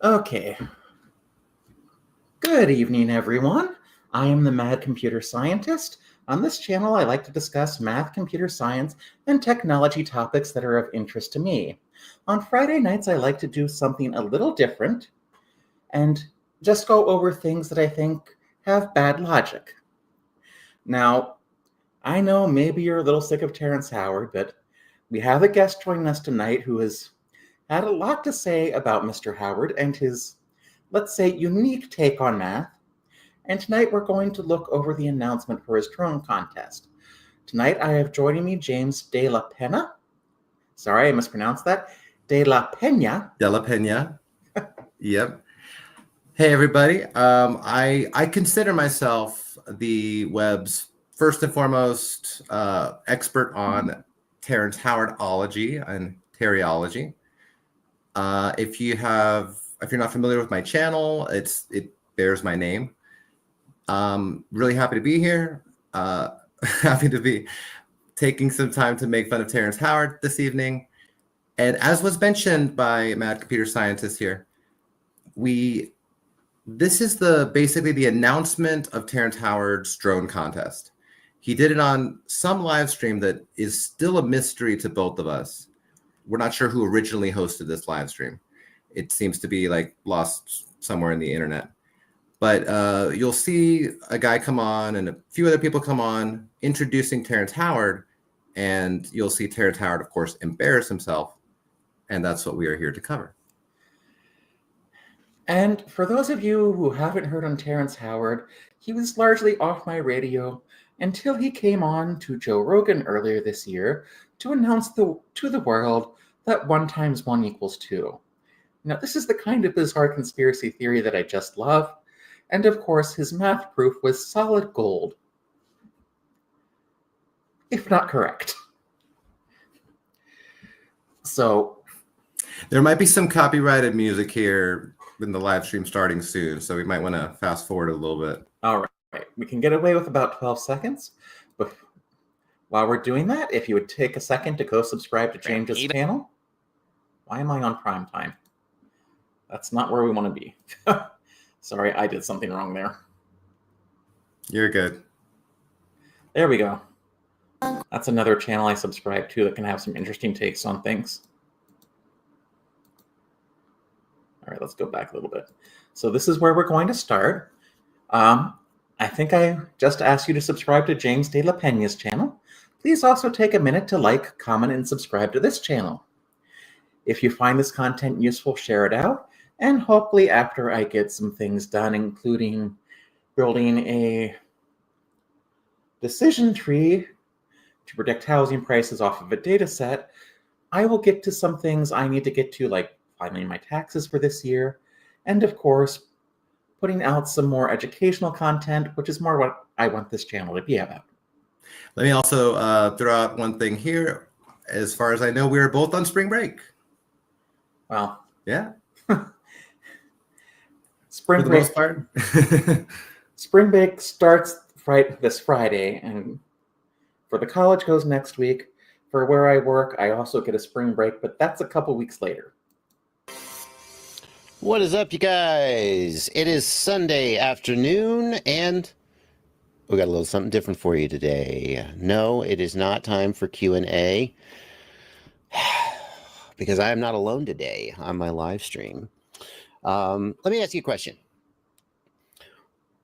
Okay. Good evening, everyone. I am the Mad Computer Scientist. On this channel, I like to discuss math, computer science, and technology topics that are of interest to me. On Friday nights, I like to do something a little different and just go over things that I think have bad logic. Now, I know maybe you're a little sick of Terrence Howard, but we have a guest joining us tonight who has had a lot to say about Mr. Howard and his, let's say, unique take on math. And tonight we're going to look over the announcement for his drone contest. Tonight I have joining me James De La Pena. Sorry, I mispronounced that. De La Pena. De La Pena. Yep. Hey, everybody. I consider myself the web's first and foremost expert on Terrence Howardology and teriology. If you're not familiar with my channel, it bears my name. Really happy to be here. Happy to be taking some time to make fun of Terrence Howard this evening. And as was mentioned by Mad Computer Scientist here, this is basically the announcement of Terrence Howard's drone contest. He did it on some live stream that is still a mystery to both of us. We're not sure who originally hosted this live stream. It seems to be like lost somewhere in the internet. But you'll see a guy come on and a few other people come on introducing Terrence Howard, and you'll see Terrence Howard, of course, embarrass himself. And that's what we are here to cover. And for those of you who haven't heard on Terrence Howard, he was largely off my radio until he came on to Joe Rogan earlier this year to announce to the world that 1 × 1 = 2. Now, this is the kind of bizarre conspiracy theory that I just love. And of course, his math proof was solid gold, if not correct. So there might be some copyrighted music here in the live stream starting soon, so we might want to fast forward a little bit. All right, we can get away with about 12 seconds. But while we're doing that, if you would take a second to go subscribe to James's channel. Why am I on prime time? That's not where we want to be. Sorry, I did something wrong there. You're good. There we go. That's another channel I subscribe to that can have some interesting takes on things. All right, let's go back a little bit. So this is where we're going to start. I think I just asked you to subscribe to James De La Pena's channel. Please also take a minute to like, comment, and subscribe to this channel. If you find this content useful, share it out. And hopefully after I get some things done, including building a decision tree to predict housing prices off of a data set, I will get to some things I need to get to, like filing my taxes for this year, and of course, putting out some more educational content, which is more what I want this channel to be about. Let me also throw out one thing here. As far as I know, we are both on spring break. Well, yeah. Spring break. Spring break starts this Friday, and for the college goes next week. For where I work, I also get a spring break, but that's a couple weeks later. What is up, you guys? It is Sunday afternoon, and we got a little something different for you today. No, it is not time for Q&A, because I am not alone today on my live stream. Let me ask you a question.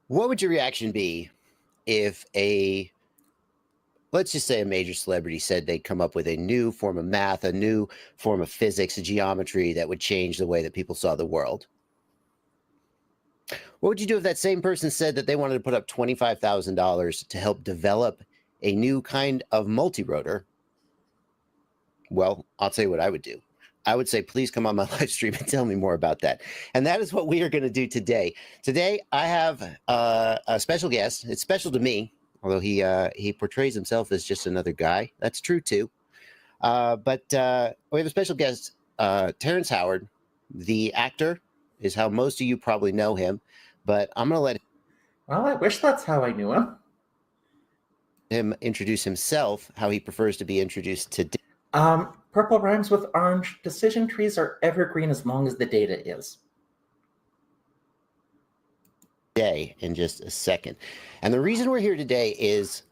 What would your reaction be if let's just say a major celebrity said they'd come up with a new form of math, a new form of physics, a geometry that would change the way that people saw the world? What would you do if that same person said that they wanted to put up $25,000 to help develop a new kind of multi-rotor? Well, I'll tell you what I would do. I would say, please come on my live stream and tell me more about that. And that is what we are going to do today. Today, I have a special guest. It's special to me, although he portrays himself as just another guy. That's true, too. But we have a special guest, Terrence Howard. The actor is how most of you probably know him. But I'm going to let Well, I wish that's how I knew him introduce himself, how he prefers to be introduced today. Purple rhymes with orange. Decision trees are evergreen as long as the data is. today in just a second. And the reason we're here today is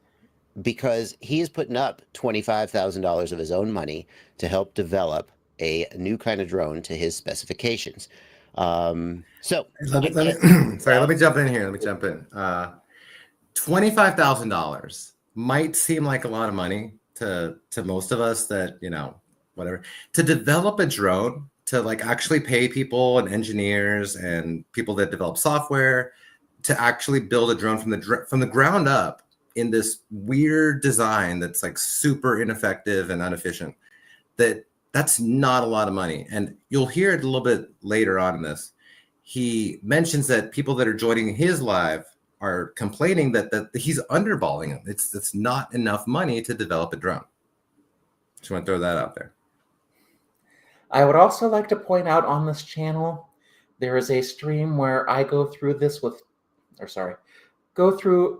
because he is putting up $25,000 of his own money to help develop a new kind of drone to his specifications. So let me jump in here. $25,000 might seem like a lot of money to most of us that, whatever, to develop a drone, to like actually pay people and engineers and people that develop software to actually build a drone from the ground up in this weird design that's like super ineffective and inefficient. That's not a lot of money. And you'll hear it a little bit later on in this. He mentions that people that are joining his live are complaining that he's underballing them. It's not enough money to develop a drone. Just want to throw that out there. I would also like to point out on this channel, there is a stream where I go through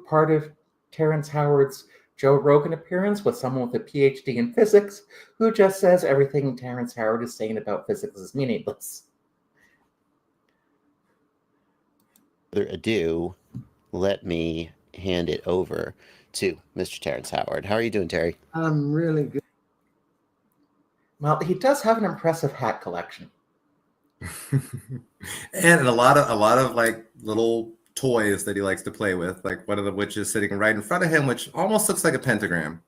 part of Terrence Howard's Joe Rogan appearance with someone with a PhD in physics who just says everything Terrence Howard is saying about physics is meaningless. Further ado, let me hand it over to Mr. Terrence Howard. How are you doing, Terry? I'm really good. Well, he does have an impressive hat collection. And a lot of like little toys that he likes to play with, like one of which is sitting right in front of him, which almost looks like a pentagram.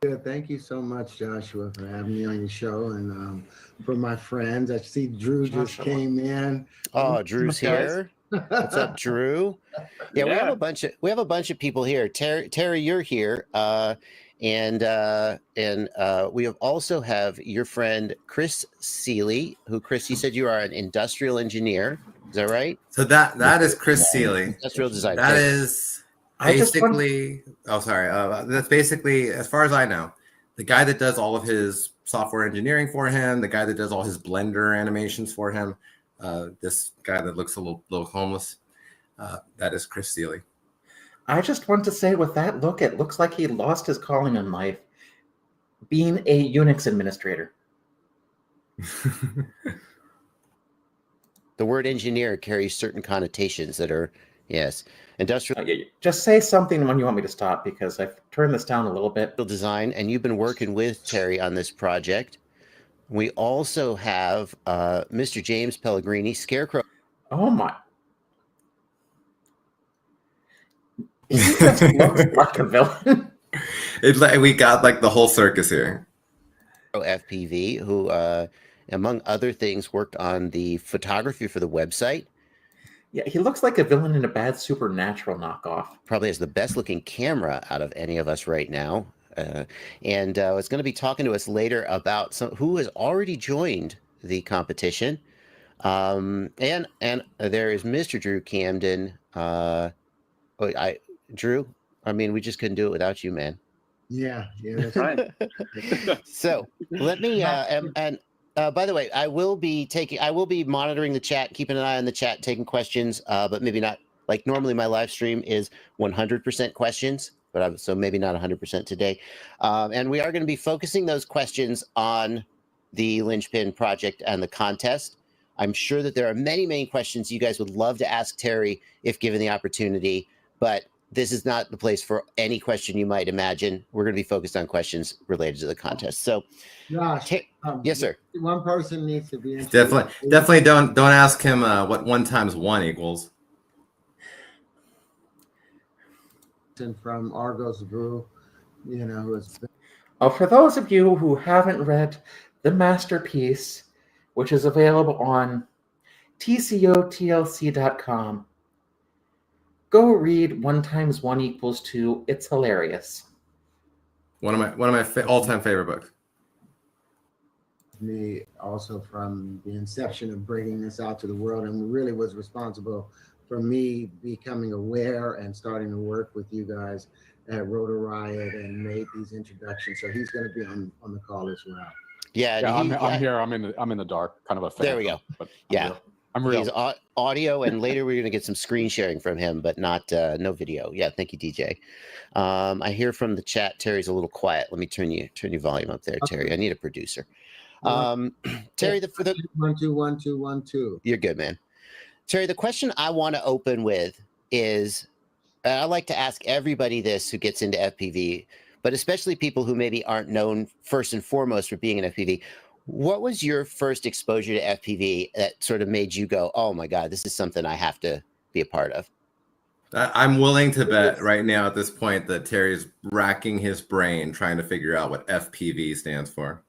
Yeah, thank you so much, Joshua, for having me on your show, and for my friends. I see Drew just came in. Oh, Drew's here. What's up, Drew? Yeah, we have a bunch of people here. Terry, you're here, and we also have your friend Chris Seeley, who, Chris, you said you are an industrial engineer. Is that right? So that is Chris Seeley. Industrial design. That is basically. That's basically, as far as I know, the guy that does all of his software engineering for him, the guy that does all his Blender animations for him. This guy that looks a little homeless. That is Chris Seeley. I just want to say, with that look, it looks like he lost his calling in life, being a Unix administrator. The word engineer carries certain connotations that are, yes, industrial. Just say something when you want me to stop, because I've turned this down a little bit. Design, and you've been working with Terry on this project. We also have Mr. James Pellegrini, Scarecrow. Oh my. He just looks like a villain. It's like we got like the whole circus here. FPV, who, among other things, worked on the photography for the website. Yeah, he looks like a villain in a bad Supernatural knockoff. Probably has the best looking camera out of any of us right now. And is going to be talking to us later about who has already joined the competition. And there is Mr. Drew Camden. Drew, I mean, we just couldn't do it without you, man. Yeah, that's right. So let me, by the way, I will be monitoring the chat, keeping an eye on the chat, taking questions, but maybe not, like normally my live stream is 100% questions, but so maybe not 100% today. And we are going to be focusing those questions on the Linchpin project and the contest. I'm sure that there are many, many questions you guys would love to ask Terry if given the opportunity, but this is not the place for any question you might imagine. We're going to be focused on questions related to the contest. So, Josh, yes, sir. One person needs to be definitely don't ask him what 1 times 1 equals. From Argos Brew, who has been. Oh, for those of you who haven't read The Masterpiece, which is available on tcotlc.com, go read 1 times 1 equals 2. It's hilarious. One of my all-time favorite books. Me also from the inception of bringing this out to the world, and really was responsible for me becoming aware and starting to work with you guys at Rotor Riot and made these introductions. So he's going to be on the call as well. Yeah, I'm here. I'm in the dark, kind of a fan. There we go. But yeah. I'm real. He's audio, and later we're going to get some screen sharing from him, but not no video. Yeah, thank you, DJ. I hear from the chat, Terry's a little quiet. Let me turn your volume up there, Terry. I need a producer. Terry, for the 1 2 1 2 1 2. You're good, man. Terry, the question I want to open with is, I like to ask everybody this who gets into FPV, but especially people who maybe aren't known first and foremost for being an FPV. What was your first exposure to FPV that sort of made you go, oh my God, this is something I have to be a part of? I'm willing to bet right now at this point that Terry's racking his brain trying to figure out what FPV stands for.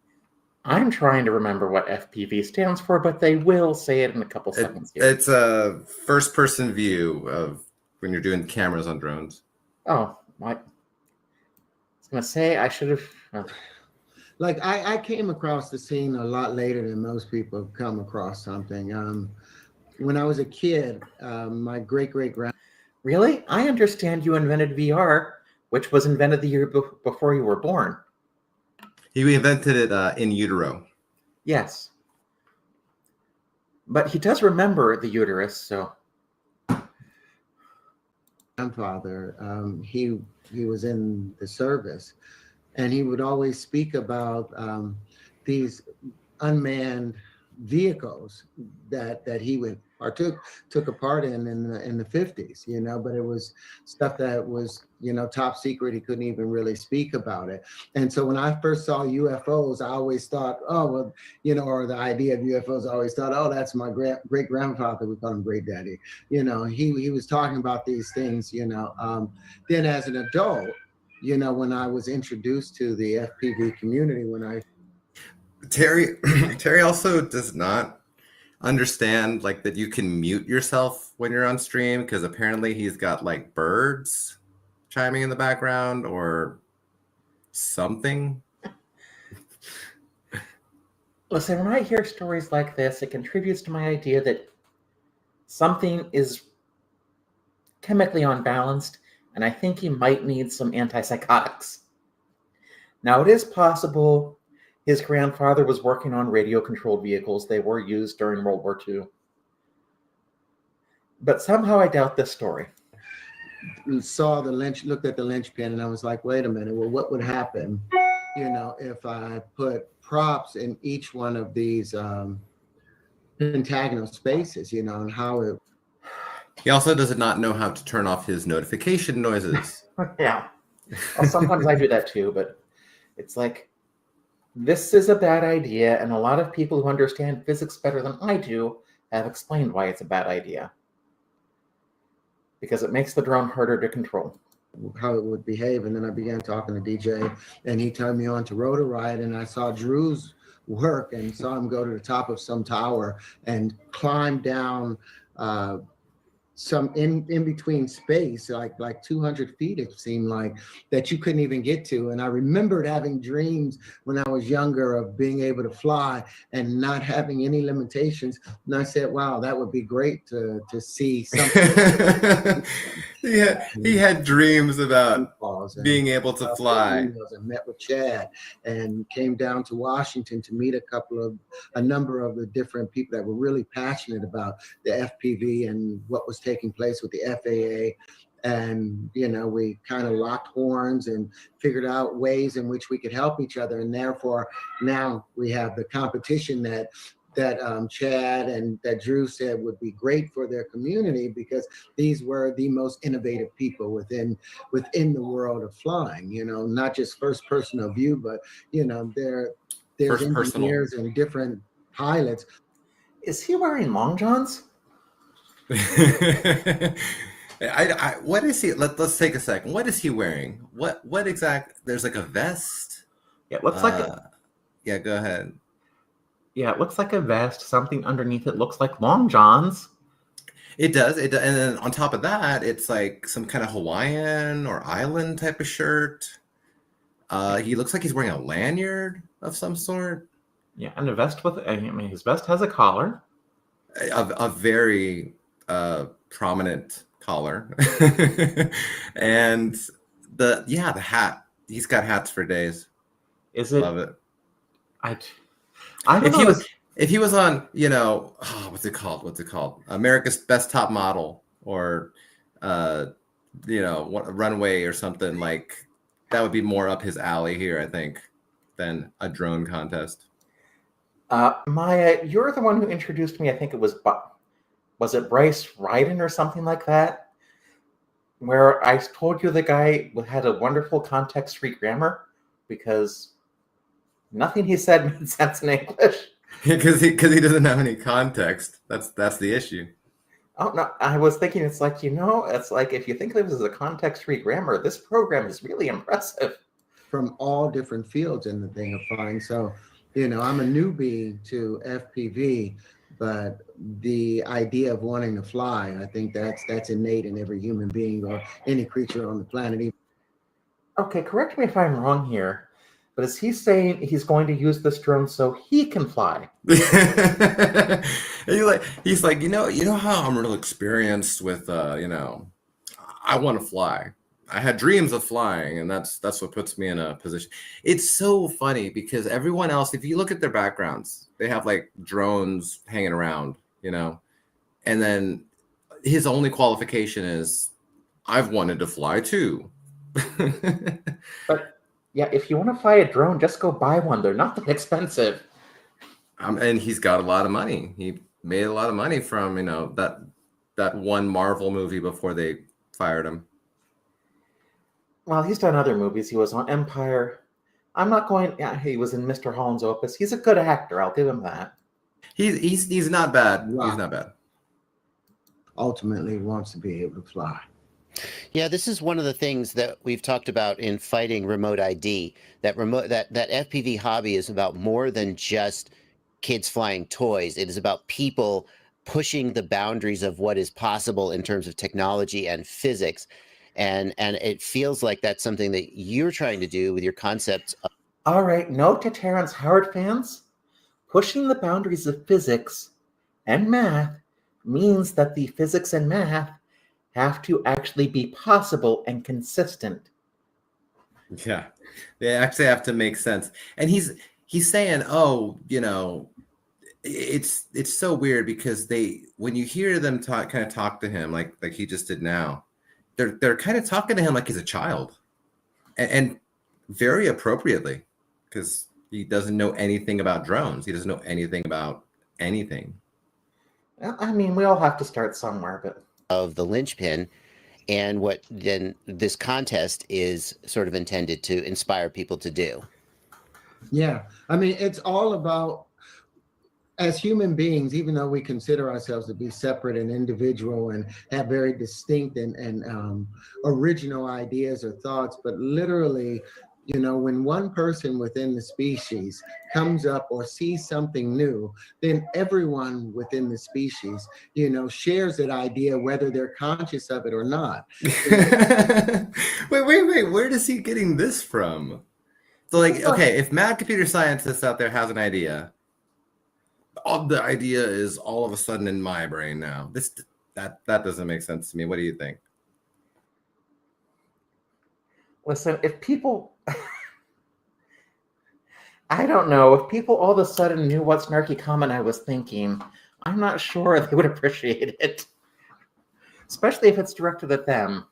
I'm trying to remember what FPV stands for, but they will say it in a couple seconds here. It's a first-person view of when you're doing cameras on drones. Oh, I was going to say I should have... Like I came across the scene a lot later than most people have come across something. When I was a kid, my great-great-grand... Really? I understand you invented VR, which was invented the year before you were born. He invented it in utero. Yes. But he does remember the uterus, so... grandfather, he was in the service, and he would always speak about these unmanned vehicles that he would took a part in the 50s, you know, but it was stuff that was, you know, top secret. He couldn't even really speak about it. And so when I first saw UFOs, I always thought, oh, well, you know, or the idea of UFOs, I always thought, oh, that's my great grandfather. We call him great daddy. You know, he was talking about these things, you know. Then as an adult, you know, when I was introduced to the FPV community, Terry also does not understand like that you can mute yourself when you're on stream, because apparently he's got like birds chiming in the background or something. Listen, when I hear stories like this, it contributes to my idea that something is chemically unbalanced, and I think he might need some antipsychotics. Now, it is possible his grandfather was working on radio-controlled vehicles. They were used during World War II. But somehow I doubt this story. Looked at the linchpin, and I was like, wait a minute, well, what would happen, you know, if I put props in each one of these pentagonal spaces, you know, and how it... He also does not know how to turn off his notification noises. Yeah. Well, sometimes I do that too, but it's like, this is a bad idea, and a lot of people who understand physics better than I do have explained why it's a bad idea. Because it makes the drone harder to control. How it would behave, and then I began talking to DJ, and he turned me on to Rotor Riot, and I saw Drew's work and saw him go to the top of some tower and climb down some in between space, like 200 feet, it seemed like, that you couldn't even get to. And I remembered having dreams when I was younger of being able to fly and not having any limitations. And I said, wow, that would be great to see something. Yeah, he had dreams about being able to fly. And met with Chad and came down to Washington to meet a number of the different people that were really passionate about the FPV and what was taking place with the FAA. And, you know, we kind of locked horns and figured out ways in which we could help each other. And therefore, now we have the competition that Chad and that Drew said would be great for their community, because these were the most innovative people within the world of flying, you know, not just first person view, but, you know, there's engineers and different pilots. Is he wearing long johns? What is he? Let's take a second. What is he wearing? What exact? There's like a vest. Yeah, it looks like yeah, go ahead. Yeah, it looks like a vest. Something underneath it looks like long johns. It does. And then on top of that, it's like some kind of Hawaiian or island type of shirt. He looks like he's wearing a lanyard of some sort. Yeah, and a vest with, I mean, his vest has a collar. A very prominent collar. And the hat. He's got hats for days. Is it? Love it. I don't know. If he was on, you know, what's it called? America's Best Top Model, or you know, Runway or something, like that would be more up his alley here, I think, than a drone contest. Maya, you're the one who introduced me. I think it was was it Bryce Ryden or something like that? Where I told you the guy had a wonderful context-free grammar because nothing he said made sense in English. Because he doesn't have any context. That's the issue. Oh no, I was thinking it's like, it's like if you think of this as a context-free grammar, this program is really impressive. From all different fields in the thing of flying. So, I'm a newbie to FPV, but the idea of wanting to fly, I think that's innate in every human being or any creature on the planet. Okay, correct me if I'm wrong here, but is he saying he's going to use this drone so he can fly? He's like, you know how I'm real experienced with, I want to fly. I had dreams of flying, and that's what puts me in a position. It's so funny because everyone else, if you look at their backgrounds, they have like drones hanging around, and then his only qualification is, I've wanted to fly too. But yeah, if you want to fly a drone, just go buy one. They're not that expensive. And he's got a lot of money. He made a lot of money from, that one Marvel movie before they fired him. Well, he's done other movies. He was on Empire. I'm not going. Yeah, he was in Mr. Holland's Opus. He's a good actor. I'll give him that. He's not bad. Wow. He's not bad. Ultimately wants to be able to fly. Yeah, this is one of the things that we've talked about in fighting remote ID. That FPV hobby is about more than just kids flying toys. It is about people pushing the boundaries of what is possible in terms of technology and physics. And it feels like that's something that you're trying to do with your concepts. All right, note to Terrence Howard fans, pushing the boundaries of physics and math means that the physics and math have to actually be possible and consistent. Yeah, they actually have to make sense. And he's saying, it's so weird because when you hear them talk to him like he just did now, they're kind of talking to him like he's a child, and very appropriately, because he doesn't know anything about drones. He doesn't know anything about anything. I mean, we all have to start somewhere, but of the linchpin, and what then this contest is sort of intended to inspire people to do. Yeah, I mean, it's all about, as human beings, even though we consider ourselves to be separate and individual and have very distinct and original ideas or thoughts, but literally, when one person within the species comes up or sees something new, then everyone within the species, shares that idea, whether they're conscious of it or not. Wait, where is he getting this from? So okay, if mad computer scientist out there has an idea, the idea is all of a sudden in my brain now. That doesn't make sense to me. What do you think? listen, if people I don't know, if people all of a sudden knew what snarky comment I was thinking, I'm not sure they would appreciate it. Especially if it's directed at them.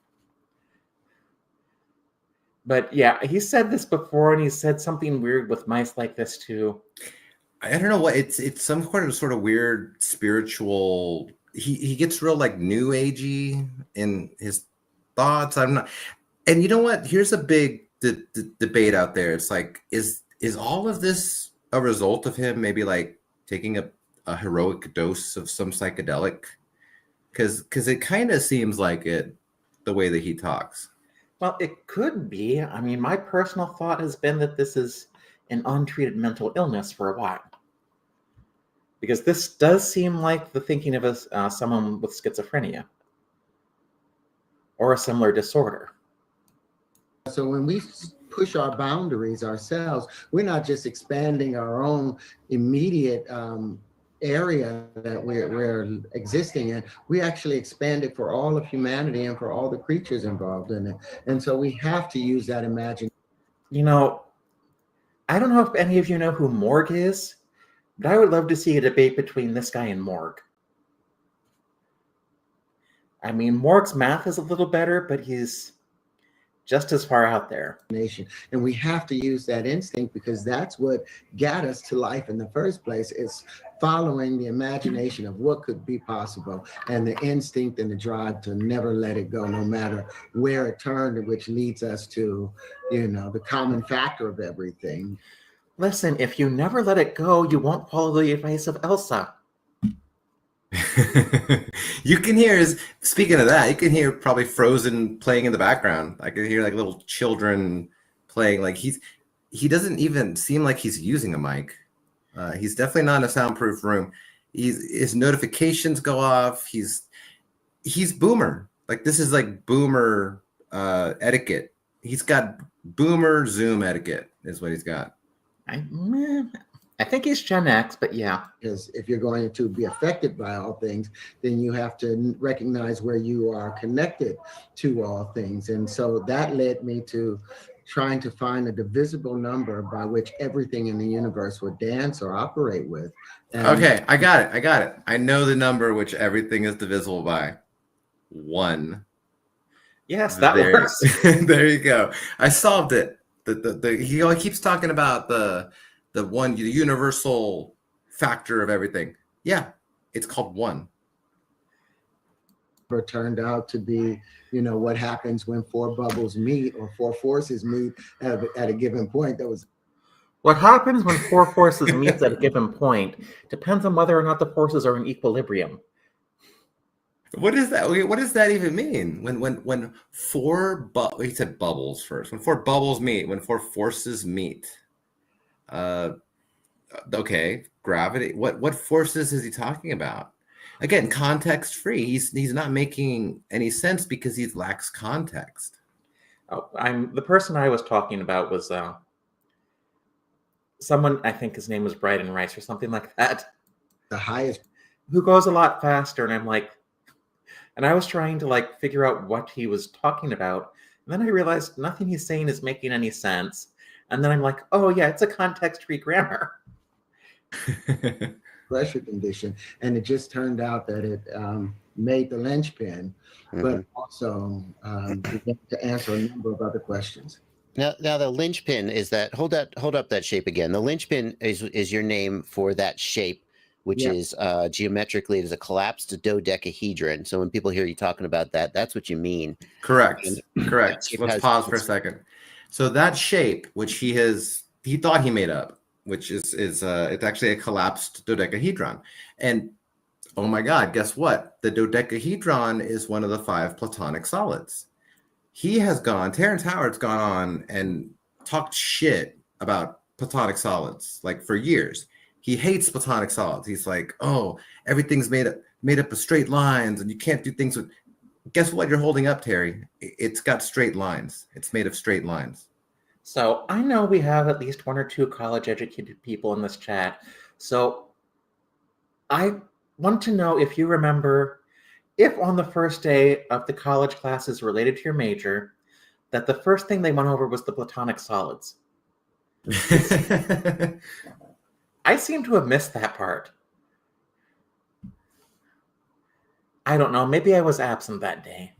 But yeah, he said this before, and he said something weird with mice like this too. I don't know what it's some sort of weird spiritual. He gets real like new agey in his thoughts. I'm not, and you know what? Here's a big debate out there. It's like, is all of this a result of him maybe like taking a heroic dose of some psychedelic? Because it kind of seems like it, the way that he talks. Well, it could be. I mean, my personal thought has been that this is an untreated mental illness for a while. Because this does seem like the thinking of someone with schizophrenia or a similar disorder. So when we push our boundaries ourselves, we're not just expanding our own immediate area that we're existing in. We actually expand it for all of humanity and for all the creatures involved in it. And so we have to use that imagination. I don't know if any of you know who Morg is, but I would love to see a debate between this guy and Morg. I mean, Morg's math is a little better, but he's just as far out there. Nation. And we have to use that instinct because that's what got us to life in the first place. It's following the imagination of what could be possible and the instinct and the drive to never let it go, no matter where it turned, which leads us to, you know, the common factor of everything. Listen, if you never let it go, you won't follow the advice of Elsa. You can hear speaking of that, you can hear probably Frozen playing in the background. I can hear like little children playing. Like he doesn't even seem like he's using a mic. He's definitely not in a soundproof room. His notifications go off. He's boomer. Like this is like boomer etiquette. He's got boomer Zoom etiquette is what he's got. I think he's Gen X, but yeah. Because if you're going to be affected by all things, then you have to recognize where you are connected to all things. And so that led me to trying to find a divisible number by which everything in the universe would dance or operate with. And okay, I got it. I know the number which everything is divisible by. 1. Yes, that works. There you go. I solved it. He keeps talking about the universal factor of everything. Yeah, it's called 1. It turned out to be, you know, what happens when 4 bubbles meet or 4 forces meet at a given point. That was what happens when 4 forces meet at a given point depends on whether or not the forces are in equilibrium. What is that? What does that even mean? When 4 he said bubbles first. When 4 bubbles meet, when 4 forces meet. Okay, gravity. What forces is he talking about? Again, context free. He's not making any sense because he lacks context. Oh, the person I was talking about was someone, I think his name was Brighton Rice or something like that. the highest. Who goes a lot faster, and I'm like, and I was trying to like figure out what he was talking about, and then I realized nothing he's saying is making any sense. And then I'm like, oh yeah, it's a context-free grammar. Pressure condition, and it just turned out that it made the linchpin, but also began to answer a number of other questions. Now the linchpin is that. Hold up that shape again. The linchpin is your name for that shape, which is geometrically it is a collapsed dodecahedron. So when people hear you talking about that, that's what you mean. Correct. Let's pause for a second. So that shape, which he thought he made up, which is it's actually a collapsed dodecahedron. And oh my God, guess what? The dodecahedron is one of the 5 Platonic solids. Terrence Howard's gone on and talked shit about Platonic solids like for years. He hates Platonic solids. He's like, oh, everything's made up of straight lines and you can't do things with. Guess what you're holding up, Terry? It's got straight lines. It's made of straight lines. So I know we have at least 1 or 2 college-educated people in this chat. So I want to know if you remember, if on the first day of the college classes related to your major, that the first thing they went over was the Platonic solids. I seem to have missed that part. I don't know. Maybe I was absent that day.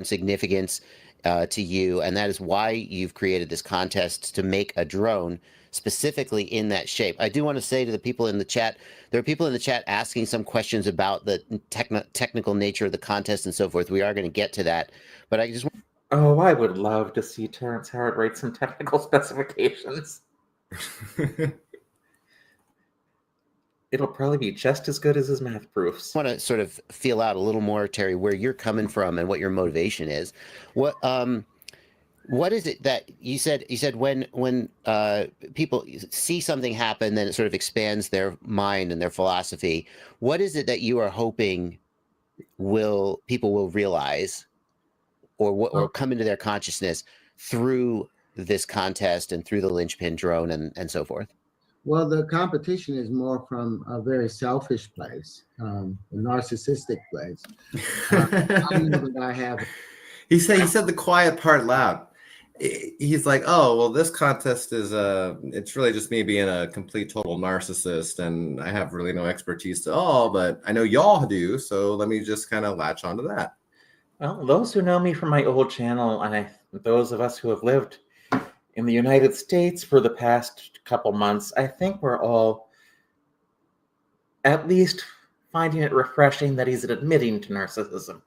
Significance to you, and that is why you've created this contest to make a drone specifically in that shape. I do want to say to the people in the chat, there are people in the chat asking some questions about the technical nature of the contest and so forth. We are going to get to that, but I just Oh, I would love to see Terrence Howard write some technical specifications. It'll probably be just as good as his math proofs. I want to sort of feel out a little more, Terry, where you're coming from and what your motivation is. What is it that you said? You said when people see something happen, then it sort of expands their mind and their philosophy. What is it that you are hoping people will realize, or come into their consciousness through this contest and through the linchpin drone and so forth? Well, the competition is more from a very selfish place, a narcissistic place. I know that I have. He said the quiet part loud. He's like, oh, well, this contest is it's really just me being a complete total narcissist, and I have really no expertise at all, but I know y'all do, so let me just kind of latch onto that. Well, those who know me from my old channel, and those of us who have lived in the United States for the past couple months, I think we're all at least finding it refreshing that he's admitting to narcissism.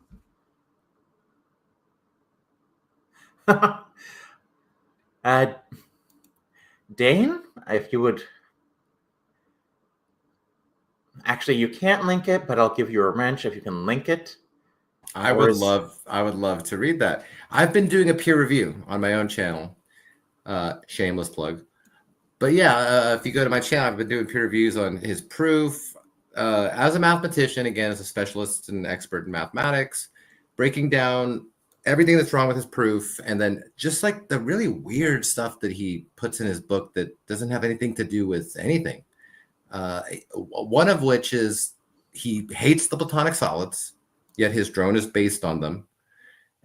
Dane, if you would... Actually, you can't link it, but I'll give you a wrench if you can link it. I would love to read that. I've been doing a peer review on my own channel. Shameless plug. But yeah, if you go to my channel, I've been doing peer reviews on his proof. As a mathematician, again, as a specialist and expert in mathematics, breaking down everything that's wrong with his proof, and then just like the really weird stuff that he puts in his book that doesn't have anything to do with anything. One of which is he hates the Platonic solids, yet his drone is based on them.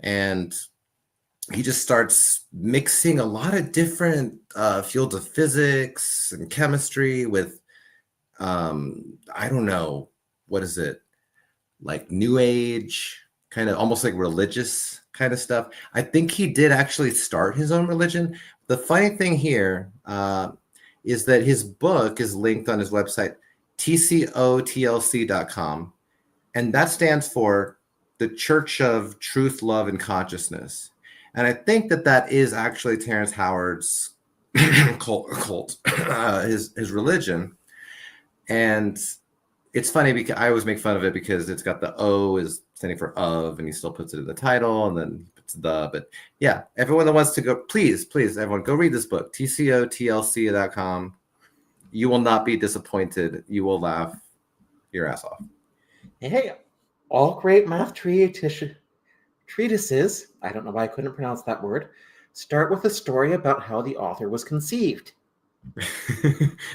And he just starts mixing a lot of different fields of physics and chemistry with, I don't know, what is it? Like New Age, kind of almost like religious kind of stuff. I think he did actually start his own religion. The funny thing here is that his book is linked on his website, tcotlc.com. And that stands for the Church of Truth, Love, and Consciousness. And I think that that is actually Terrence Howard's cult, his religion. And it's funny because I always make fun of it because it's got the O is standing for of, and he still puts it in the title, and then puts the. But yeah, everyone that wants to go, please, everyone, go read this book, tcotlc.com. You will not be disappointed. You will laugh your ass off. Hey, all great math treatises, I don't know why I couldn't pronounce that word, start with a story about how the author was conceived.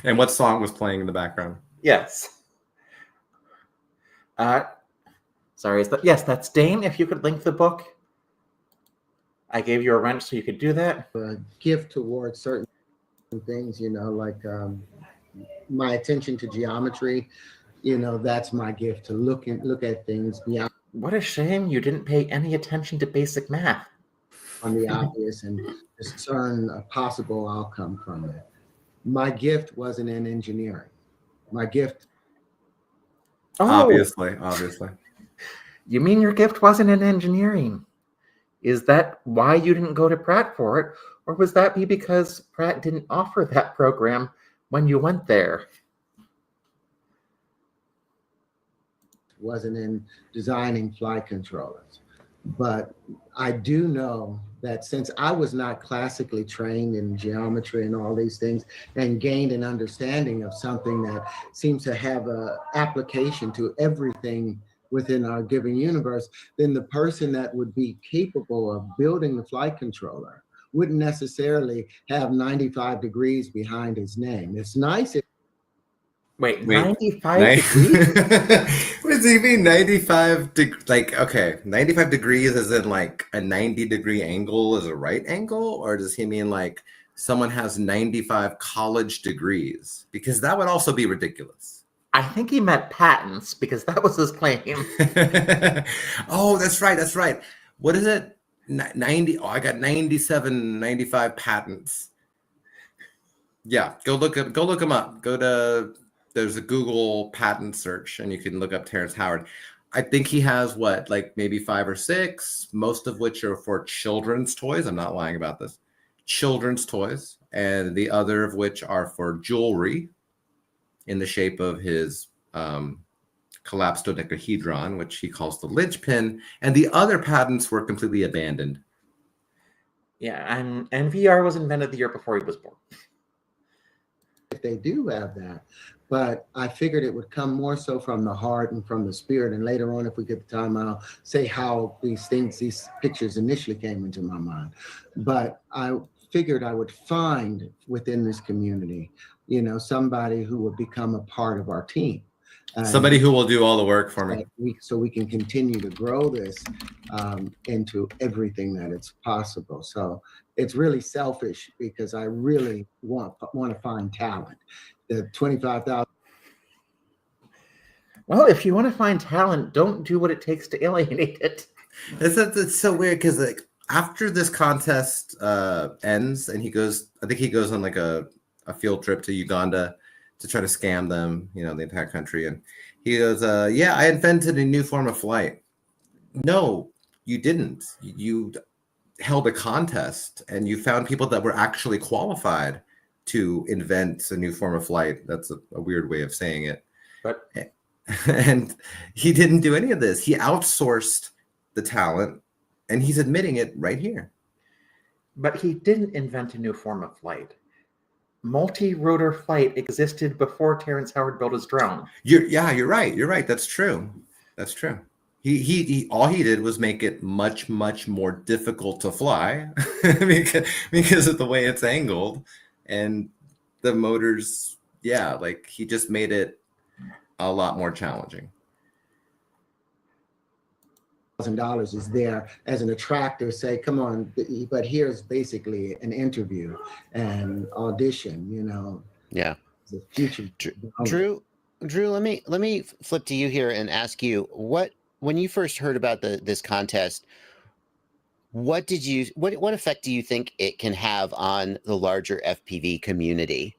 And what song was playing in the background? Yes. Sorry, yes, that's Dane. If you could link the book. I gave you a wrench so you could do that. A gift towards certain things, like my attention to geometry, that's my gift, to look at things beyond. What a shame you didn't pay any attention to basic math. On the obvious and discern a possible outcome from it. My gift wasn't in engineering. My gift. Oh, obviously. You mean your gift wasn't in engineering? Is that why you didn't go to Pratt for it? Or was that because Pratt didn't offer that program when you went there? Wasn't in designing flight controllers. But I do know that since I was not classically trained in geometry and all these things, and gained an understanding of something that seems to have an application to everything within our given universe, then the person that would be capable of building the flight controller wouldn't necessarily have 95 degrees behind his name. It's nice. Wait, 95 degrees? What does he mean, 95 like, okay, 95 degrees as in like a 90-degree angle is a right angle? Or does he mean like someone has 95 college degrees? Because that would also be ridiculous. I think he meant patents, because that was his claim. Oh, that's right. What is it? 90. Oh, I got 97, 95 patents. Yeah, go look them up. There's a Google patent search, and you can look up Terrence Howard. I think he has maybe 5 or 6, most of which are for children's toys. I'm not lying about this. Children's toys, and the other of which are for jewelry in the shape of his collapsed dodecahedron, which he calls the linchpin, and the other patents were completely abandoned. Yeah, and VR was invented the year before he was born. If they do have that. But I figured it would come more so from the heart and from the spirit. And later on, if we get the time, I'll say how these pictures initially came into my mind. But I figured I would find within this community, somebody who would become a part of our team. Somebody who will do all the work for me. So we can continue to grow this into everything that it's possible. So it's really selfish because I really want to find talent. The 25,000. Well, if you want to find talent, don't do what it takes to alienate it. It's so weird because like after this contest ends and I think he goes on like a field trip to Uganda to try to scam them, you know, the entire country. And he goes, yeah, I invented a new form of flight. No, you didn't. You held a contest and you found people that were actually qualified to invent a new form of flight. That's a weird way of saying it. But And he didn't do any of this. He outsourced the talent, and he's admitting it right here. But he didn't invent a new form of flight. Multi-rotor flight existed before Terrence Howard built his drone. You're right. You're right. That's true. That's true. He all he did was make it much more difficult to fly because of the way it's angled and the motors. Yeah, like he just made it a lot more challenging. $1,000 is there as an attractor, say, come on, but here's basically an interview and audition, you know. Yeah. The future. Drew, let me flip to you here and ask you, when you first heard about this contest, what effect do you think it can have on the larger FPV community?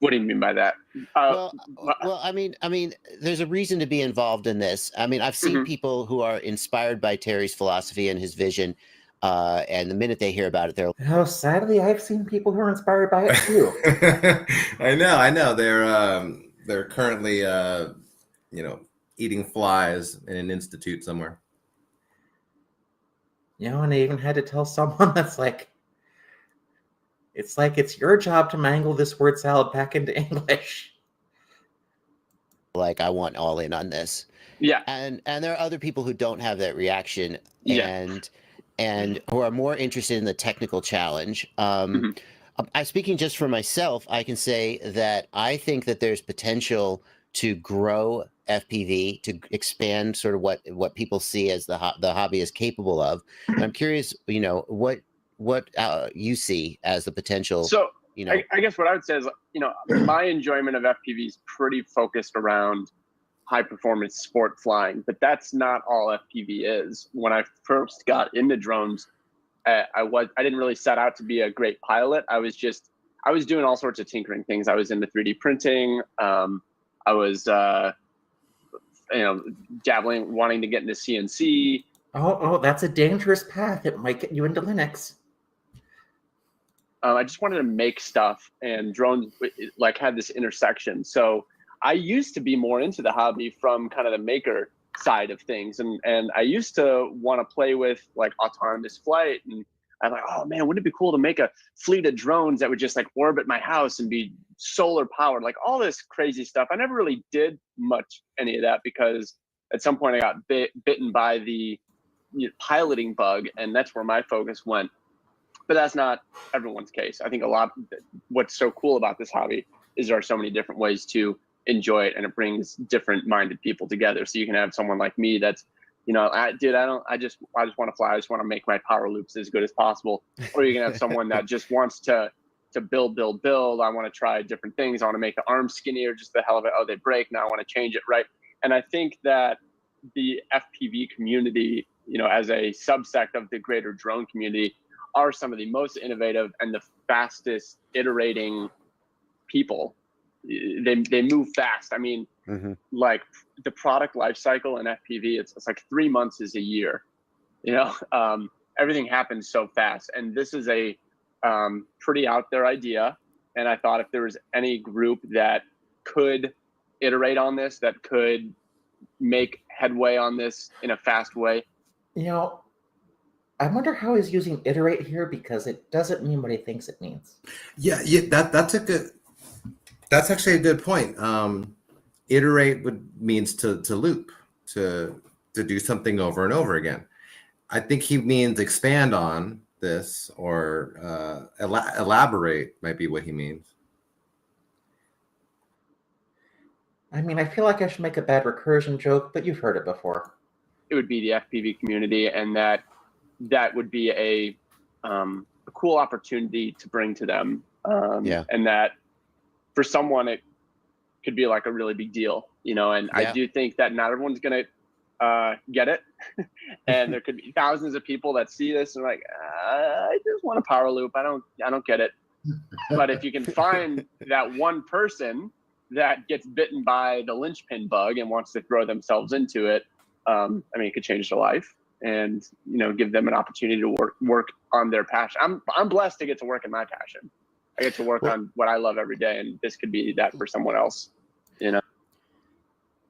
What do you mean by that? Well, I mean, there's a reason to be involved in this. I mean, I've seen people who are inspired by Terry's philosophy and his vision, and the minute they hear about it, they're Oh, sadly, I've seen people who are inspired by it too. I know. They're currently, you know, eating flies in an institute somewhere. You know, and I even had to tell someone that's like, it's your job to mangle this word salad back into English. like, I want all in on this. Yeah. And there are other people who don't have that reaction Yeah. and who are more interested in the technical challenge. I'm speaking just for myself. I can say that I think that there's potential to grow FPV, to expand sort of what people see as the hobby is capable of. And I'm curious, you know, what you see as the potential. So, you know, I guess what I would say is, you know, my enjoyment of FPV is pretty focused around high performance sport flying, but that's not all FPV is. When I first got into drones, I didn't really set out to be a great pilot. I was doing all sorts of tinkering things. I was into 3D printing. I was, you know, dabbling, wanting to get into CNC. Oh, that's a dangerous path. It might get you into Linux. I just wanted to make stuff, and drones like had this intersection. So I used to be more into the hobby from kind of the maker side of things, and I used to want to play with like autonomous flight, and I'm like, oh man, wouldn't it be cool to make a fleet of drones that would just like orbit my house and be solar powered, like all this crazy stuff. I never really did much any of that because at some point I got bitten by the piloting bug, and that's where my focus went. But that's not everyone's case. I think what's so cool about this hobby is there are so many different ways to enjoy it, and it brings different minded people together. So you can have someone like me that's, you know, I just want to fly. I just want to make my power loops as good as possible. Or you can have someone that just wants to build. I want to try different things. I want to make the arms skinnier, just the hell of it. Oh, they break. Now I want to change it. Right. And I think that the FPV community, you know, as a subsect of the greater drone community, are some of the most innovative and the fastest iterating people. They move fast. I mean, like the product life cycle in FPV, it's like 3 months is a year. You know, everything happens so fast, and this is a pretty out there idea. And I thought if there was any group that could iterate on this, that could make headway on this in a fast way. You know, I wonder how he's using iterate here, because it doesn't mean what he thinks it means. Yeah, that's actually a good point. Iterate means to loop, to do something over and over again. I think he means expand on this, or elaborate might be what he means. I mean, I feel like I should make a bad recursion joke, but you've heard it before. It would be the FPV community, and that would be a cool opportunity to bring to them. And that for someone, it could be like a really big deal, you know, and I do think that not everyone's going to get it. And there could be thousands of people that see this and are like, I just want a power loop. I don't get it. But if you can find that one person that gets bitten by the linchpin bug and wants to throw themselves into it, I mean, it could change their life and, you know, give them an opportunity to work on their passion. I'm blessed to get to work in my passion. I get to work on what I love every day, and this could be that for someone else, you know.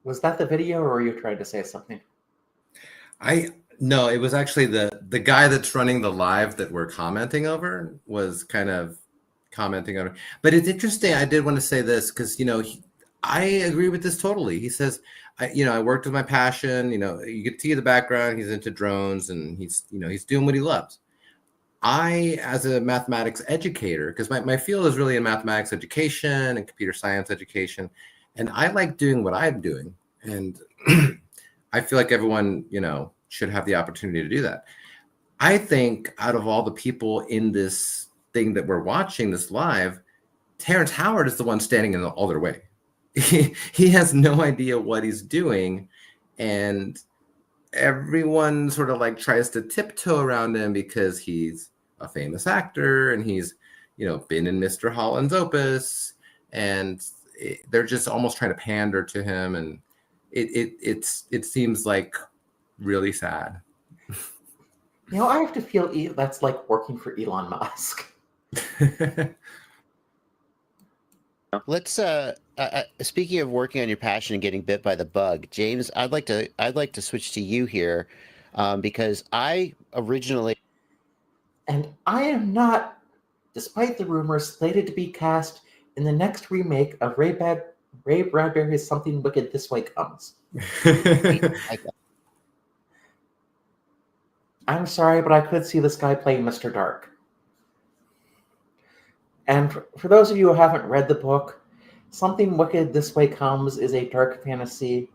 Was that the video, or were you trying to say something? No, it was actually the guy that's running the live that we're commenting over was kind of commenting over. But it's interesting. I did want to say this because, you know, I agree with this totally. He says, I worked with my passion. You know, you get to see the background. He's into drones, and he's doing what he loves. I, as a mathematics educator, because my field is really in mathematics education and computer science education, and I like doing what I'm doing, and I feel like everyone, you know, should have the opportunity to do that. I think out of all the people in this thing that we're watching, this live, Terrence Howard is the one standing in all their way. He has no idea what he's doing, and everyone sort of like tries to tiptoe around him because he's a famous actor and he's, you know, been in Mr. Holland's Opus, and they're just almost trying to pander to him, and it seems like really sad. You know, I have to feel that's like working for Elon Musk. Let's speaking of working on your passion and getting bit by the bug, James, I'd like to switch to you here, because I originally, And I am not, despite the rumors, slated to be cast in the next remake of Ray Bradbury's Something Wicked This Way Comes. I'm sorry, but I could see this guy playing Mr. Dark. And for those of you who haven't read the book, Something Wicked This Way Comes is a dark fantasy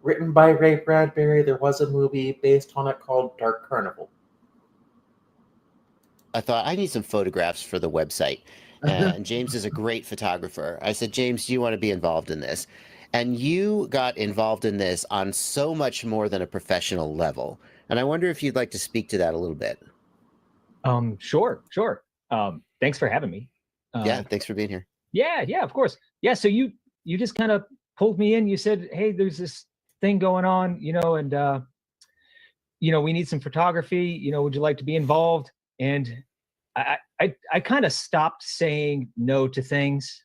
written by Ray Bradbury. There was a movie based on it called Dark Carnival. I thought I need some photographs for the website. And James is a great photographer. I said, James, do you want to be involved in this? And you got involved in this on so much more than a professional level. And I wonder if you'd like to speak to that a little bit. Sure. Thanks for having me. Yeah, thanks for being here. Yeah, of course. Yeah, so you just kind of pulled me in. You said, hey, there's this thing going on, you know, and you know, we need some photography, you know, would you like to be involved? And I kind of stopped saying no to things.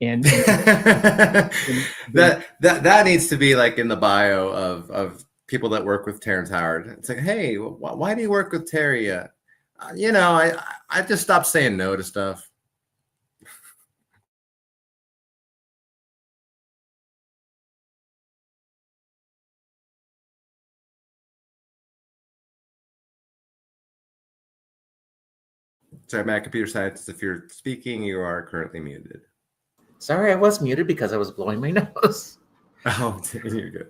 And that needs to be like in the bio of people that work with Terrence Howard. It's like, hey, why do you work with Terry? You know, I just stopped saying no to stuff. Sorry, Matt, computer scientist, if you're speaking, you are currently muted. Sorry, I was muted because I was blowing my nose. Oh, you're good.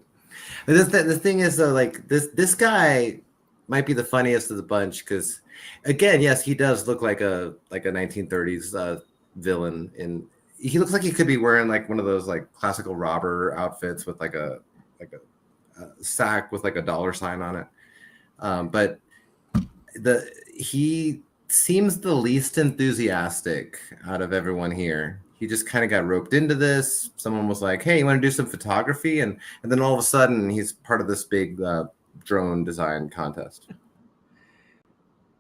But the thing is, though, like this guy might be the funniest of the bunch because, again, yes, he does look like a 1930s villain. He looks like he could be wearing like one of those like classical robber outfits with like a sack with like a dollar sign on it. But he seems the least enthusiastic out of everyone here. He just kind of got roped into this. Someone was like, hey, you want to do some photography? And then all of a sudden he's part of this big drone design contest.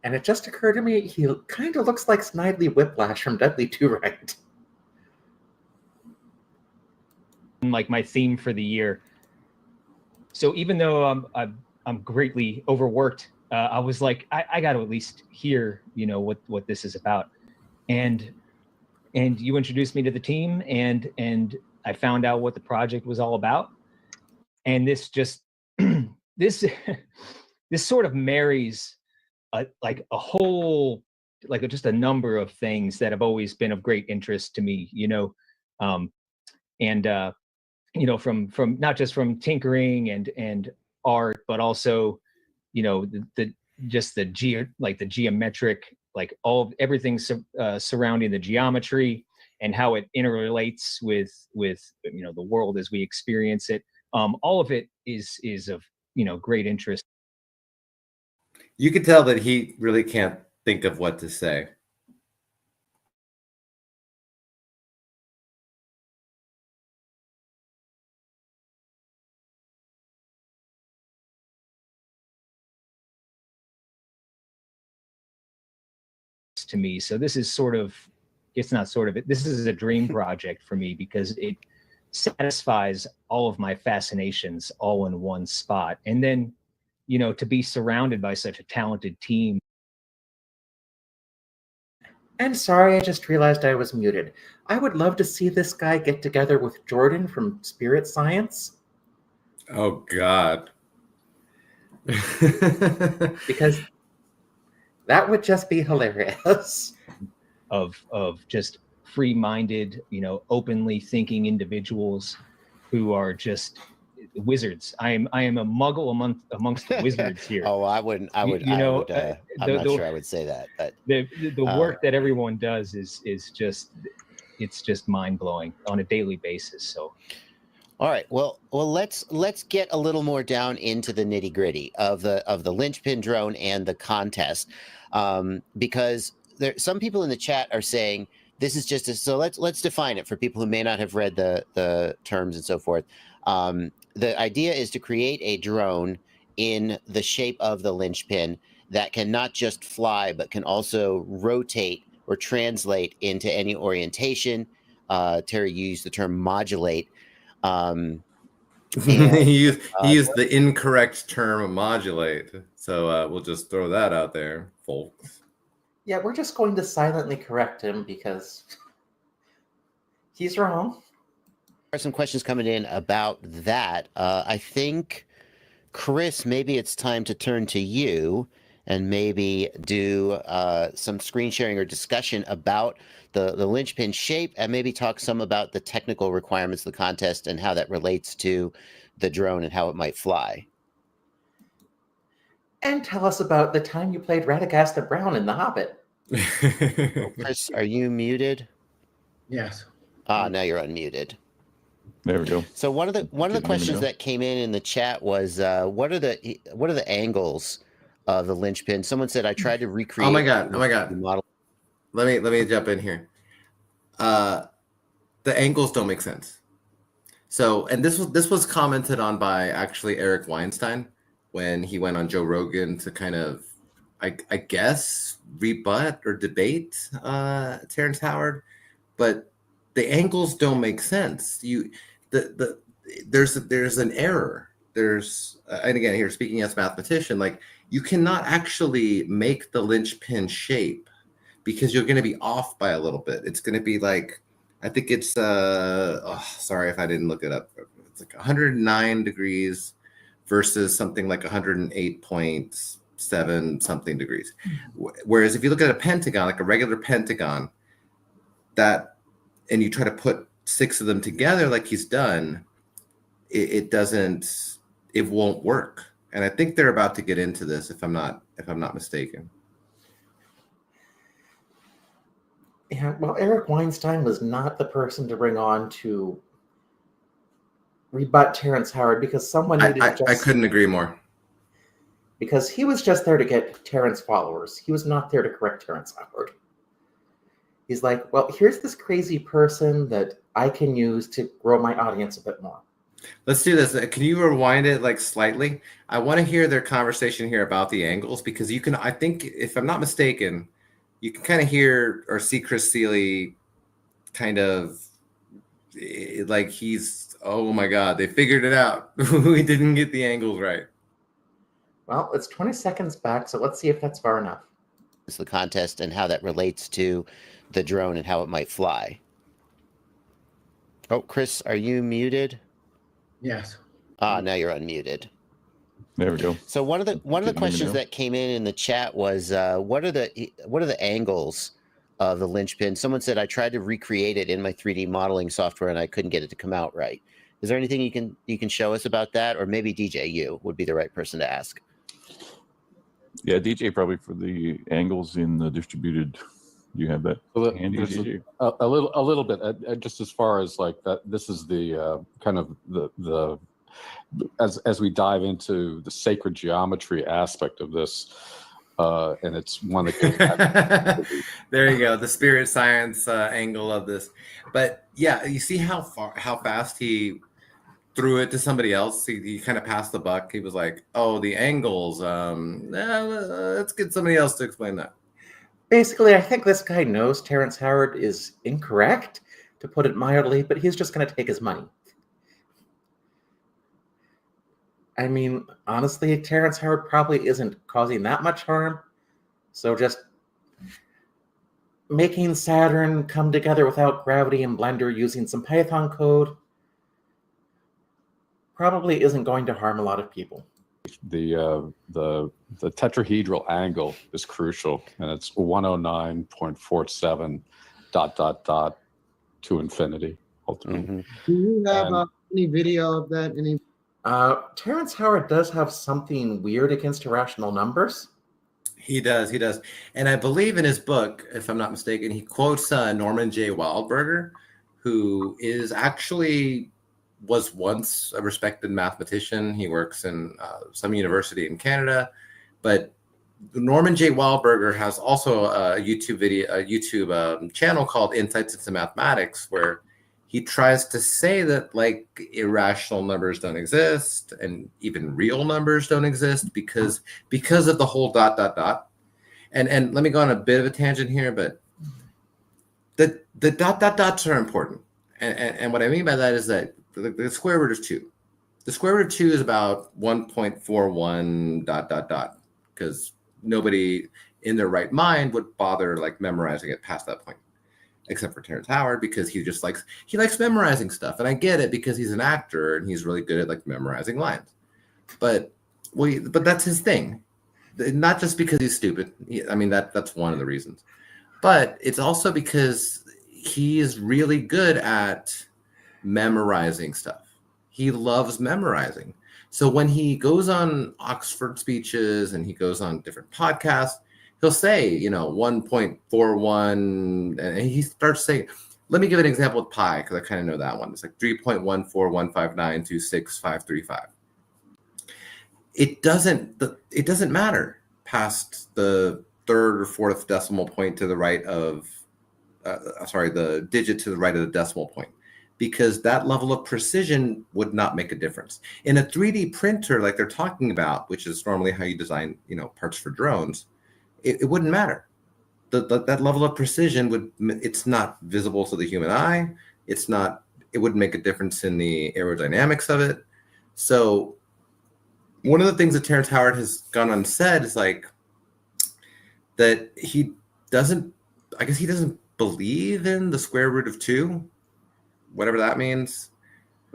And it just occurred to me, he kind of looks like Snidely Whiplash from Deadly 2 Right. like my theme for the year. So even though I'm greatly overworked, I was like, I got to at least hear, you know, what this is about. And you introduced me to the team, and I found out what the project was all about. And this just this sort of marries like a whole, like just a number of things that have always been of great interest to me, you know, you know, from not just from tinkering and art, but also, you know, the geometric, like everything surrounding the geometry and how it interrelates with you know the world as we experience it. All of it is of great interest You could tell that he really can't think of what to say. to me. So this is sort of, it's not sort of, this is a dream project for me because it satisfies all of my fascinations all in one spot. And then, to be surrounded by such a talented team. And sorry, I just realized I was muted. I would love to see this guy get together with Jordan from Spirit Science. Oh, God. Because that would just be hilarious. Of just free-minded, openly thinking individuals who are just wizards. I am a muggle amongst the wizards here. Oh, I wouldn't. I'm not sure I would say that, but the work that everyone does is just, it's just mind-blowing on a daily basis. So all right, well, let's get a little more down into the nitty-gritty of the linchpin drone and the contest, because some people in the chat are saying this is just so let's define it for people who may not have read the terms and so forth. The idea is to create a drone in the shape of the linchpin that can not just fly, but can also rotate or translate into any orientation. Terry used the term modulate. He used the incorrect term modulate. So we'll just throw that out there, folks. Yeah, we're just going to silently correct him because he's wrong. There are some questions coming in about that. I think, Chris, maybe it's time to turn to you and maybe do some screen sharing or discussion about the linchpin shape, and maybe talk some about the technical requirements of the contest and how that relates to the drone and how it might fly. And tell us about the time you played Radagast the Brown in The Hobbit. Chris, are you muted? Yes. Now you're unmuted. There we go. So one of the questions that came in the chat was what are the angles of the linchpin? Someone said I tried to recreate. Oh my god! Model. Let me jump in here. The angles don't make sense. So, and this was commented on by actually Eric Weinstein when he went on Joe Rogan to kind of, I guess, rebut or debate Terrence Howard, but the angles don't make sense. There's an error. And again, here speaking as a mathematician, like you cannot actually make the linchpin shape because you're going to be off by a little bit. It's going to be like, I think it's sorry if I didn't look it up. It's like 109 degrees versus something like 108.7 something degrees. Whereas if you look at a pentagon, like a regular pentagon, and you try to put 6 of them together like he's done, it won't work. And I think they're about to get into this if I'm not mistaken. Yeah, well, Eric Weinstein was not the person to bring on to rebut Terrence Howard because someone needed to I couldn't agree more. Because he was just there to get Terrence followers. He was not there to correct Terrence Howard. He's like, well, here's this crazy person that I can use to grow my audience a bit more. Let's do this. Can you rewind it like slightly? I want to hear their conversation here about the angles because I think, if I'm not mistaken, you can kind of hear or see Chris Seeley kind of like he's, oh my God, they figured it out. We didn't get the angles right. Well, it's 20 seconds back, so let's see if that's far enough. It's the contest and how that relates to the drone and how it might fly. Oh, Chris, are you muted? Yes. Now you're unmuted. There we go. So one of the questions that came in the chat was what are the angles of the linchpin? Someone said I tried to recreate it in my 3D modeling software and I couldn't get it to come out right. Is there anything you can show us about that, or maybe DJ you would be the right person to ask? Yeah, DJ probably for the angles in the distributed. You have that handy, DJ? A little bit, just as far as like that. This is the kind of the as we dive into the sacred geometry aspect of this, and it's one that goes back. There you go, the spirit science angle of this. But yeah, you see how fast he threw it to somebody else. He kind of passed the buck. He was like, "Oh, the angles. Let's get somebody else to explain that." Basically, I think this guy knows Terrence Howard is incorrect, to put it mildly, but he's just going to take his money. I mean, honestly, Terrence Howard probably isn't causing that much harm. So just making Saturn come together without gravity in Blender using some Python code probably isn't going to harm a lot of people. The tetrahedral angle is crucial, and it's 109.47 ... to infinity ultimately. Do you have any video of that? Any? Terrence Howard does have something weird against irrational numbers. He does. And I believe in his book, if I'm not mistaken, he quotes Norman J. Wildberger, who was once a respected mathematician. He works in some university in Canada, but Norman J. Wildberger has also a YouTube channel called Insights into Mathematics, where he tries to say that like irrational numbers don't exist and even real numbers don't exist because of the whole ... And let me go on a bit of a tangent here, but the ... are important. And what I mean by that is that the square root of 2. The square root of 2 is about 1.41 ... because nobody in their right mind would bother like memorizing it past that point, except for Terrence Howard, because he likes memorizing stuff. And I get it, because he's an actor and he's really good at like memorizing lines. But that's his thing. Not just because he's stupid. I mean, that's one of the reasons. But it's also because he is really good at memorizing stuff. He loves memorizing. So when he goes on Oxford speeches and he goes on different podcasts, he'll say, 1.41, and he starts saying, let me give an example with pi, because I kind of know that one. It's like 3.14159265535. It doesn't matter past the third or fourth decimal point to the right of, the digit to the right of the decimal point, because that level of precision would not make a difference. In a 3D printer, like they're talking about, which is normally how you design, parts for drones, it wouldn't matter. That level of precision it's not visible to the human eye. It wouldn't make a difference in the aerodynamics of it. So one of the things that Terrence Howard has gone on and said is like that he doesn't believe in the square root of 2, whatever that means.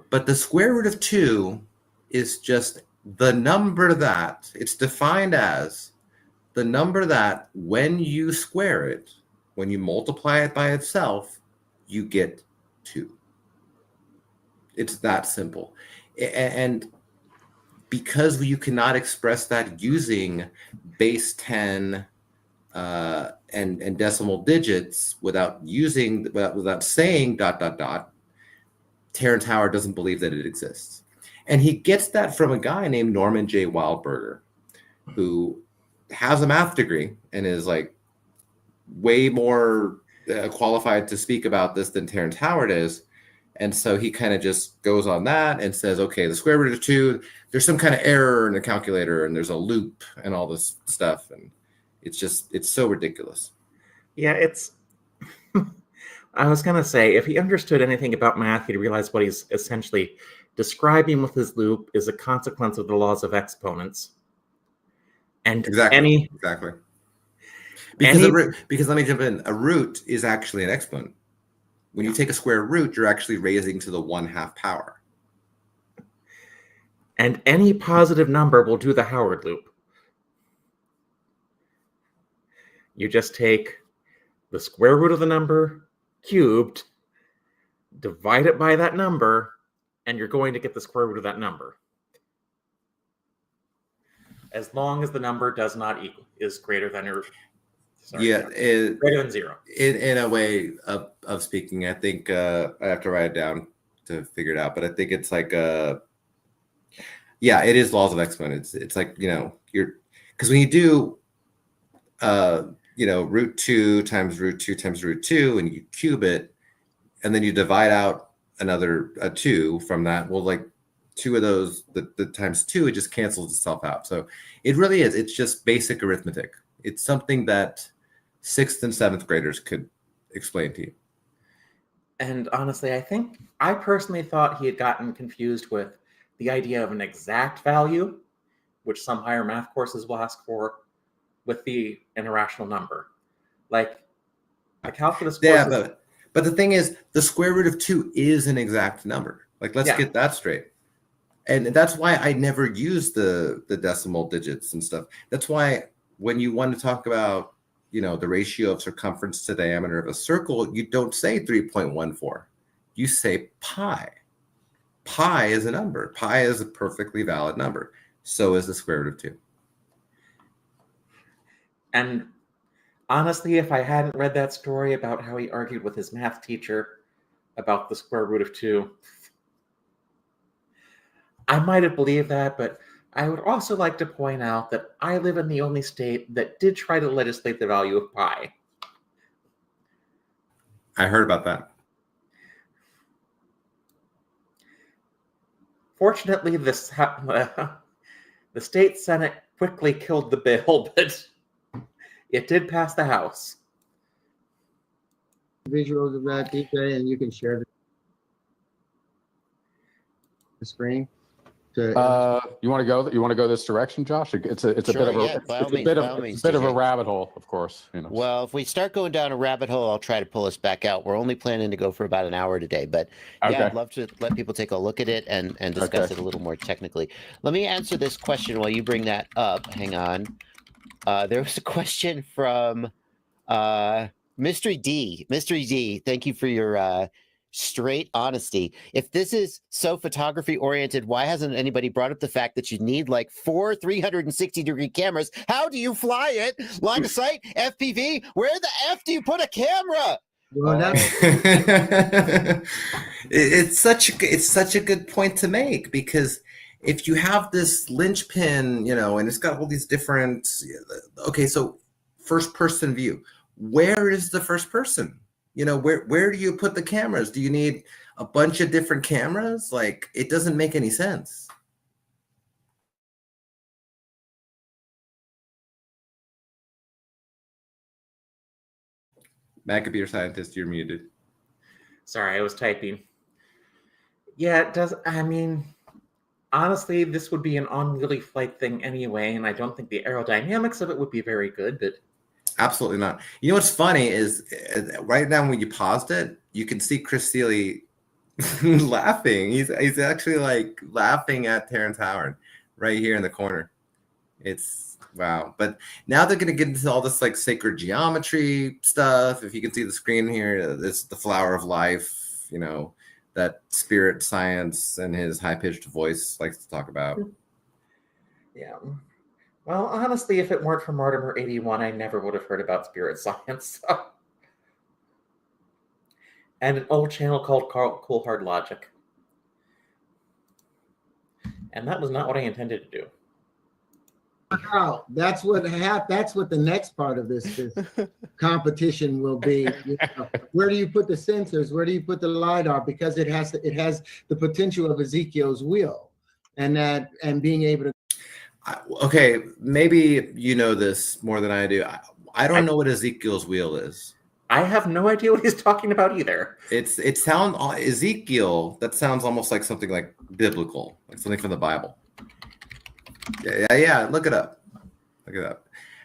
But the square root of 2 is just the number that it's defined as the number that when you square it, when you multiply it by itself, you get 2. It's that simple. And because you cannot express that using base 10 and decimal digits without saying ... Terrence Howard doesn't believe that it exists. And he gets that from a guy named Norman J. Wildberger, who has a math degree and is like way more qualified to speak about this than Terrence Howard is. And so he kind of just goes on that and says, okay, the square root of 2, there's some kind of error in the calculator and there's a loop and all this stuff. And it's so ridiculous. Yeah, I was going to say, if he understood anything about math, he'd realize what he's essentially describing with his loop is a consequence of the laws of exponents. And exactly. Because let me jump in. A root is actually an exponent. When you take a square root, you're actually raising to the 1/2 power. And any positive number will do the Howard loop. You just take the square root of the number cubed, divide it by that number, and you're going to get the square root of that number. As long as the number is greater than greater than 0. In a way of speaking, I think I have to write it down to figure it out, but I think it's like Yeah, it is laws of exponents. It's like, because when you do, root 2 times root 2 times root 2, and you cube it, and then you divide out another 2 from that, well, like 2 of those, the times 2, it just cancels itself out. So it really is. It's just basic arithmetic. It's something that 6th and 7th graders could explain to you. And honestly, I personally thought he had gotten confused with the idea of an exact value, which some higher math courses will ask for, with an irrational number. Like the calculus course. Yeah, but the thing is, the square root of 2 is an exact number. Like, let's get that straight. And that's why I never use the decimal digits and stuff. That's why when you want to talk about, the ratio of circumference to diameter of a circle, you don't say 3.14. You say pi. Pi is a number. Pi is a perfectly valid number. So is the square root of 2. And honestly, if I hadn't read that story about how he argued with his math teacher about the square root of 2, I might have believed that, but I would also like to point out that I live in the only state that did try to legislate the value of pi. I heard about that. Fortunately, the state Senate quickly killed the bill, but it did pass the House. Visuals of that, DJ, and you can share the screen. You want to go this direction, Josh? It's a bit of a rabbit hole, of course. Well, if we start going down a rabbit hole, I'll try to pull us back out. We're only planning to go for about an hour today, but yeah, I'd love to let people take a look at it and discuss it a little more technically. Let me answer this question while you bring that up. Hang on. There was a question from Mystery D. Mystery D, thank you for your straight honesty. If this is so photography oriented, why hasn't anybody brought up the fact that you need like 4 360-degree cameras? How do you fly it? Line of sight, FPV? Where the F do you put a camera? Well, it's such a good point to make, because if you have this linchpin, and it's got all these different, so first person view, where is the first person? Where do you put the cameras? Do you need a bunch of different cameras? Like, it doesn't make any sense. Mad computer scientist, you're muted. Sorry, I was typing. Yeah, it does. I mean, honestly, this would be an unwieldy flight thing anyway, and I don't think the aerodynamics of it would be very good, but absolutely not. You know what's funny is right now when you paused it, you can see Chris Seeley laughing. He's actually like laughing at Terrence Howard right here in the corner. It's wow. But now they're going to get into all this like sacred geometry stuff. If you can see the screen here, this the flower of life, that spirit science and his high-pitched voice likes to talk about. Yeah. Well, honestly, if it weren't for Mortimer 81, I never would have heard about spirit science. And an old channel called Cool Hard Logic. And that was not what I intended to do. Wow, that's what the next part of this competition will be. Where do you put the sensors? Where do you put the LiDAR? Because it has the potential of Ezekiel's wheel, and being able to. Okay, maybe you know this more than I do. I don't know what Ezekiel's wheel is. I have no idea what he's talking about either. It sounds Ezekiel. That sounds almost like something like biblical, like something from the Bible. Yeah. Look it up.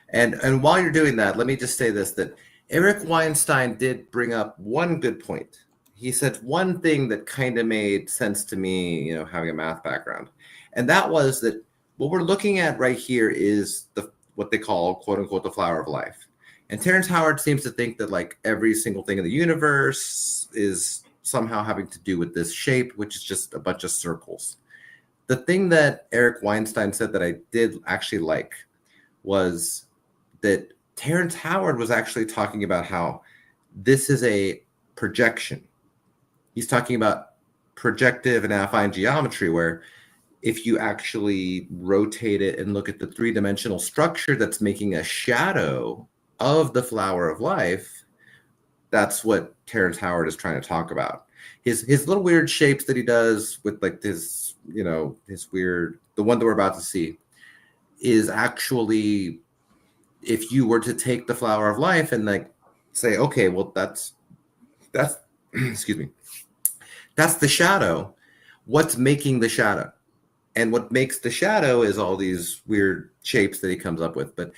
And while you're doing that, let me just say this: that Eric Weinstein did bring up one good point. He said one thing that kind of made sense to me, having a math background, and that was that. What we're looking at right here is what they call, quote unquote, the flower of life. And Terrence Howard seems to think that like every single thing in the universe is somehow having to do with this shape, which is just a bunch of circles. The thing that Eric Weinstein said that I did actually like was that Terrence Howard was actually talking about how this is a projection. He's talking about projective and affine geometry, where if you actually rotate it and look at the three-dimensional structure that's making a shadow of the flower of life, that's what Terrence Howard is trying to talk about. His little weird shapes that he does with like this, you know, his weird, the one that we're about to see, is actually, if you were to take the flower of life and like say, okay, well, that's excuse me, that's the shadow. What's making the shadow? And what makes the shadow is all these weird shapes that he comes up with. But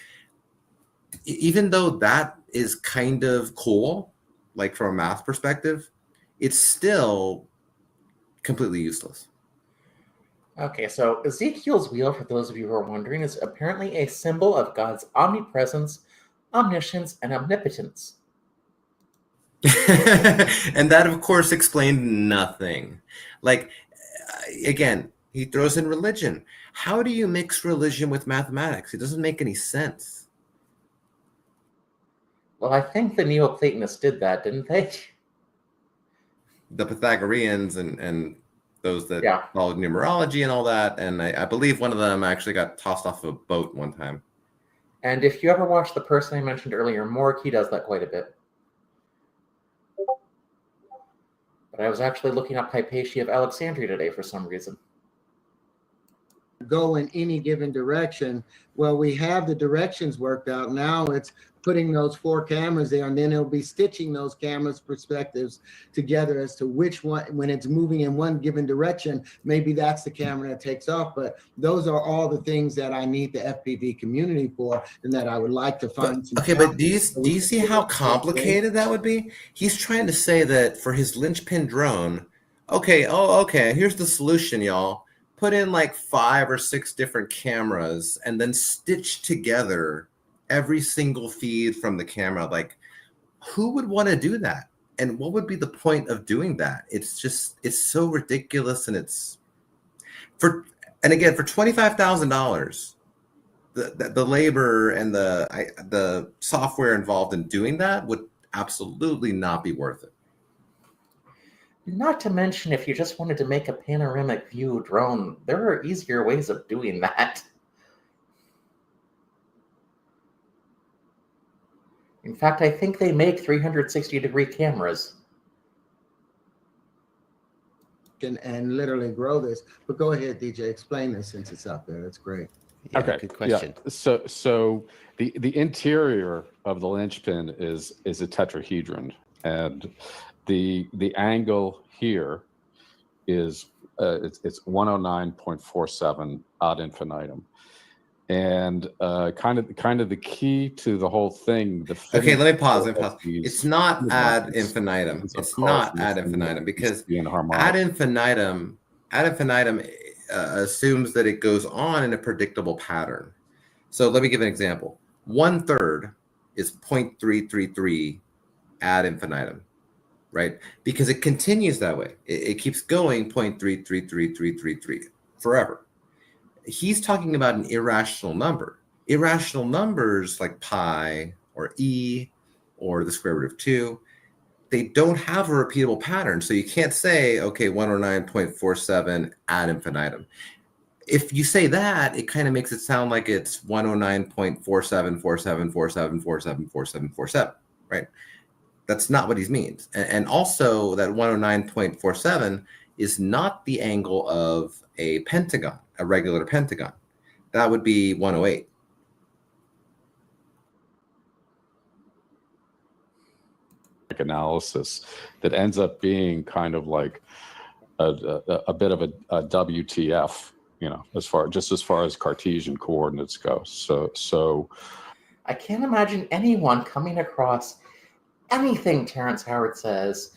even though that is kind of cool, like from a math perspective, it's still completely useless. Okay, so Ezekiel's wheel, for those of you who are wondering, is apparently a symbol of God's omnipresence, omniscience, and omnipotence. And that, of course, explained nothing. Like, again, he throws in religion. How do you mix religion with mathematics? It doesn't make any sense. Well, I think the Neoplatonists did that, didn't they? The Pythagoreans and those that Yeah. followed numerology and all that. And I believe one of them actually got tossed off of a boat one time. And if you ever watch the person I mentioned earlier, Mork, he does that quite a bit. But I was actually looking up Hypatia of Alexandria today for some reason. Go in any given direction. Well, we have the directions worked out. Now it's putting those 4 cameras there, and then it'll be stitching those cameras' perspectives together as to which one, when it's moving in one given direction, maybe that's the camera that takes off. But those are all the things that I need the FPV community for, and that I would like to find. But do you see how complicated that would be? He's trying to say that for his linchpin drone, okay, here's the solution, y'all. Put in like 5 or 6 different cameras and then stitch together every single feed from the camera. Like, who would want to do that? And what would be the point of doing that? It's so ridiculous. And for $25,000, the labor and the software involved in doing that would absolutely not be worth it. Not to mention, if you just wanted to make a panoramic view drone, there are easier ways of doing that. In fact, I think they make 360-degree cameras. And literally grow this. But go ahead, DJ, explain this since it's up there. That's great. Yeah, okay, good question. Yeah. So the interior of the linchpin is a tetrahedron, and the angle here is it's 109.47 ad infinitum. And kind of the key to the whole thing. Okay, let me pause. It's not ad infinitum. It's not ad infinitum, because ad infinitum assumes that it goes on in a predictable pattern. So let me give an example. 1/3 is 0.333 ad infinitum, right? Because it continues that way. It keeps going 0.333333 forever. He's talking about an irrational number. Irrational numbers like pi or e or the square root of 2, they don't have a repeatable pattern. So you can't say, okay, 109.47 ad infinitum. If you say that, it kind of makes it sound like it's 109.474747474747, right? That's not what he means. And also that 109.47 is not the angle of a pentagon, a regular pentagon. That would be 108. Analysis that ends up being kind of like a bit of a WTF, you know, as far as Cartesian coordinates go. So I can't imagine anyone coming across anything Terrence Howard says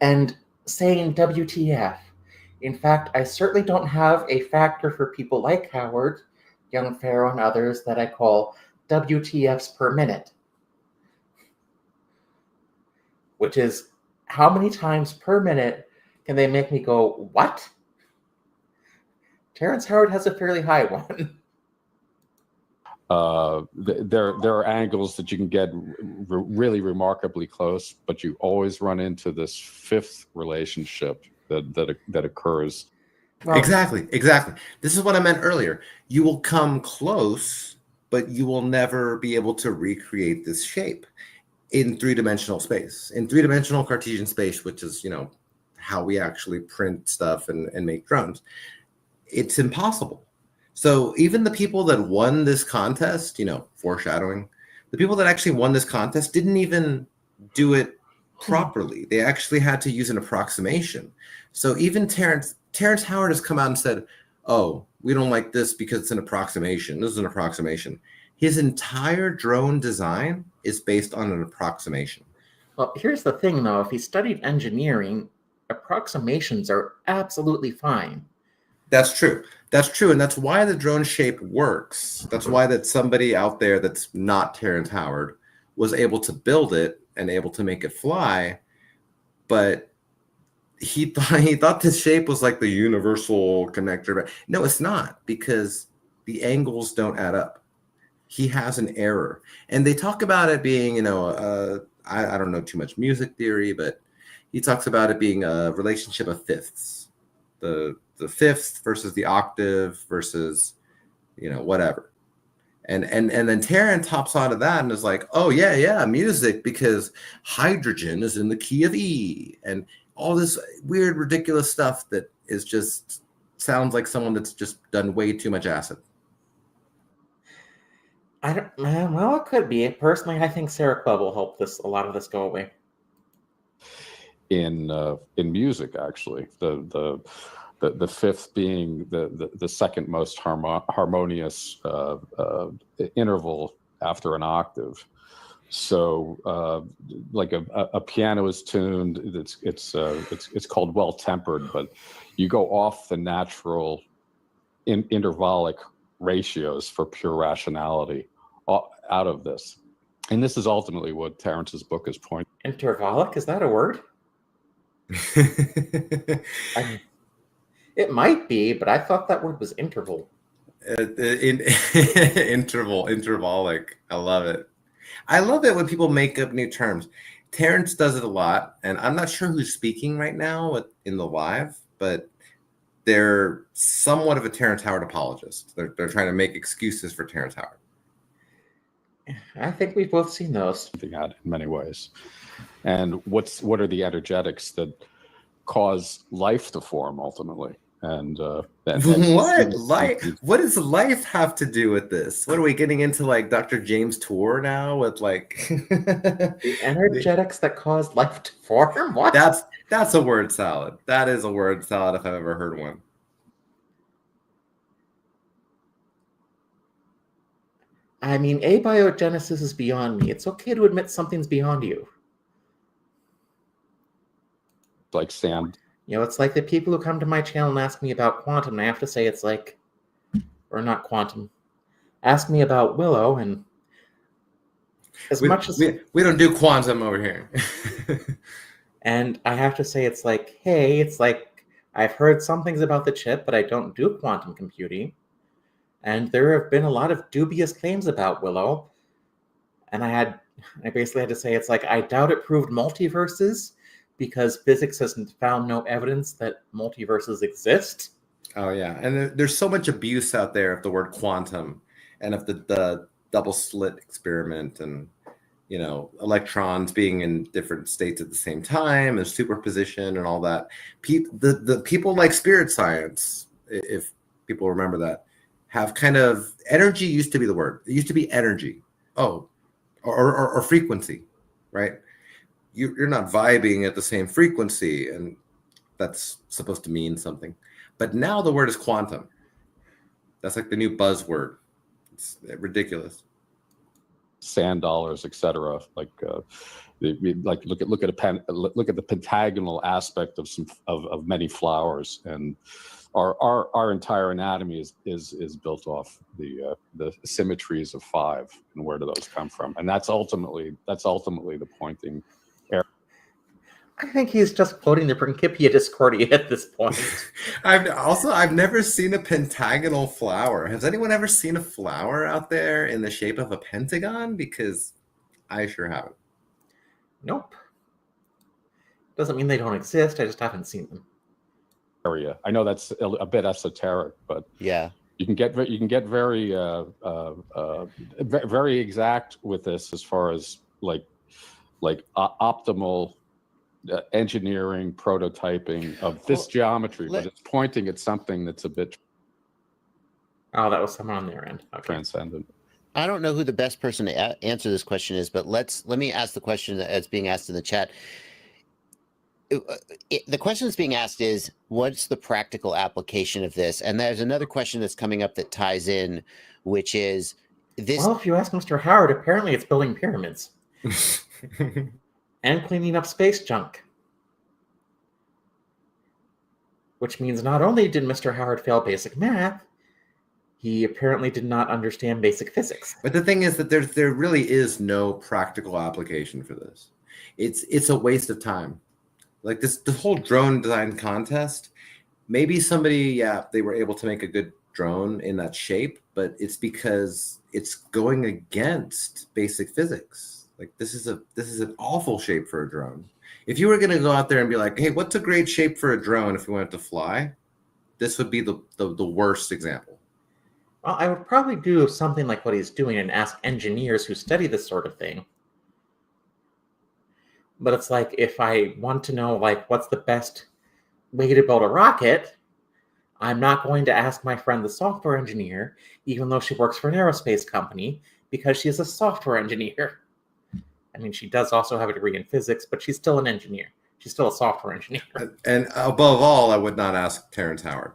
and saying WTF. In fact, I certainly don't have a factor for people like Howard, Young Pharaoh, and others that I call WTFs per minute, which is how many times per minute can they make me go, what? Terrence Howard has a fairly high one. There are angles that you can get really remarkably close, but you always run into this fifth relationship that occurs. Well, Exactly. This is what I meant earlier. You will come close, but you will never be able to recreate this shape in three-dimensional space, in three-dimensional Cartesian space, which is, how we actually print stuff and make drones. It's impossible. So even the people that won this contest, foreshadowing, the people that actually won this contest didn't even do it properly. They actually had to use an approximation. So even Terrence Howard has come out and said, oh, we don't like this because it's an approximation. This is an approximation. His entire drone design is based on an approximation. Well, here's the thing, though. If he studied engineering, approximations are absolutely fine. That's true. And that's why the drone shape works. That's why that somebody out there that's not Terrence Howard was able to build it and able to make it fly. But he thought this shape was like the universal connector. But no, it's not, because the angles don't add up. He has an error. And they talk about it being, I don't know too much music theory, but he talks about it being a relationship of fifths. The fifth versus the octave versus, whatever. And then Terrence hops onto that and is like, oh, yeah, music, because hydrogen is in the key of E, and all this weird, ridiculous stuff that is just sounds like someone that's just done way too much acid. Well, it could be. Personally, I think Sarah Club will help a lot of this go away. In music, actually, the fifth being the second most harmonious interval after an octave. So like a piano is tuned, it's called well tempered, but you go off the natural intervallic ratios for pure rationality out of this. And this is ultimately what Terrence's book is pointing. Intervallic, is that a word? It might be, but I thought that word was interval. Intervallic. I love it. I love it when people make up new terms. Terrence does it a lot, and I'm not sure who's speaking right now in the live, but they're somewhat of a Terrence Howard apologist. They're trying to make excuses for Terrence Howard. I think we've both seen those. In many ways. And what are the energetics that cause life to form ultimately? And what does life have to do with this? What are we getting into, like Dr. James Tour now with like the energetics that cause life to form? What? That's a word salad. That is a word salad if I've ever heard one. I mean, abiogenesis is beyond me. It's okay to admit something's beyond you. Like sand. It's like the people who come to my channel and ask me about quantum, and I have to say it's like, or not quantum, ask me about Willow, and as much as we don't do quantum over here. And I have to say it's like, hey, it's like, I've heard some things about the chip, but I don't do quantum computing. And there have been a lot of dubious claims about Willow. And I basically had to say, it's like, I doubt it proved multiverses, because physics has found no evidence that multiverses exist. Oh, yeah. And there's so much abuse out there of the word quantum and of the double slit experiment and, electrons being in different states at the same time and superposition and all that. The people like spirit science, if people remember that, have kind of, energy used to be the word. It used to be energy. Oh, or frequency, right? You're not vibing at the same frequency, and that's supposed to mean something. But now the word is quantum. That's like the new buzzword. It's ridiculous. Sand dollars, etc. Like look at the pentagonal aspect of many flowers, and our entire anatomy is built off the symmetries of five, and where do those come from? And that's ultimately the pointing. I think he's just quoting the Principia Discordia at this point. I've never seen a pentagonal flower. Has anyone ever seen a flower out there in the shape of a pentagon? Because I sure haven't. Nope. Doesn't mean they don't exist. I just haven't seen them. area. I know that's a bit esoteric, but Yeah. you can get very very exact with this as far as like optimal engineering prototyping of this geometry, but it's pointing at something that's a bit Oh, that was someone on their end. Okay. transcendent. I don't know who the best person to answer this question is, but let me ask the question that's being asked in the chat. The question that's being asked is, what's the practical application of this? And there's another question that's coming up that ties in, which is this. Well, if you ask Mr. Howard, apparently it's building pyramids and cleaning up space junk. Which means not only did Mr. Howard fail basic math, he apparently did not understand basic physics. But the thing is that there really is no practical application for this. It's a waste of time. Like this whole drone design contest, maybe somebody, they were able to make a good drone in that shape, but it's because it's going against basic physics. Like this is an awful shape for a drone. If you were going to go out there and be like, hey, what's a great shape for a drone if we wanted to fly? This would be the worst example. Well, I would probably do something like what he's doing and ask engineers who study this sort of thing. But it's like, if I want to know, like, what's the best way to build a rocket, I'm not going to ask my friend, the software engineer, even though she works for an aerospace company, because she's a software engineer. I mean, she does also have a degree in physics, but she's still an engineer. She's still a software engineer. And above all, I would not ask Terrence Howard.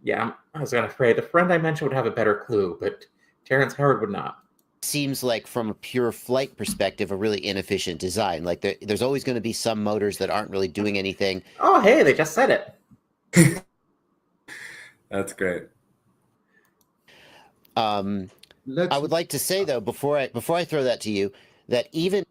Yeah, I was afraid the friend I mentioned would have a better clue, but Terrence Howard would not. Seems like, from a pure flight perspective, a really inefficient design. Like there's always going to be some motors that aren't really doing anything. Oh, hey, they just said it. That's great. I would like to say, though, before I throw that to you, that even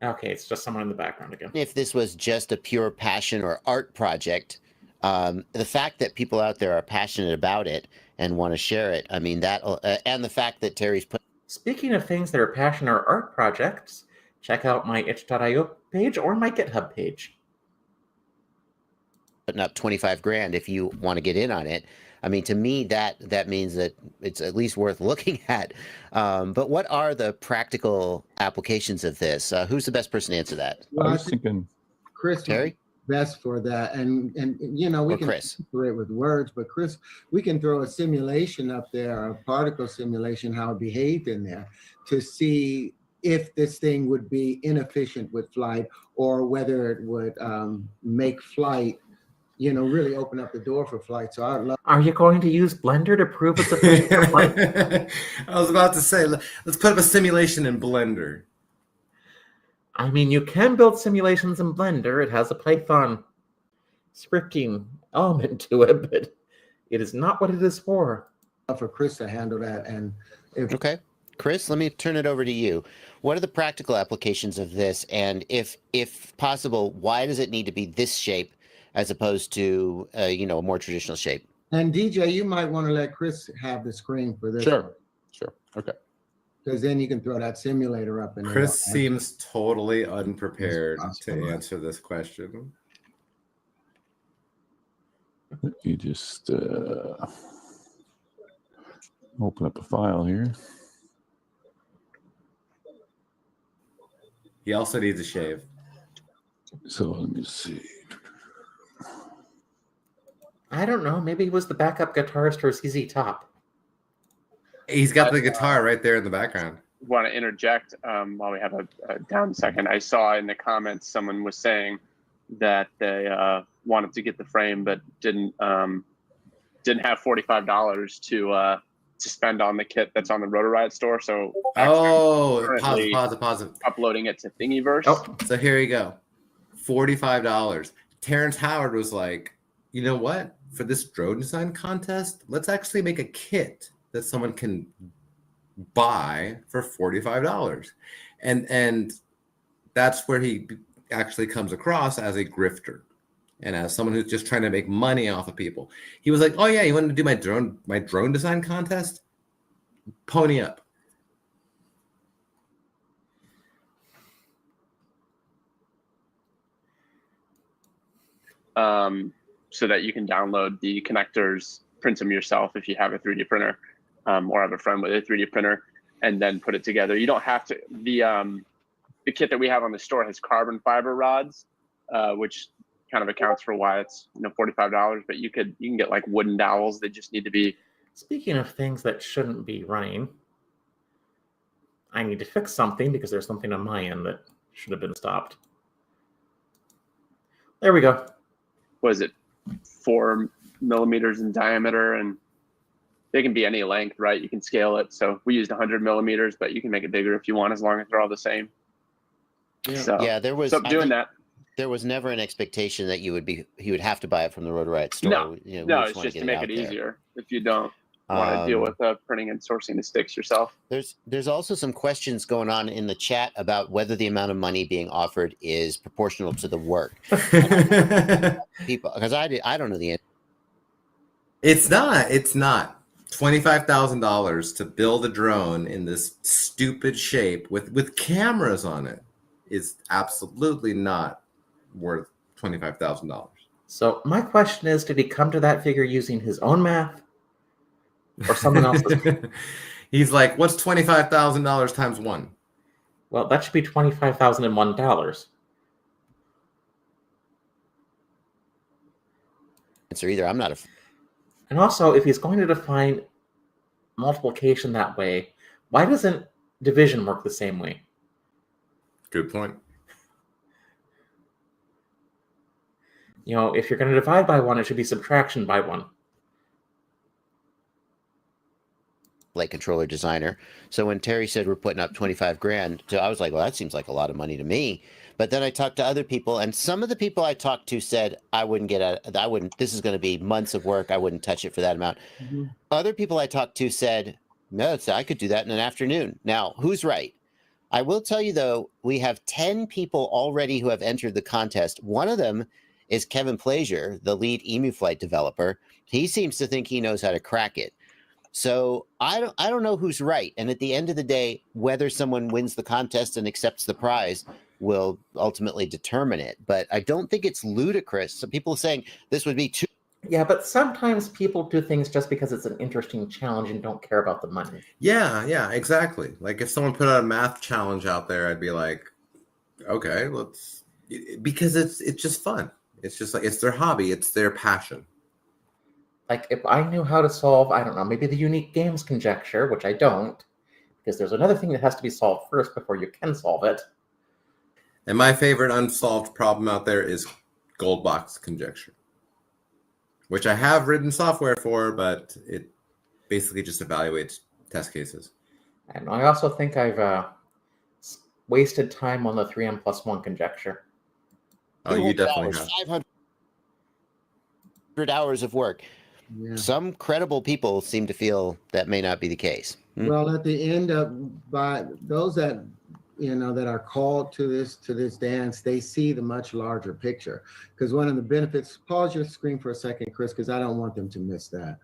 okay, it's just someone in the background again. If this was just a pure passion or art project, the fact that people out there are passionate about it and want to share it, I mean, that, and the fact that Terry's put. Speaking of things that are passion or art projects, check out my itch.io page or my GitHub page. Putting up 25 grand if you want to get in on it. I mean, to me, that means that it's at least worth looking at. But what are the practical applications of this? Who's the best person to answer that? I was thinking Chris, Terry? Best for that, and you know, we Or can Chris? separate with words, but Chris, we can throw a simulation up there, a particle simulation, how it behaved in there, to see if this thing would be inefficient with flight, or whether it would make flight, you know, really open up the door for flight. So I'd love. Are you going to use Blender to prove it's efficient for flight? I was about to say, let's put up a simulation in Blender. I mean, you can build simulations in Blender. It has a Python scripting element to it, but it is not what it is for. For Chris to handle that, and if Okay. Chris, let me turn it over to you. What are the practical applications of this? And if possible, why does it need to be this shape as opposed to, you know, a more traditional shape? And DJ, you might want to let Chris have the screen for this. Sure. Okay. Because then you can throw that simulator up. And Chris seems totally unprepared to answer this question. Let me just open up a file here. He also needs a shave. So let me see. I don't know. Maybe he was the backup guitarist for ZZ Top. He's got the guitar right there in the background. Want to interject while we have a down second. I saw in the comments someone was saying that they wanted to get the frame but didn't have $45 to spend on the kit that's on the Rotor Riot store. So pause it. Uploading it to Thingiverse. Oh, so here you go. $45. Terrence Howard was like, you know what? For this drone design contest, let's actually make a kit that someone can buy for $45. And that's where he actually comes across as a grifter and as someone who's just trying to make money off of people. He was like, oh yeah, you want to do my drone design contest? Pony up. so that you can download the connectors, print them yourself if you have a 3D printer, or have a friend with a 3D printer, and then put it together. You don't have to. The kit that we have on the store has carbon fiber rods, which kind of accounts for why it's $45. But you can get like wooden dowels. They just need to be. Speaking of things that shouldn't be running, I need to fix something because there's something on my end that should have been stopped. There we go. What is it? 4 millimeters in diameter, and they can be any length, right? You can scale it. So we used 100 millimeters, but you can make it bigger if you want, as long as they're all the same. Yeah. So Yeah, there was. so doing that. There was never an expectation that he would have to buy it from the Rotor Riot store. No, we no, just it's wanna just get to make out it there. easier if you don't want to deal with printing and sourcing the sticks yourself. There's also some questions going on in the chat about whether the amount of money being offered is proportional to the work. People, because I don't know the answer. It's not. It's not. $25,000 to build a drone in this stupid shape with cameras on it is absolutely not worth $25,000. So my question is, did he come to that figure using his own math or someone else's? He's like, what's $25,000 times 1? Well, that should be $25,001. Answer either. I'm not a. And also, if he's going to define multiplication that way, why doesn't division work the same way? Good point. If you're going to divide by 1, it should be subtraction by 1. Like controller designer. So when Terry said we're putting up 25 grand, so I was like, well, that seems like a lot of money to me. But then I talked to other people, and some of the people I talked to said this is going to be months of work. I wouldn't touch it for that amount. Mhm. Other people I talked to said, no, I could do that in an afternoon. Now, who's right? I will tell you, though, we have 10 people already who have entered the contest. One of them is Kevin Plaisir, the lead Emu Flight developer. He seems to think he knows how to crack it. So I don't know who's right. And at the end of the day, whether someone wins the contest and accepts the prize will ultimately determine it. But I don't think it's ludicrous. Some people are saying this would be too. Yeah, but sometimes people do things just because it's an interesting challenge and don't care about the money. Yeah, exactly. Like if someone put out a math challenge out there, I'd be like, okay, because it's just fun. It's just like, it's their hobby. It's their passion. Like if I knew how to solve, I don't know, maybe the unique games conjecture, which I don't, because there's another thing that has to be solved first before you can solve it. And my favorite unsolved problem out there is gold box conjecture, which I have written software for, but it basically just evaluates test cases. And I also think I've wasted time on the 3n+1 conjecture. Oh, you definitely have. 500 hours of work. Yeah. Some credible people seem to feel that may not be the case. Well, at the end of, by those that that are called to this dance, they see the much larger picture. Because one of the benefits, pause your screen for a second, Chris, because I don't want them to miss that.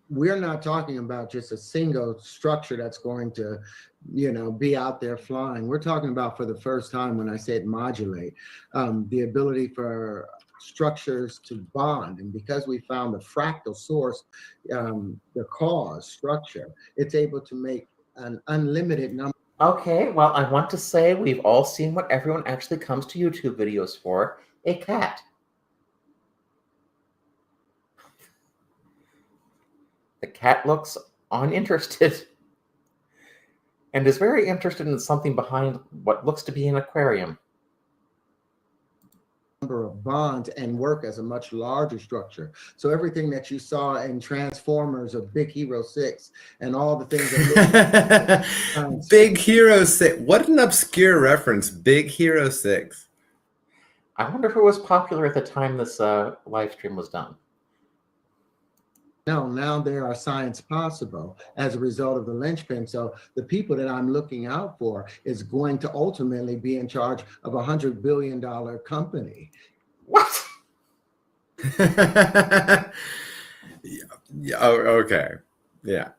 We're not talking about just a single structure that's going to, be out there flying. We're talking about, for the first time, when I said modulate, the ability for structures to bond. And because we found the fractal source, the cause structure, it's able to make an unlimited number. Okay, well, I want to say we've all seen what everyone actually comes to YouTube videos for, a cat. The cat looks uninterested and is very interested in something behind what looks to be an aquarium. Number of bonds and work as a much larger structure. So everything that you saw in Transformers of Big Hero 6 and all the things that Big Hero 6. What an obscure reference. Big Hero 6. I wonder who was popular at the time this live stream was done. No, now there are science possible as a result of the linchpin. So the people that I'm looking out for is going to ultimately be in charge of $100 billion company. What? Yeah. Oh, okay. Yeah.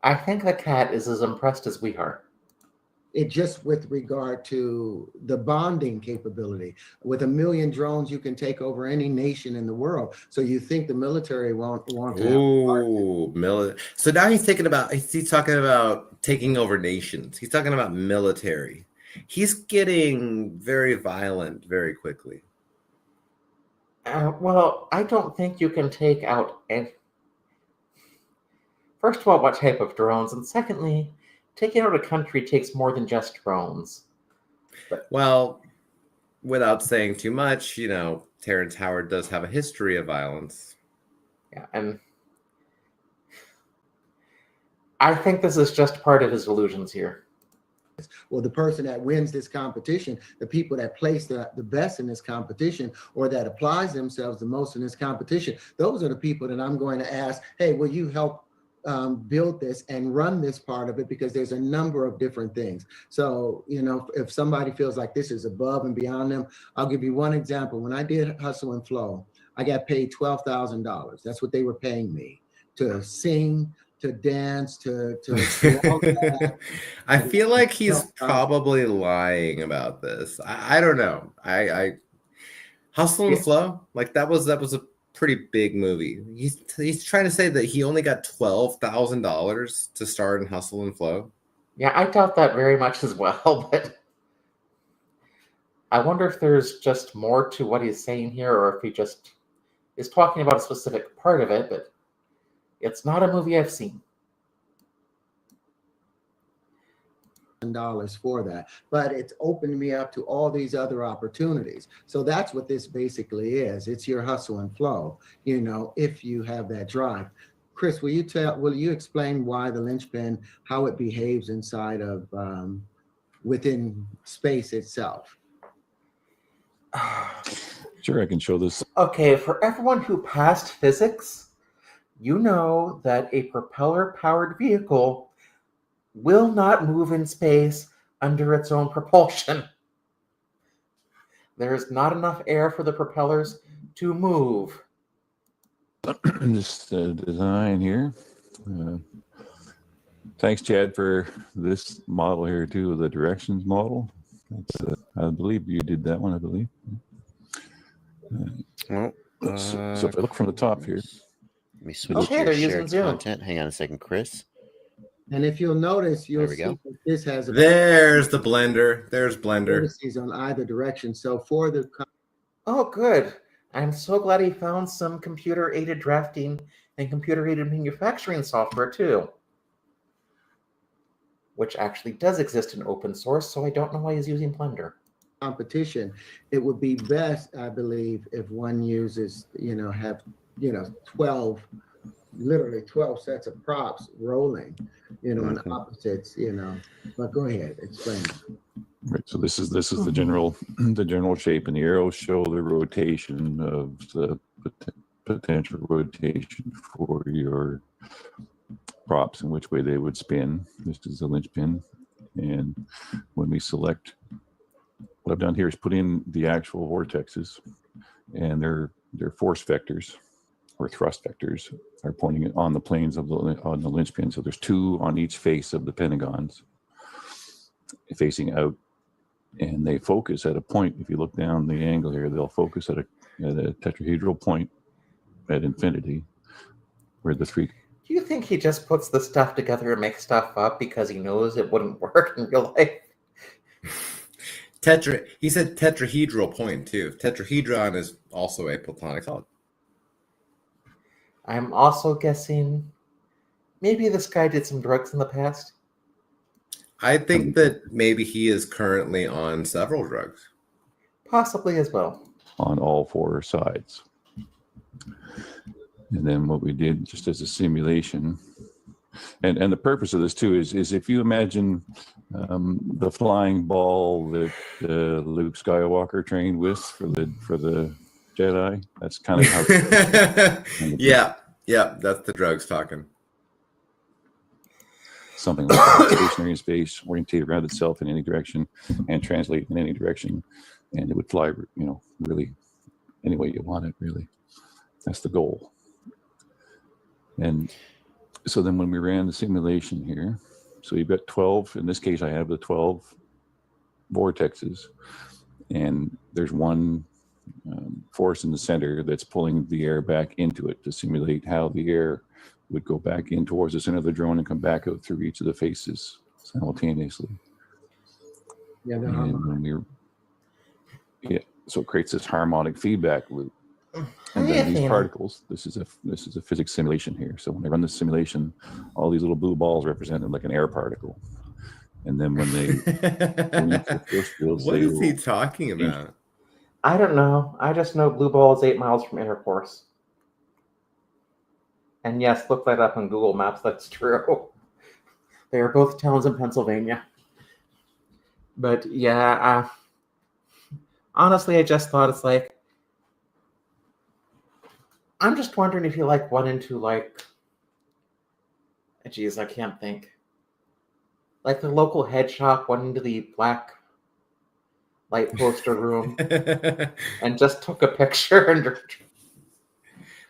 I think the cat is as impressed as we are. It just with regard to the bonding capability. With 1 million drones, you can take over any nation in the world. So you think the military won't want to have Ooh, so now he's talking about taking over nations. He's talking about military. He's getting very violent very quickly. Well, I don't think you can take out any. First of all, what type of drones? And secondly, taking out a country takes more than just drones. Well, without saying too much, Terrence Howard does have a history of violence. Yeah, and I think this is just part of his illusions here. Well, the person that wins this competition, the people that place the best in this competition, or that applies themselves the most in this competition, those are the people that I'm going to ask, hey, will you help build this and run this part of it, because there's a number of different things. So, if somebody feels like this is above and beyond them, I'll give you one example. When I did Hustle and Flow, I got paid $12,000. That's what they were paying me to sing, to dance, to all that. I feel like he's probably lying about this. I don't know. I Hustle and Flow, like that was a pretty big movie. He's trying to say that he only got $12,000 to star in Hustle and Flow. Yeah, I doubt that very much as well, but I wonder if there's just more to what he's saying here, or if he just is talking about a specific part of it, but it's not a movie I've seen. $1 for that, but it's opened me up to all these other opportunities. So that's what this basically is. It's your hustle and flow, if you have that drive. Chris, will you explain why the linchpin, how it behaves inside of within space itself? Sure, I can show this. Okay, for everyone who passed physics, you know that a propeller-powered vehicle will not move in space under its own propulsion. There is not enough air for the propellers to move. This design here. Thanks, Chad, for this model here too, the directions model. I believe you did that one, I believe. So if I look from the top here. Let me switch Okay, to they're your using shared Zoom. content. Hang on a second, Chris. And if you'll notice, you'll see go. that this has a There's the blender. There's blender. vertices on either direction. So for the Oh, good. I'm so glad he found some computer-aided drafting and computer-aided manufacturing software too, which actually does exist in open source, so I don't know why he's using Blender. competition, it would be best, I believe, if one uses, have 12 sets of props rolling, on opposites, but go ahead, explain. Right, so this is the general shape, and the arrows show the rotation of the potential rotation for your props and which way they would spin. This is the linchpin, and when we select, what I've done here is put in the actual vortexes, and their force vectors or thrust vectors are pointing on the planes of on the linchpin. So there's two on each face of the pentagons facing out, and they focus at a point. If you look down the angle here, they'll focus at a tetrahedral point at infinity, where the three. Do you think he just puts the stuff together and makes stuff up because he knows it wouldn't work in real life? He said tetrahedral point too. Tetrahedron is also a platonic solid. I'm also guessing maybe this guy did some drugs in the past. I think that maybe he is currently on several drugs. Possibly as well. On all four sides. And then what we did, just as a simulation, and the purpose of this too is if you imagine the flying ball that Luke Skywalker trained with for the Jedi, that's kind of how. yeah, that's the drugs talking. Something like that, stationary in space, orientate around itself in any direction, and translate in any direction, and it would fly, really any way you want it. Really, that's the goal. And So then when we ran the simulation here, so you've got 12, in this case I have the 12 vortexes, and there's one force in the center that's pulling the air back into it to simulate how the air would go back in towards the center of the drone and come back out through each of the faces simultaneously. Yeah, the And harmonic. when so it creates this harmonic feedback loop. And Hey, then these Athena. particles, this is a physics simulation here. So when I run the simulation, all these little blue balls represented like an air particle. And then when they go into the force fields, What they is he will talking about? I don't know. I just know blue ball is 8 miles from intercourse. And yes, look that up on Google Maps. That's true. They are both towns in Pennsylvania. But yeah, honestly, I just thought it's like, I'm just wondering if you like went into like, geez, I can't think. Like the local head shop went into the black light poster room and just took a picture and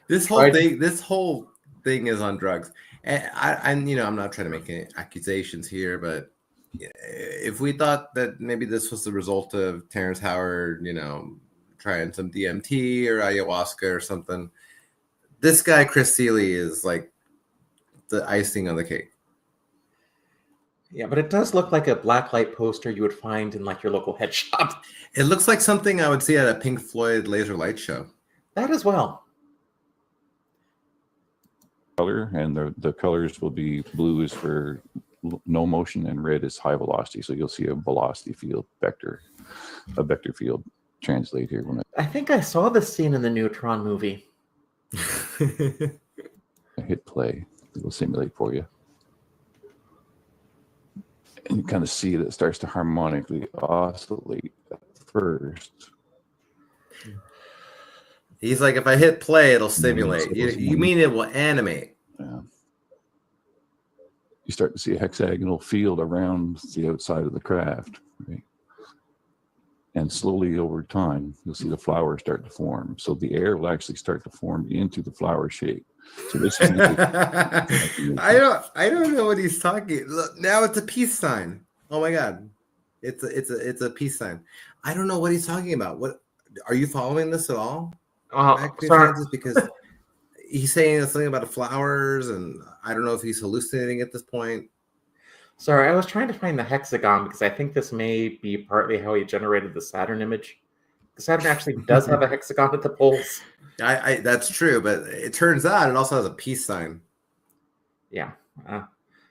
This whole thing is on drugs. And I'm not trying to make any accusations here, but if we thought that maybe this was the result of Terrence Howard, trying some DMT or ayahuasca or something, this guy Chris Seeley is like the icing on the cake. yeah, but it does look like a black light poster you would find in like your local head shop. It looks like something I would see at a Pink Floyd laser light show. That as well. color, and the colors will be blue is for no motion and red is high velocity. So you'll see a velocity field vector field translate here when I think I saw this scene in the Neutron movie. I hit play. It will simulate for you. And you kind of see that it starts to harmonically oscillate at first. He's like, if I hit play, it'll simulate. You mean it will animate? Yeah. You start to see a hexagonal field around the outside of the craft, right? And slowly over time, you'll see the flowers start to form. So the air will actually start to form into the flower shape. So this is I don't know what he's talking. Look, now it's a peace sign. Oh my god, it's a peace sign. I don't know what he's talking about. What are you following this at all? Sorry. Because he's saying something about the flowers, and I don't know if he's hallucinating at this point. Sorry, I was trying to find the hexagon because I think this may be partly how he generated the Saturn image. The Saturn actually does have a hexagon at the poles. That's true, but it turns out it also has a peace sign. Yeah,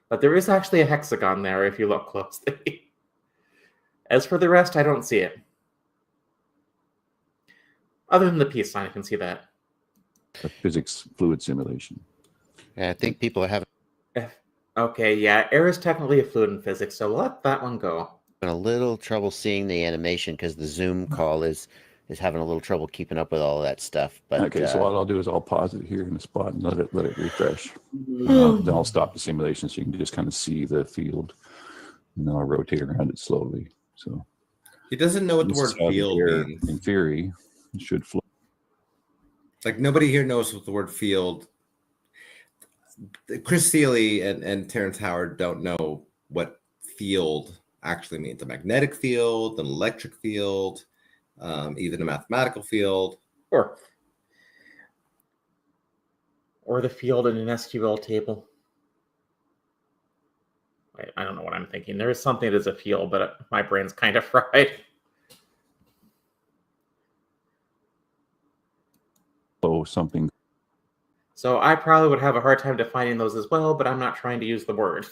but there is actually a hexagon there if you look closely. As for the rest, I don't see it. Other than the peace sign, I can see that. a physics fluid simulation. I think people are having Okay, yeah, air is technically a fluid in physics, so we'll let that one go. a little trouble seeing the animation because the Zoom call is having a little trouble keeping up with all of that stuff. But Okay, so what I'll do is I'll pause it here in the spot and let it refresh. Then I'll stop the simulation so you can just kind of see the field, and then I'll rotate around it slowly. So He doesn't know what the this word is how the field air, means. in theory, should flow. Like nobody here knows what the word field. Chris Seeley and Terrence Howard don't know what field actually means. A magnetic field, an electric field, even a mathematical field. Or the field in an SQL table. I don't know what I'm thinking. There is something that is a field, but my brain's kind of fried. Flow something So I probably would have a hard time defining those as well, but I'm not trying to use the word.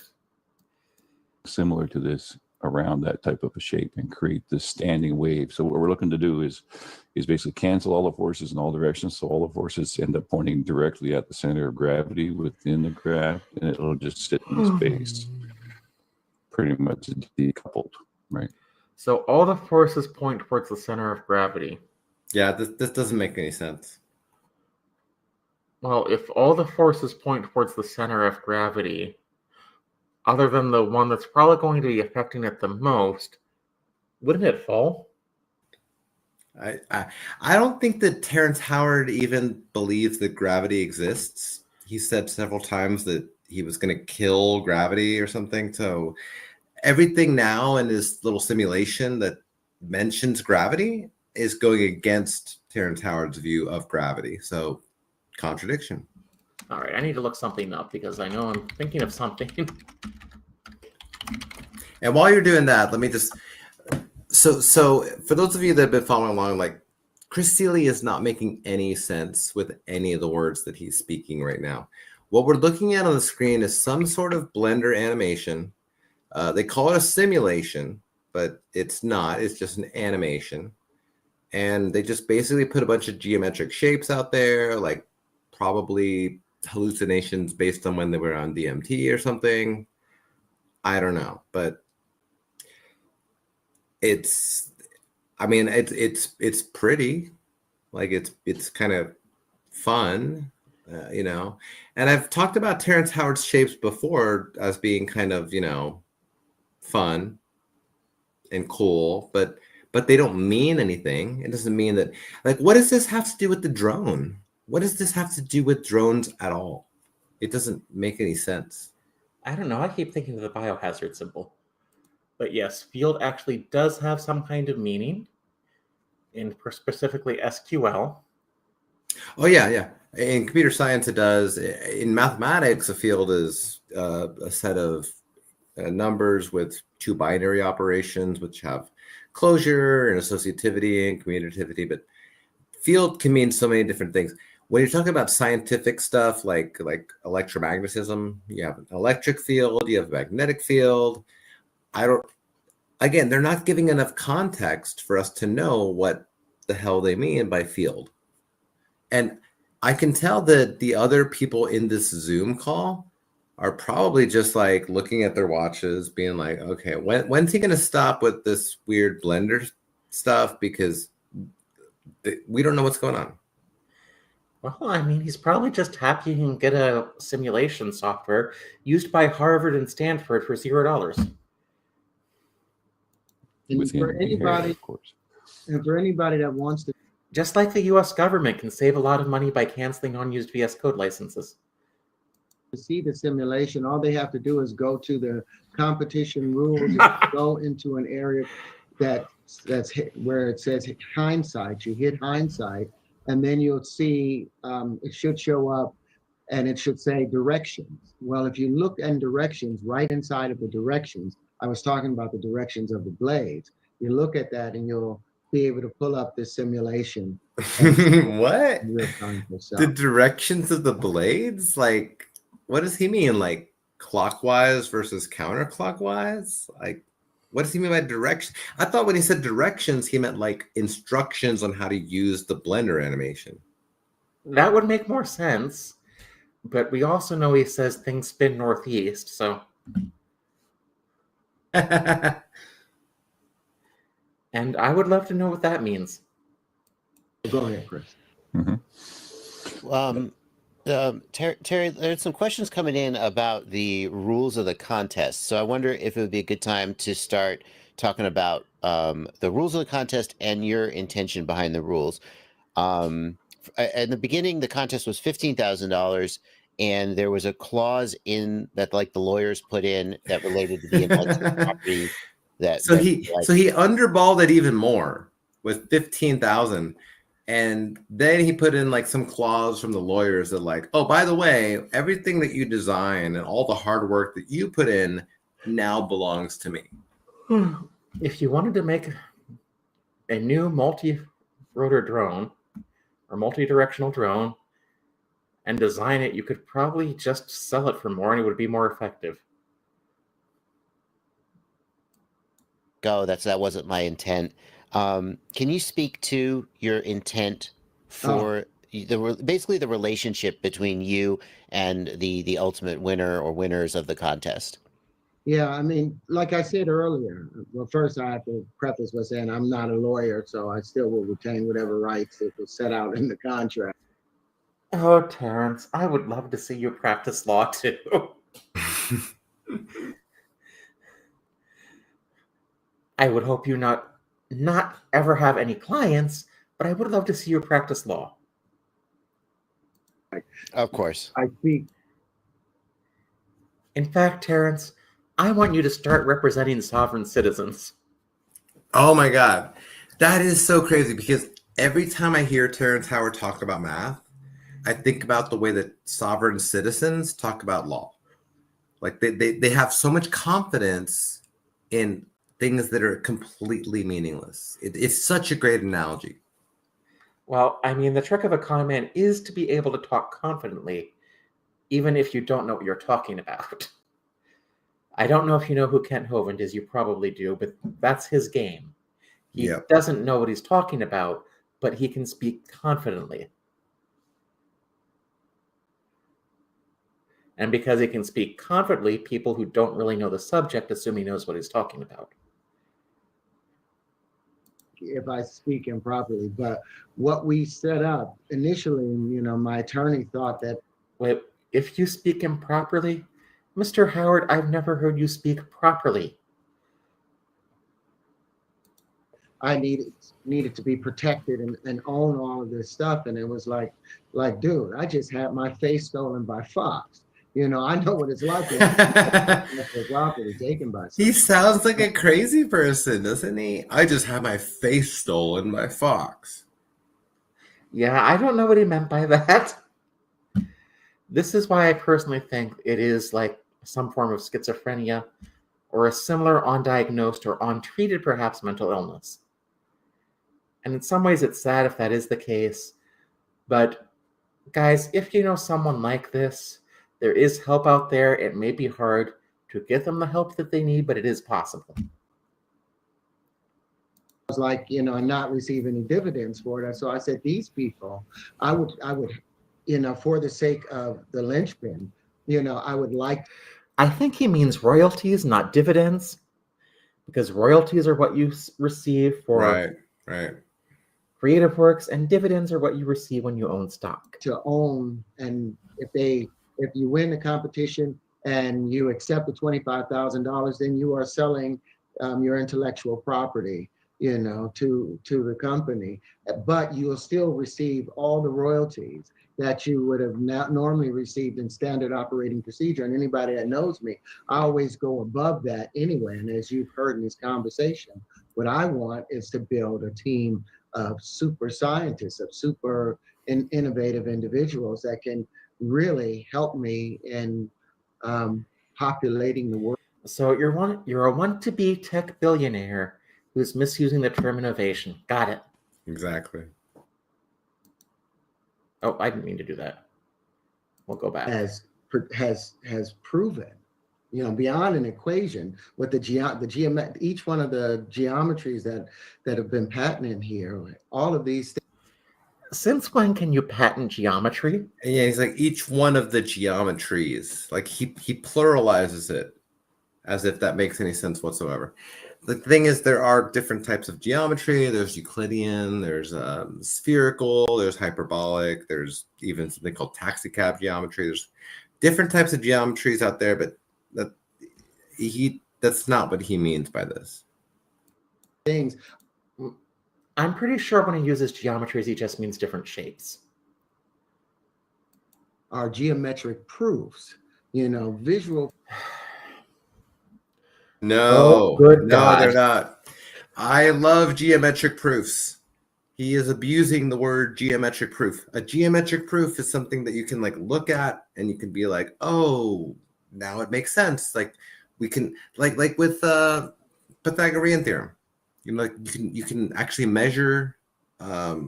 similar to this around that type of a shape and create this standing wave. So what we're looking to do is basically cancel all the forces in all directions. So all the forces end up pointing directly at the center of gravity within the graph, and it'll just sit in space, pretty much decoupled, right? So all the forces point towards the center of gravity. Yeah, this doesn't make any sense. Well, if all the forces point towards the center of gravity, other than the one that's probably going to be affecting it the most, wouldn't it fall? I don't think that Terrence Howard even believes that gravity exists. He said several times that he was going to kill gravity or something. So everything now in this little simulation that mentions gravity is going against Terrence Howard's view of gravity. So contradiction. All right, I need to look something up because I know I'm thinking of something. And while you're doing that, let me just so for those of you that have been following along, like Chris Seeley is not making any sense with any of the words that he's speaking right now. What we're looking at on the screen is some sort of Blender animation. They call it a simulation, but it's not. It's just an animation. And they just basically put a bunch of geometric shapes out there, like probably hallucinations based on when they were on DMT or something. I don't know, but it's pretty, like it's kind of fun, you know. And I've talked about Terrence Howard's shapes before as being kind of, you know, fun and cool, but they don't mean anything. It doesn't mean that, like, what does this have to do with the drone? What does this have to do with drones at all? It doesn't make any sense. I don't know. I keep thinking of the biohazard symbol. But yes, field actually does have some kind of meaning, in specifically SQL. Oh, yeah. In computer science, it does. In mathematics, a field is a set of numbers with two binary operations, which have closure and associativity and commutativity. But field can mean so many different things. When you're talking about scientific stuff like electromagnetism, you have an electric field, you have a magnetic field. They're not giving enough context for us to know what the hell they mean by field. And I can tell that the other people in this Zoom call are probably just like looking at their watches, being like, okay, when's he going to stop with this weird Blender stuff? Because we don't know what's going on. Well, I mean, he's probably just happy he can get a simulation software used by Harvard and Stanford for $0. Within For the area, anybody, of course. and for anybody that wants to Just like the US government can save a lot of money by canceling unused VS Code licenses. see the simulation, all they have to do is go to the competition rules, go into an area that's where it says hindsight. You hit hindsight, and then you'll see it should show up, and it should say directions. Well, if you look in directions, right inside of the directions, I was talking about the directions of the blades. You look at that, and you'll be able to pull up this simulation. What? In real time yourself. The directions of the blades? Like, what does he mean? Like clockwise versus counterclockwise? Like, what does he mean by direction? I thought when he said directions, he meant like instructions on how to use the Blender animation. That would make more sense. But we also know he says things spin northeast, so. And I would love to know what that means. Go ahead, Chris. Terry, there's some questions coming in about the rules of the contest. So I wonder if it would be a good time to start talking about the rules of the contest and your intention behind the rules. In the beginning, the contest was $15,000, and there was a clause in that, like the lawyers put in, that related to the intellectual property. So he underballed it even more with 15,000. And then he put in like some clause from the lawyers that like, oh, by the way, everything that you design and all the hard work that you put in now belongs to me. If you wanted to make a new multi-rotor drone or multi-directional drone and design it, you could probably just sell it for more and it would be more effective. That wasn't my intent. Can you speak to your intent for basically the relationship between you and the ultimate winner or winners of the contest? Yeah, I mean, like I said earlier, well, first I have to preface by saying I'm not a lawyer, so I still will retain whatever rights that was set out in the contract. Oh, Terrence, I would love to see you practice law too. I would hope you not ever have any clients, but I would love to see you practice law. Of course. I speak In fact, Terrence, I want you to start representing sovereign citizens. Oh my God. That is so crazy because every time I hear Terrence Howard talk about math, I think about the way that sovereign citizens talk about law. Like they have so much confidence in things that are completely meaningless. It's such a great analogy. Well, I mean, the trick of a con man is to be able to talk confidently, even if you don't know what you're talking about. I don't know if you know who Kent Hovind is, you probably do, but that's his game. He Yep. doesn't know what he's talking about, but he can speak confidently. And because he can speak confidently, people who don't really know the subject assume he knows what he's talking about. If I speak improperly, but what we set up initially, my attorney thought that. Wait, if you speak improperly, Mr. Howard, I've never heard you speak properly. I needed to be protected and own all of this stuff. And it was like, dude, I just had my face stolen by Fox. I know what it's like for property taken by someone. He sounds like a crazy person, doesn't he? I just had my face stolen by Fox. Yeah, I don't know what he meant by that. This is why I personally think it is like some form of schizophrenia or a similar undiagnosed or untreated perhaps mental illness. And in some ways it's sad if that is the case. But guys, if you know someone like this, there is help out there. It may be hard to get them the help that they need, but it is possible. Was like, and not receive any dividends for it. So I said, these people, I would, for the sake of the linchpin, I would like. I think he means royalties, not dividends, because royalties are what you receive for right. creative works, and dividends are what you receive when you own stock. To own, and if you win the competition and you accept the $25,000, then you are selling your intellectual property, to the company, but you'll still receive all the royalties that you would have not normally received in standard operating procedure. And anybody that knows me, I always go above that anyway. And as you've heard in this conversation, what I want is to build a team of super scientists, of super innovative individuals that can really help me in populating the world. So you're a want-to-be tech billionaire who's misusing the term innovation. Got it. Exactly. Oh, I didn't mean to do that. We'll go back. Has proven, beyond an equation, with each one of the geometries that have been patented here, all of these things. Since when can you patent geometry? Yeah, he's like each one of the geometries. Like he pluralizes it as if that makes any sense whatsoever. The thing is, there are different types of geometry. There's Euclidean, there's spherical, there's hyperbolic, there's even something called taxicab geometry. There's different types of geometries out there, but that's not what he means by this. Things. I'm pretty sure when he uses geometries, he just means different shapes. Are geometric proofs, visual. No, good no, God. They're not. I love geometric proofs. He is abusing the word geometric proof. A geometric proof is something that you can look at and you can be like, oh, now it makes sense. Like we can like with Pythagorean theorem. You can actually measure a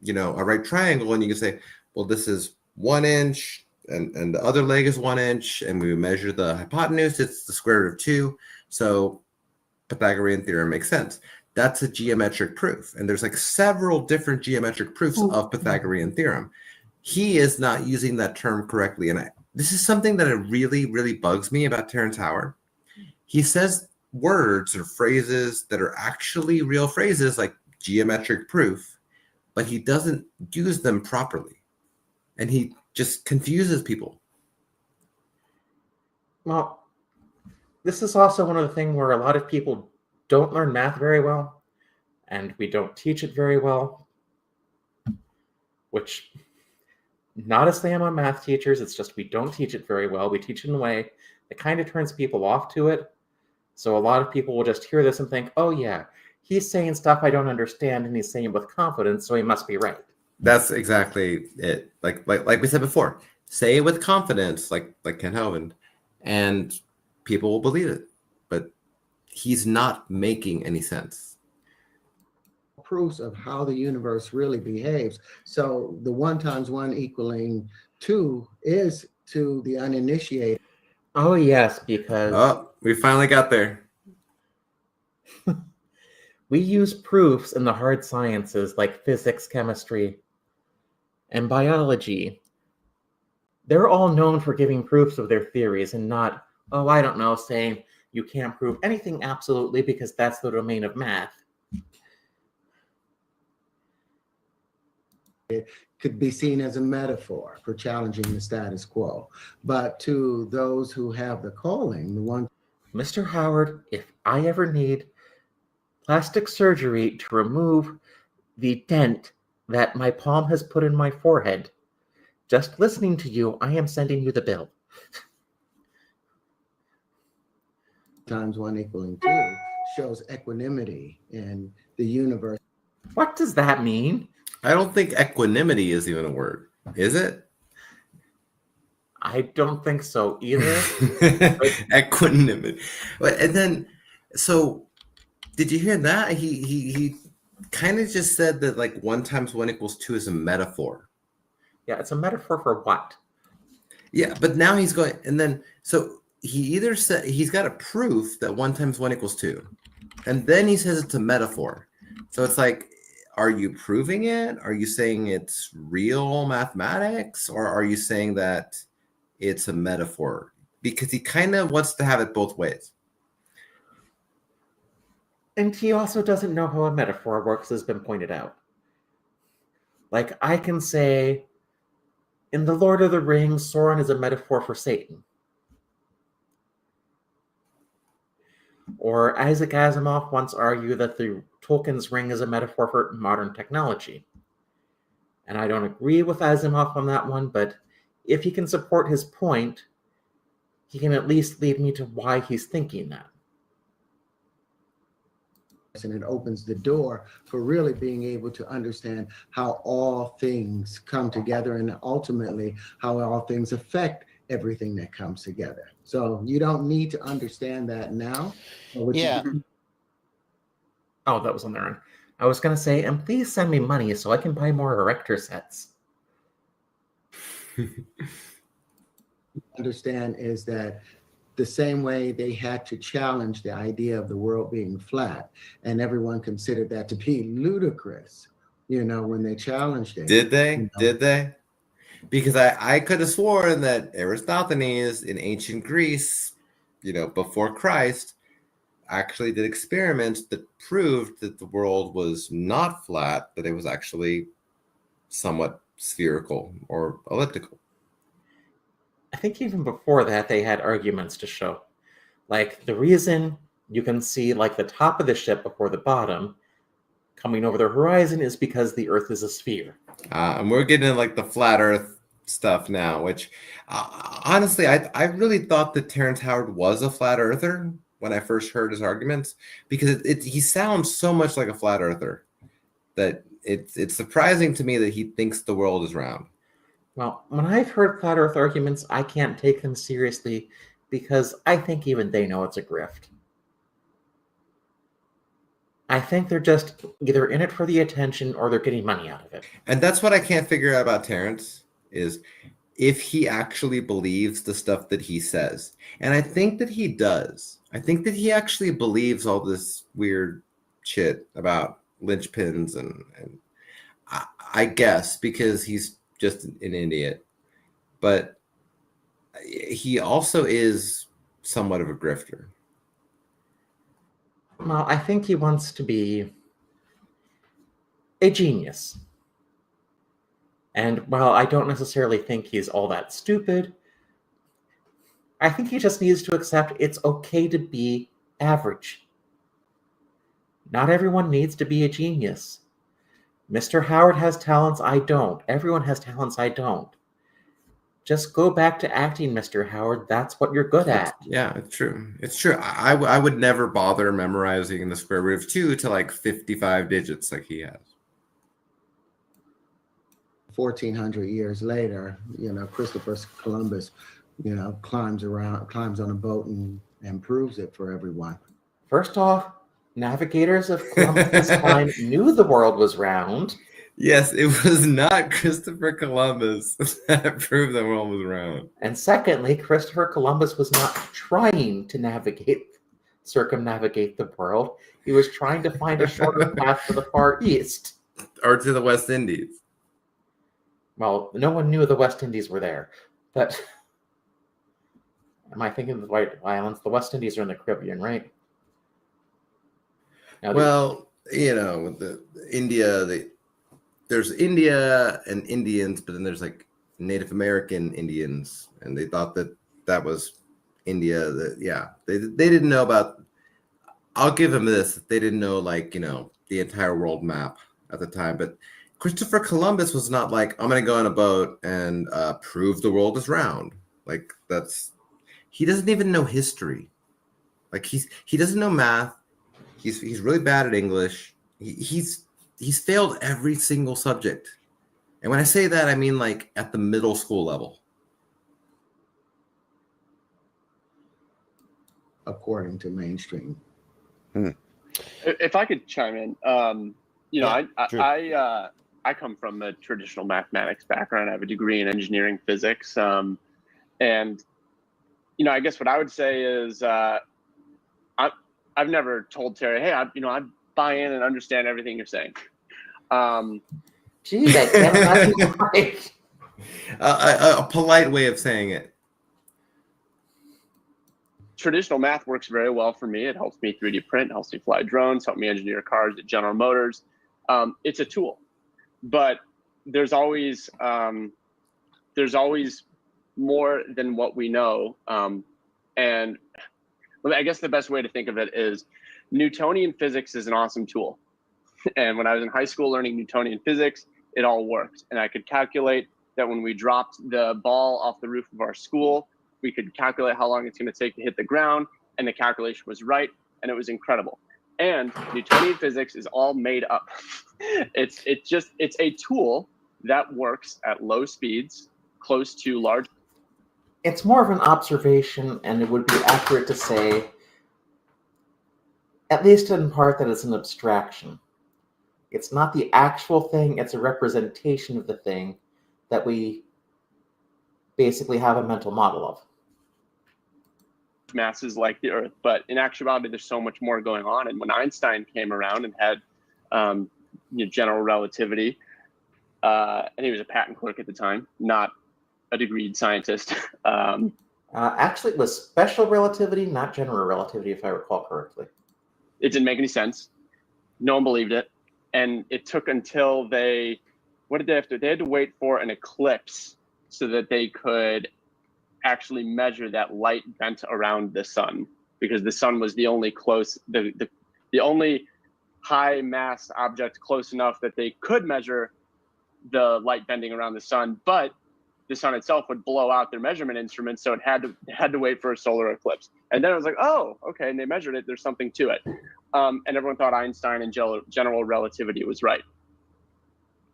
right triangle, and you can say, well, this is 1 inch. And the other leg is 1 inch, and we measure the hypotenuse. It's the square root of 2. So Pythagorean theorem makes sense. That's a geometric proof. And there's several different geometric proofs of Pythagorean theorem. He is not using that term correctly. And this is something that really, really bugs me about Terrence Howard. He says words or phrases that are actually real phrases like geometric proof, but he doesn't use them properly. And he just confuses people. Well, this is also one of the things where a lot of people don't learn math very well, and we don't teach it very well, which, not a slam on math teachers, it's just we don't teach it very well. We teach it in a way It kind of turns people off to it. So a lot of people will just hear this and think, oh yeah, he's saying stuff I don't understand and he's saying it with confidence, so he must be right. That's exactly it. Like we said before, say it with confidence, like Ken Hovind, and people will believe it. But he's not making any sense. Proofs of how the universe really behaves. So the 1 × 1 = 2 is to the uninitiated. Oh yes, because Oh, we finally got there. we use proofs in the hard sciences like physics, chemistry, and biology. They're all known for giving proofs of their theories and not, oh, I don't know, saying you can't prove anything absolutely because that's the domain of math. Could be seen as a metaphor for challenging the status quo. But to those who have the calling, the one, Mr. Howard, if I ever need plastic surgery to remove the dent that my palm has put in my forehead, just listening to you, I am sending you the bill. × 1 = 2 shows equanimity in the universe. What does that mean? I don't think equanimity is even a word, is it? I don't think so either. Equanimity. And then, so did you hear that? He kind of just said that like 1 × 1 = 2 is a metaphor. Yeah, it's a metaphor for what? Yeah, but now he's going, and then so he either said he's got a proof that 1 × 1 = 2, and then he says it's a metaphor. So it's like, are you proving it? Are you saying it's real mathematics, or are you saying that it's a metaphor? Because he kind of wants to have it both ways. And he also doesn't know how a metaphor works, has been pointed out. Like, I can say, in The Lord of the Rings, Sauron is a metaphor for Satan. Or Isaac Asimov once argued that the Tolkien's ring is a metaphor for modern technology. And I don't agree with Asimov on that one, but if he can support his point, he can at least lead me to why he's thinking that. And it opens the door for really being able to understand how all things come together and ultimately how all things affect everything that comes together. So you don't need to understand that now. Yeah. Oh, that was on their own. I was going to say, and please send me money so I can buy more erector sets. Understand is that the same way they had to challenge the idea of the world being flat, and everyone considered that to be ludicrous, when they challenged it. Did they? Did they? Because I could have sworn that Aristophanes in ancient Greece, before Christ, actually did experiments that proved that the world was not flat, that it was actually somewhat spherical or elliptical. I think even before that, they had arguments to show. Like, the reason you can see, like, the top of the ship before the bottom coming over the horizon is because the Earth is a sphere. And we're getting into, like, the flat Earth stuff now, which, honestly, I really thought that Terrence Howard was a flat earther when I first heard his arguments, because he sounds so much like a flat earther that it's surprising to me that he thinks the world is round. Well, when I've heard flat Earth arguments, I can't take them seriously because I think even they know it's a grift. I think they're just either in it for the attention or they're getting money out of it. And that's what I can't figure out about Terrence, is if he actually believes the stuff that he says. And I think that he does. I think that he actually believes all this weird shit about linchpins and I guess because he's just an idiot. But he also is somewhat of a grifter. Well, I think he wants to be a genius. And while I don't necessarily think he's all that stupid, I think he just needs to accept it's okay to be average. Not everyone needs to be a genius. Mr. Howard has talents I don't. Everyone has talents I don't. Just go back to acting, Mr. Howard. That's what you're good at. Yeah, it's true. It's true. I would never bother memorizing the square root of 2 to like 55 digits like he has. 1,400 years later, Christopher Columbus, climbs on a boat and proves it for everyone. First off, navigators of Columbus' time knew the world was round. Yes, it was not Christopher Columbus that proved the world was round. And secondly, Christopher Columbus was not trying to circumnavigate the world. He was trying to find a shorter path to the Far East. Or to the West Indies. Well, no one knew the West Indies were there. But am I thinking of the White Islands? The West Indies are in the Caribbean, right? Now, well, India, there's India and Indians, but then there's like Native American Indians, and they thought that was India. They didn't know about. I'll give them this. They didn't know the entire world map at the time. But Christopher Columbus was not like, I'm going to go on a boat and prove the world is round. He doesn't even know history. He doesn't know math. He's really bad at English. He's failed every single subject. And when I say that, I mean at the middle school level. According to mainstream. If I could chime in, I come from a traditional mathematics background. I have a degree in engineering physics. And, I guess what I would say is I've never told Terry, hey, I buy in and understand everything you're saying. Gee, that can't be right. A polite way of saying it. Traditional math works very well for me. It helps me 3D print, helps me fly drones, helps me engineer cars at General Motors. It's a tool, but there's always more than what we know. And I guess the best way to think of it is Newtonian physics is an awesome tool. And when I was in high school learning Newtonian physics, it all worked. And I could calculate that when we dropped the ball off the roof of our school, we could calculate how long it's going to take to hit the ground. And the calculation was right. And it was incredible. And Newtonian physics is all made up. It's a tool that works at low speeds, close to large. It's more of an observation, and it would be accurate to say, at least in part, that it's an abstraction. It's not the actual thing, it's a representation of the thing that we basically have a mental model of. Masses like the Earth, but in actuality, there's so much more going on. And when Einstein came around and had general relativity, and he was a patent clerk at the time, not a degreed scientist. Actually, it was special relativity, not general relativity, if I recall correctly. It didn't make any sense. No one believed it. And it took until they had to wait for an eclipse so that they could actually measure that light bent around the sun, because the sun was the only the only high mass object close enough that they could measure the light bending around the sun, but the sun itself would blow out their measurement instruments, so it had to wait for a solar eclipse. And then it was like, oh, okay, and they measured it, there's something to it. And everyone thought Einstein and general relativity was right.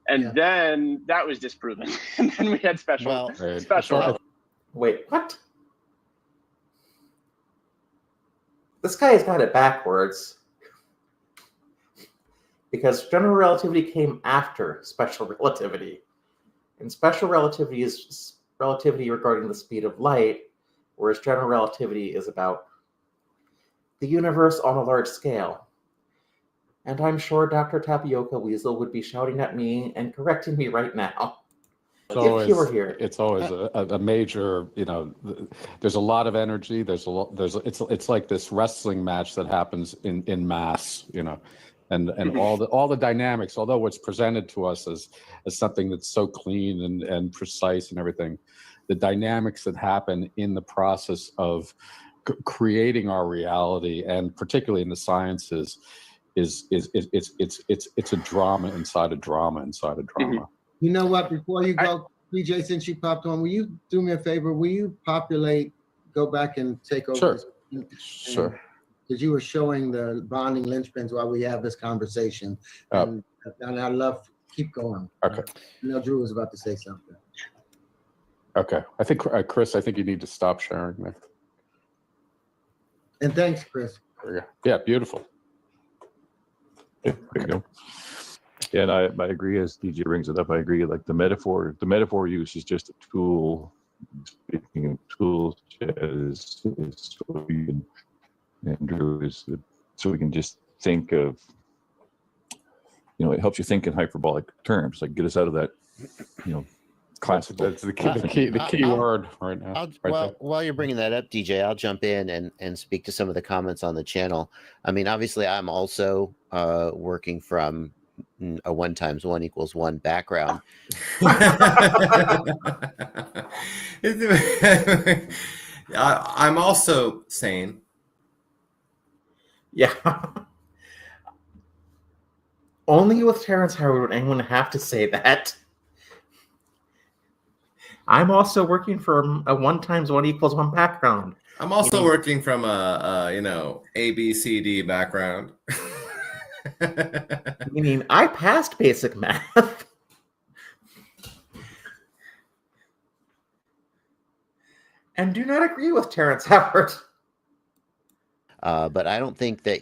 And then that was disproven. And then we had special. Wait, what? This guy has got it backwards. Because general relativity came after special relativity. And special relativity is relativity regarding the speed of light, whereas general relativity is about the universe on a large scale. And I'm sure Dr. Tapioca Weasel would be shouting at me and correcting me right now. If he were here. It's always a major, there's a lot of energy. It's like this wrestling match that happens in mass, and all the dynamics, although what's presented to us as something that's so clean and precise and everything, the dynamics that happen in the process of creating our reality, and particularly in the sciences, it's a drama inside a drama inside a drama. You know what? Before you go, BJ, since you popped on, will you do me a favor? Will you go back and take over? Sure. This? Sure. Because you were showing the bonding linchpins while we have this conversation. And I love, keep going. Okay. I know Drew was about to say something. Okay. I think, Chris, I think you need to stop sharing there. And thanks, Chris. There you go. Yeah, beautiful. Yeah, there you go. Yeah, and I agree, as DJ brings it up, I agree, like the metaphor use is just a tool. Speaking of tools, is so you can, Andrew, so we can just think of, it helps you think in hyperbolic terms, like get us out of that, classical. That's the key word right now. While you're bringing that up, DJ, I'll jump in and speak to some of the comments on the channel. I mean, obviously, I'm also working from a 1 × 1 = 1 background. I'm also sane. Yeah. Only with Terrence Howard would anyone have to say that. I'm also working from a 1 × 1 = 1 background. I'm also working from a ABCD background. Meaning I passed basic math. And do not agree with Terrence Howard. But I don't think that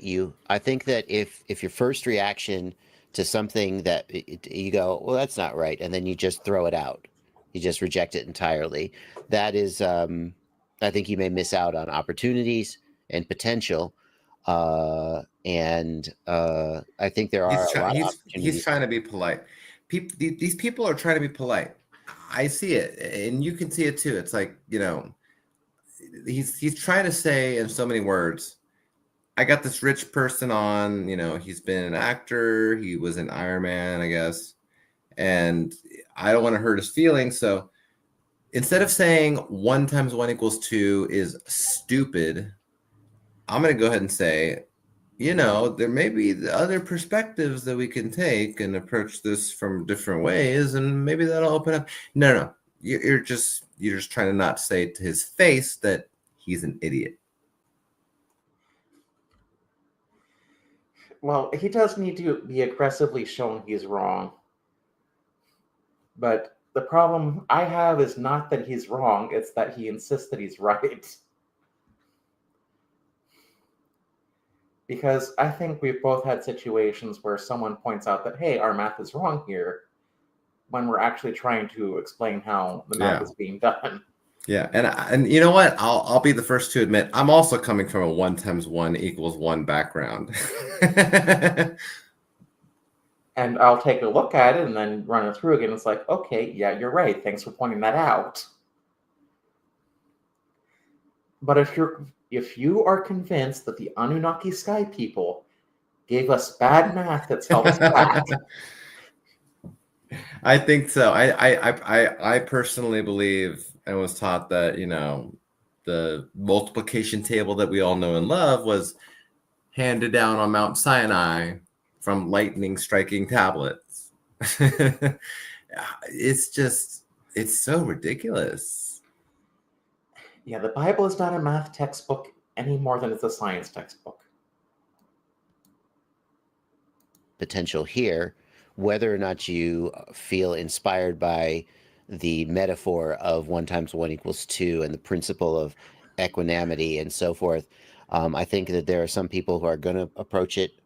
I think that if your first reaction to something that you go, well, that's not right, and then you just throw it out, you just reject it entirely, that is, I think you may miss out on opportunities and potential. And I think there are a lot of opportunities. He's trying to be polite. These people are trying to be polite. I see it, and you can see it too. It's like, he's trying to say in so many words, I got this rich person on, he's been an actor, he was in Iron Man, I guess, and I don't want to hurt his feelings. So instead of saying 1 × 1 = 2 is stupid, I'm going to go ahead and say, there may be other perspectives that we can take and approach this from different ways, and maybe that'll open up. No. You're just trying to not say to his face that he's an idiot. Well, he does need to be aggressively shown he's wrong. But the problem I have is not that he's wrong, it's that he insists that he's right. Because I think we've both had situations where someone points out that, hey, our math is wrong here, when we're actually trying to explain how the math is being done. Yeah, and you know what? I'll be the first to admit I'm also coming from a 1 × 1 = 1 background. And I'll take a look at it and then run it through again. It's like, okay, yeah, you're right. Thanks for pointing that out. But if you are convinced that the Anunnaki sky people gave us bad math that's held us back, I think so. I personally believe and was taught that, the multiplication table that we all know and love was handed down on Mount Sinai from lightning striking tablets. It's so ridiculous. Yeah, the Bible is not a math textbook any more than it's a science textbook. Potential here, whether or not you feel inspired by the metaphor of 1 × 1 = 2 and the principle of equanimity and so forth. I think that there are some people who are going to approach it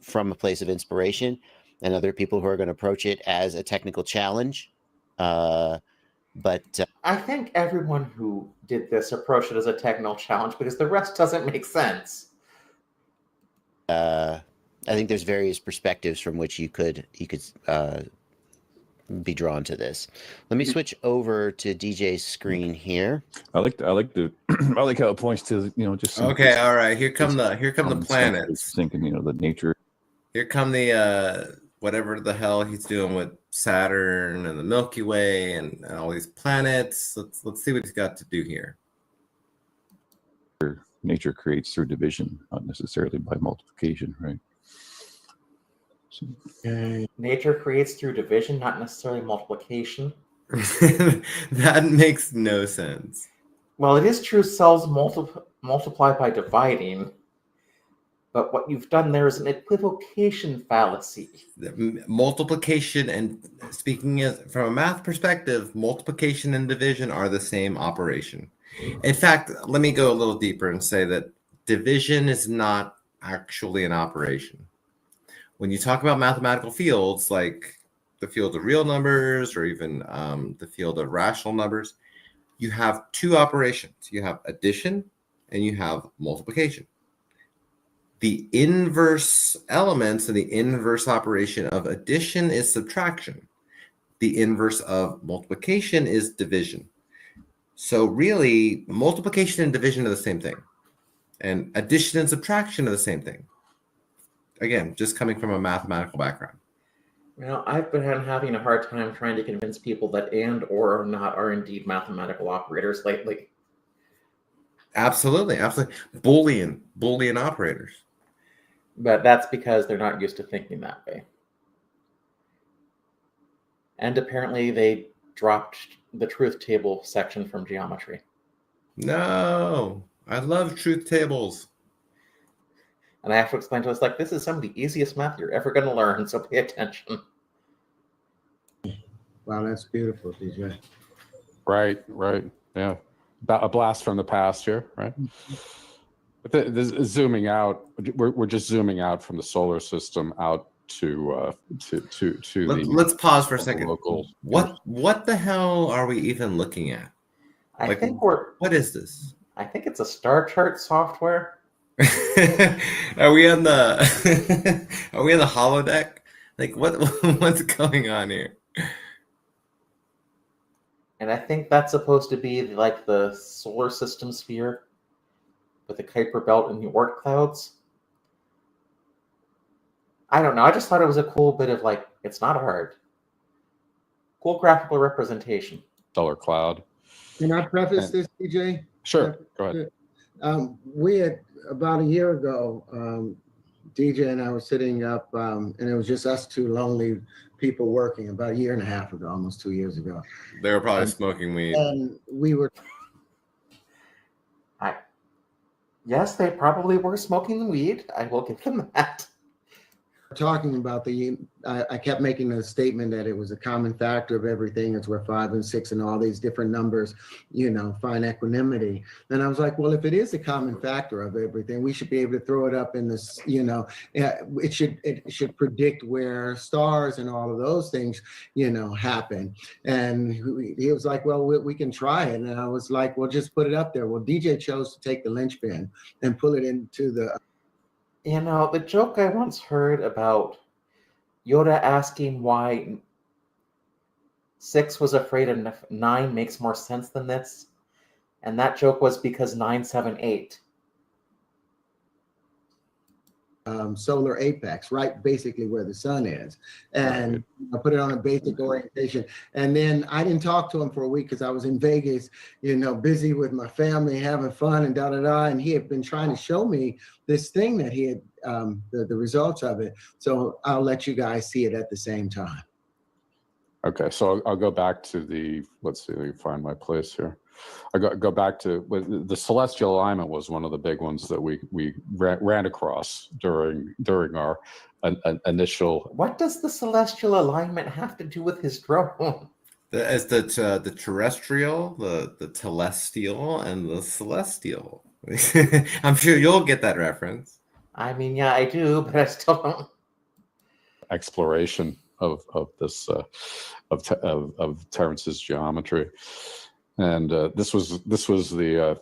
from a place of inspiration, and other people who are going to approach it as a technical challenge. But I think everyone who did this approached it as a technical challenge because the rest doesn't make sense. I think there's various perspectives from which you could be drawn to this. Let me switch over to DJ's screen here. I like how it points to just okay. All right, here come the planets. Thinking the nature. Here come the whatever the hell he's doing with Saturn and the Milky Way and all these planets. Let's see what he's got to do here. Nature creates through division, not necessarily by multiplication, right? So. Nature creates through division, not necessarily multiplication. That makes no sense. Well, it is true cells multiply by dividing, but what you've done there is an equivocation fallacy. Multiplication and from a math perspective, multiplication and division are the same operation. In fact, let me go a little deeper and say that division is not actually an operation. When you talk about mathematical fields like the field of real numbers or even the field of rational numbers, you have two operations. You have addition and you have multiplication. The inverse elements and the inverse operation of addition is subtraction. The inverse of multiplication is division. So really, multiplication and division are the same thing. And addition and subtraction are the same thing. Again, just coming from a mathematical background. You know, I've been having a hard time trying to convince people that and or are not are indeed mathematical operators lately. Absolutely, absolutely. Boolean operators. But that's because they're not used to thinking that way. And apparently they dropped the truth table section from geometry. No, I love truth tables. And I have to explain to us, like, this is some of the easiest math you're ever going to learn, so pay attention. Wow, that's beautiful, DJ. Right. Yeah. A blast from the past here, right? But the zooming out, we're just zooming out from the solar system out to Let's pause for a second. Local. What the hell are we even looking at? I think what is this? I think it's a star chart software. Are we on the holodeck? Like what's going on here? And I think that's supposed to be like the solar system sphere with the Kuiper belt and the Oort clouds. I don't know. I just thought it was a cool bit of, like, it's not hard. Cool graphical representation. Solar cloud. Can I preface this, DJ? Sure. Go ahead. We had, about a year ago, DJ and I were sitting up, and it was just us two lonely people working about a year and a half ago, almost 2 years ago. They were probably smoking weed. And we were... Yes, they probably were smoking weed. I will give them that. Talking about I kept making the statement that it was a common factor of everything. It's where 5 and 6 and all these different numbers, find equanimity. And I was like, well, if it is a common factor of everything, we should be able to throw it up in this, it should predict where stars and all of those things, happen. And he was like, well, we can try it. And I was like, well, just put it up there. Well, DJ chose to take the linchpin and pull it into the... The joke I once heard about Yoda asking why 6 was afraid of 9 makes more sense than this. And that joke was because 9, 7, 8. Solar apex, right? Basically where the sun is. And I put it on a basic orientation. And then I didn't talk to him for a week because I was in Vegas, busy with my family, having fun and da-da-da. And he had been trying to show me this thing that he had, the results of it. So I'll let you guys see it at the same time. Okay, so I'll go back to let's see, let me find my place here. I go back to the celestial alignment was one of the big ones that we ran across during our initial. What does the celestial alignment have to do with his drone? As the terrestrial, the telestial, and the celestial. I'm sure you'll get that reference. I mean, yeah, I do, but I still don't. Exploration of this of Terrence's geometry. And this was the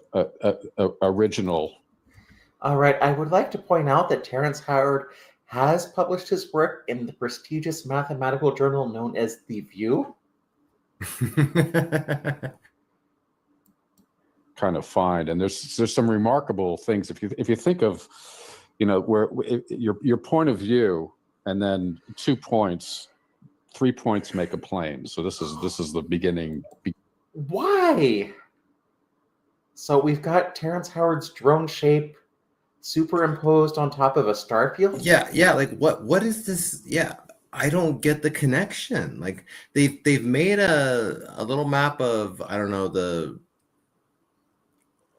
original. All right, I would like to point out that Terrence Howard has published his work in the prestigious mathematical journal known as The View. Kind of find, and there's some remarkable things if you think of, where your point of view, and then 2 points, 3 points make a plane. So this is the beginning. Why? So we've got Terrence Howard's drone shape superimposed on top of a star field? Yeah. Like what is this? Yeah. I don't get the connection. Like they've made a little map of, I don't know,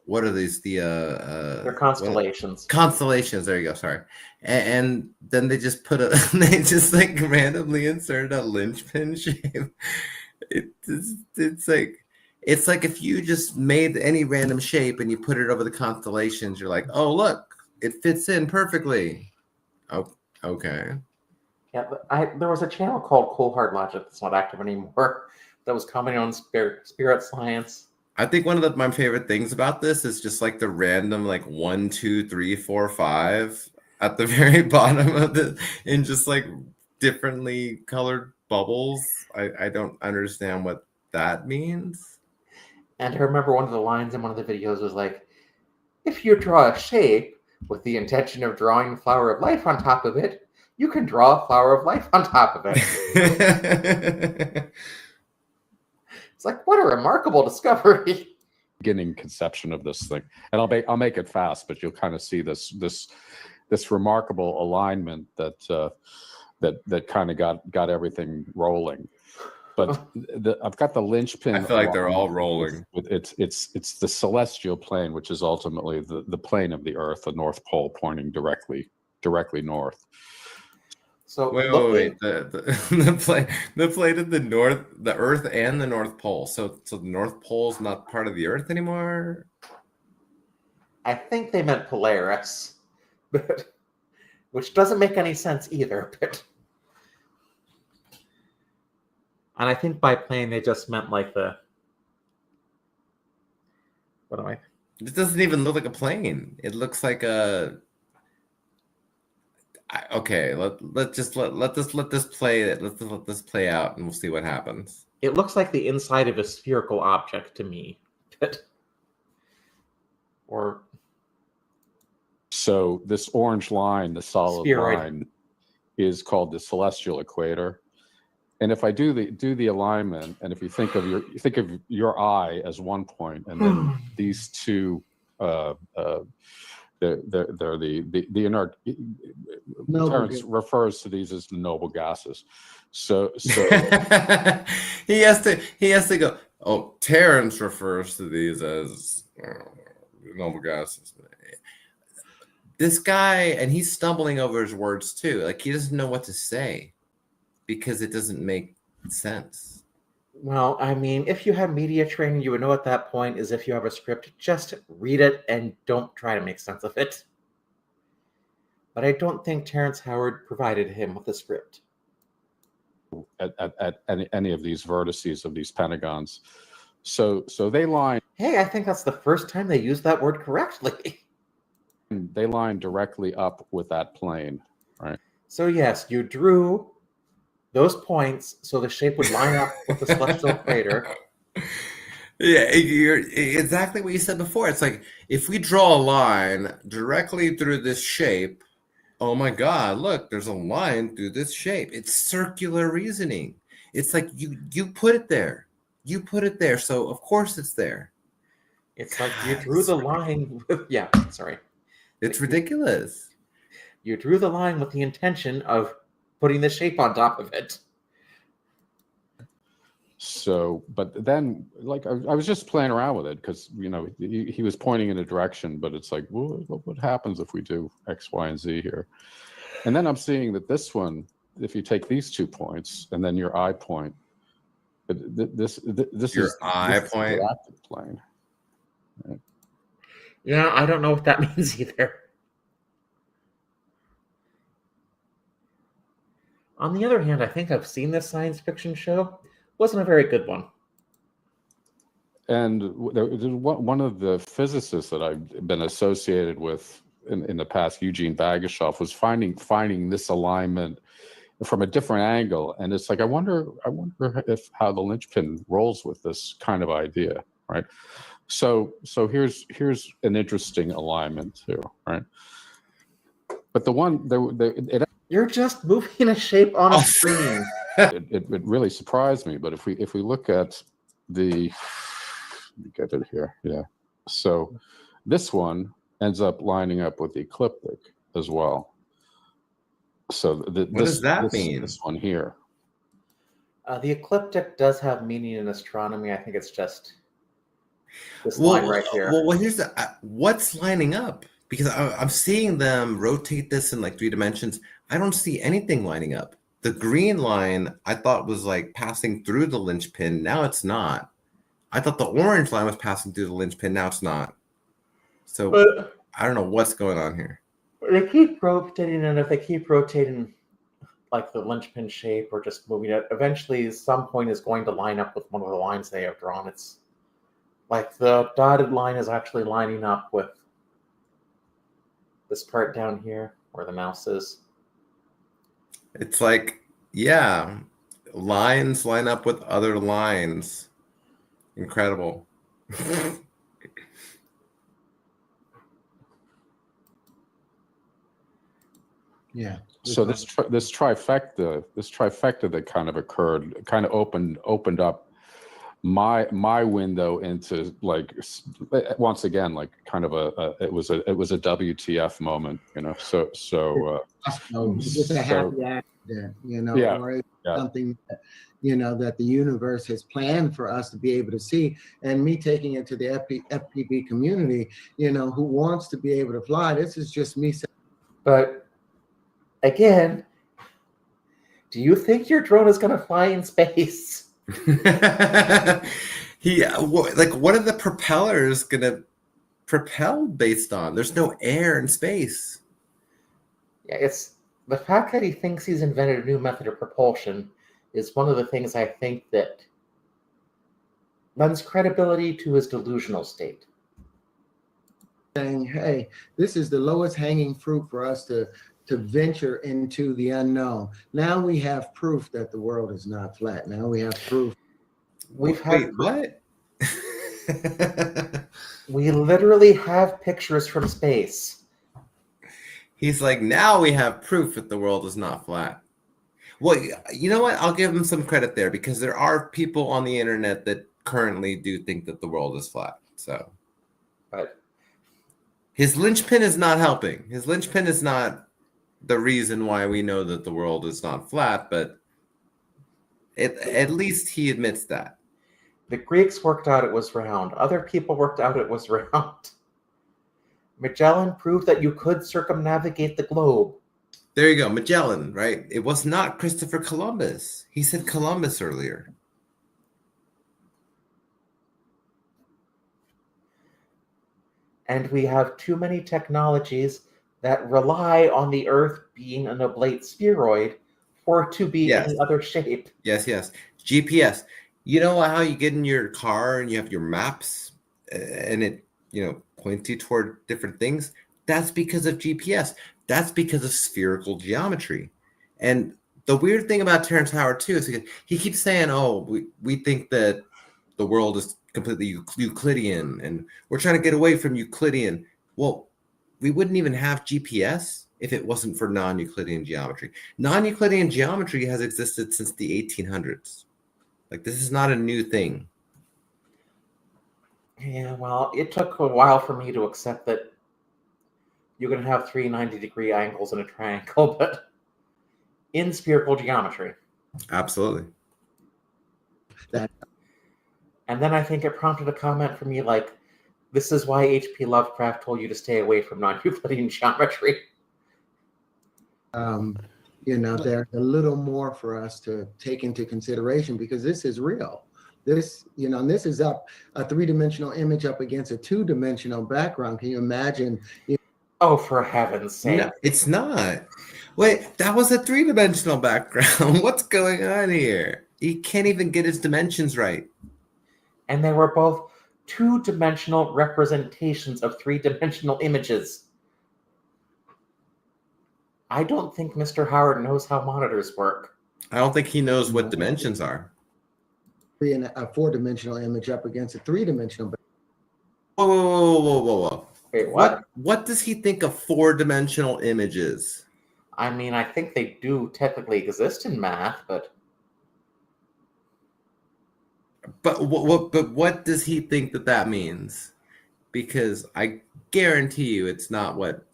what are these, They're constellations. Constellations, there you go, sorry. And then they just they just like randomly inserted a linchpin shape. It's like if you just made any random shape and you put it over the constellations, you're like, oh look, it fits in perfectly. Oh, okay. Yeah, but there was a channel called Cold Hard Logic that's not active anymore that was commenting on spirit science. I think one of my favorite things about this is just like the random like 1, 2, 3, 4, 5 at the very bottom of the, in just like differently colored bubbles. I don't understand what that means. And I remember one of the lines in one of the videos was like, if you draw a shape with the intention of drawing a flower of life on top of it, you can draw a flower of life on top of it. It's like, what a remarkable discovery. Beginning conception of this thing, and I'll make it fast, but you'll kind of see this remarkable alignment that that kind of got everything rolling. But I've got the linchpin. I feel like they're all rolling. It's the celestial plane, which is ultimately the plane of the Earth, the North Pole pointing directly north. So wait. The plane of the Earth and the North Pole. So the North Pole's not part of the Earth anymore? I think they meant Polaris, but which doesn't make any sense either. But and I think by plane they just meant like the It doesn't even look like a plane. It looks like a. Okay, let this play. Let's let this play out, and we'll see what happens. It looks like the inside of a spherical object to me. So this orange line, the solid spheroid line, is called the celestial equator. And if I do the alignment, and if you think of your eye as one point, and then these two, they're the inert. Terrance refers to these as the noble gases. So he has to go. Oh, Terrance refers to these as noble gases. This guy, and he's stumbling over his words too. Like he doesn't know what to say because it doesn't make sense. Well, I mean, if you had media training, you would know at that point is if you have a script, just read it and don't try to make sense of it. But I don't think Terrence Howard provided him with a script. At any of these vertices of these pentagons. So they line. Hey, I think that's the first time they used that word correctly. They line directly up with that plane, right? So yes, you drew those points so the shape would line up with the celestial crater. Yeah, you're exactly what you said before. It's like if we draw a line directly through this shape, oh my God, look, there's a line through this shape. It's circular reasoning. It's like you put it there. You put it there, so of course it's there. It's like you drew the line with, yeah, sorry. It's ridiculous. You drew the line with the intention of putting the shape on top of it. So, but then, like, I was just playing around with it because, you know, he was pointing in a direction, but it's like, well, what happens if we do X, Y, and Z here? And then I'm seeing that this one, if you take these 2 points and then your eye point, this Your is eye this point? is the active plane. Right? Yeah, I don't know what that means either. On the other hand, I think I've seen this science fiction show. Wasn't a very good one. And one of the physicists that I've been associated with in the past, Eugene Bagashoff, was finding this alignment from a different angle. And it's like, I wonder if how the linchpin rolls with this kind of idea, right? So here's an interesting alignment here, right? But the one You're just moving a shape on a screen. it really surprised me. But if we look at let me get it here, yeah. So this one ends up lining up with the ecliptic as well. So What does that mean? This one here. The ecliptic does have meaning in astronomy. I think it's just this line right here. Well, here's what's lining up, because I'm seeing them rotate this in like 3 dimensions. I don't see anything lining up. The green line I thought was like passing through the linchpin. Now it's not. I thought the orange line was passing through the linchpin. Now it's not. So But I don't know what's going on here. they keep rotating, and if they keep rotating like the linchpin shape or just moving it, eventually some point is going to line up with one of the lines they have drawn. It's like the dotted line is actually lining up with this part down here where the mouse is. It's like, yeah, lines line up with other lines. Incredible. Yeah. So this trifecta that kind of occurred, kind of opened up my window into, like, once again, like kind of it was a WTF moment, you know. So just a happy accident, you know, Yeah, or yeah. something that, you know, that the universe has planned for us to be able to see. And me taking it to the FPV community, you know, who wants to be able to fly. This is just me saying. But again, do you think your drone is going to fly in space? What are the propellers gonna propel based on? There's no air in space. Yeah, it's the fact that he thinks he's invented a new method of propulsion is one of the things I think that lends credibility to his delusional state. Saying, hey, this is the lowest hanging fruit for us to venture into the unknown. Now we have proof that the world is not flat. Now we have proof. Wait, what? We literally have pictures from space. He's like, now we have proof that the world is not flat. Well, you know what? I'll give him some credit there, because there are people on the internet that currently do think that the world is flat. So, But his linchpin is not helping. His linchpin is not the reason why we know that the world is not flat, but at least he admits that. the Greeks worked out it was round. Other people worked out it was round. Magellan proved that you could circumnavigate the globe. There you go, Magellan, right? It was not Christopher Columbus. He said Columbus earlier. And we have too many technologies that rely on the Earth being an oblate spheroid for it to be any other shape. Yes. GPS. You know how you get in your car and you have your maps and it, you know, points you toward different things? That's because of GPS. That's because of spherical geometry. And the weird thing about Terrence Howard too is he keeps saying, oh, we think that the world is completely Euclidean and we're trying to get away from Euclidean. Well, we wouldn't even have GPS if it wasn't for non-Euclidean geometry. Non-Euclidean geometry has existed since the 1800s. Like, this is not a new thing. Yeah, well, it took a while for me to accept that you can have 3 90-degree angles in a triangle, but in spherical geometry. Absolutely. And then I think it prompted a comment from me like, this is why H.P. Lovecraft told you to stay away from non-Euclidean geometry. You know, there's a little more for us to take into consideration, because this is real. This, you know, and this is up a 3-dimensional image up against a 2-dimensional background. Can you imagine? Oh, for heaven's sake. No, it's not. Wait, that was a 3-dimensional background. What's going on here? He can't even get his dimensions right. And they were both 2-dimensional representations of 3-dimensional images. I don't think Mr. Howard knows how monitors work. I don't think he knows what dimensions are. A 4-dimensional image up against a 3-dimensional. Whoa. Wait, what? What does he think a 4-dimensional image is? I mean, I think they do technically exist in math, but what does he think that means? Because I guarantee you it's not what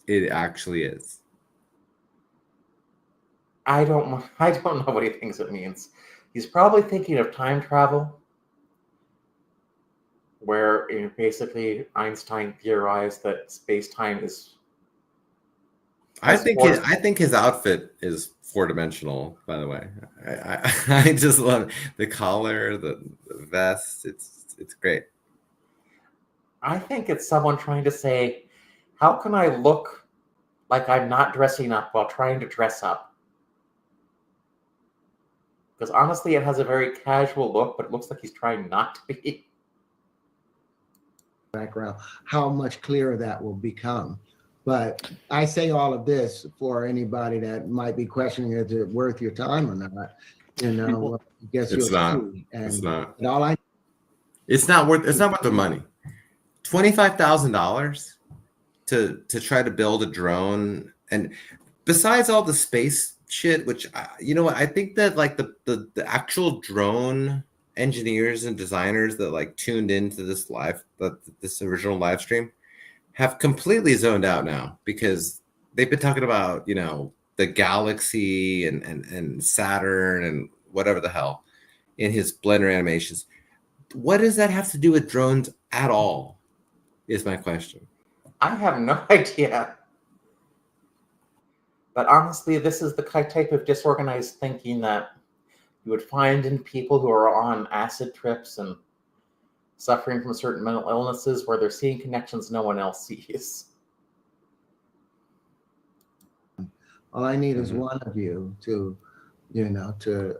it actually is. I don't know what he thinks it means. He's probably thinking of time travel, where basically Einstein theorized that space-time is. I think his outfit is 4-dimensional. By the way, I just love the collar, the vest. It's great. I think it's someone trying to say, how can I look like I'm not dressing up while trying to dress up? Because honestly, it has a very casual look, but it looks like he's trying not to be. Background, how much clearer that will become. But I say all of this for anybody that might be questioning, is it worth your time or not? You know, well, I guess It's you'll not. see. And It's not. It's not worth the money. $25,000 to try to build a drone, and besides all the space shit, which you know what, I think that like the actual drone engineers and designers that like tuned into this original live stream have completely zoned out now, because they've been talking about, you know, the galaxy and Saturn and whatever the hell in his Blender animations. What does that have to do with drones at all, is my question. I have no idea. But honestly, this is the type of disorganized thinking that you would find in people who are on acid trips and suffering from certain mental illnesses, where they're seeing connections no one else sees. all I need is one of you to, you know, to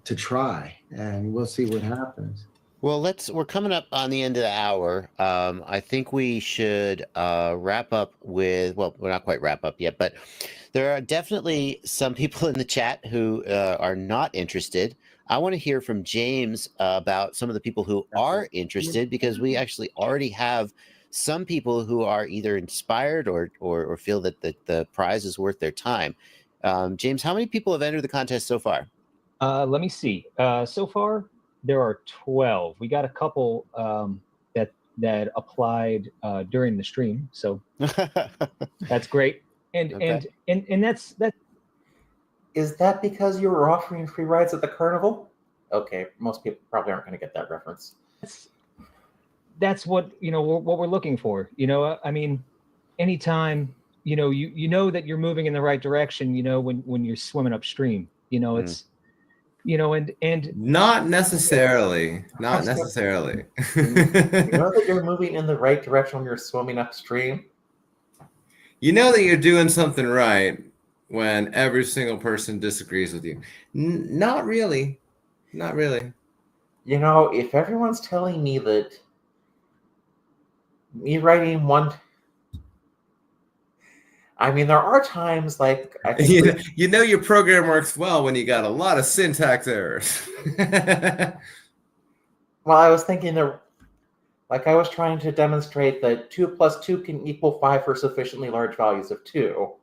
try, and we'll see what happens. Well, we're coming up on the end of the hour. I think we should wrap up with, well, we're not quite wrap up yet, but there are definitely some people in the chat who are not interested. I want to hear from James about some of the people who are interested, because we actually already have some people who are either inspired or feel that the prize is worth their time. James, how many people have entered the contest so far? Let me see. So far, there are 12. We got a couple that applied during the stream, so that's great. And Okay. and that's that. Is that because you were offering free rides at the carnival? Okay, most people probably aren't going to get that reference. That's what, you know, what we're looking for. You know, I mean, anytime, you know, you know that you're moving in the right direction. You know, when you're swimming upstream. You know, it's. You know, and Not necessarily. Not necessarily. You know that you're moving in the right direction when you're swimming upstream? You know that you're doing something right when every single person disagrees with you. Not really. Not really. You know, if everyone's telling me that me writing one... I mean, there are times like... I think you know your program works well when you got a lot of syntax errors. Well, I was thinking that, like, I was trying to demonstrate that 2 plus 2 can equal 5 for sufficiently large values of 2.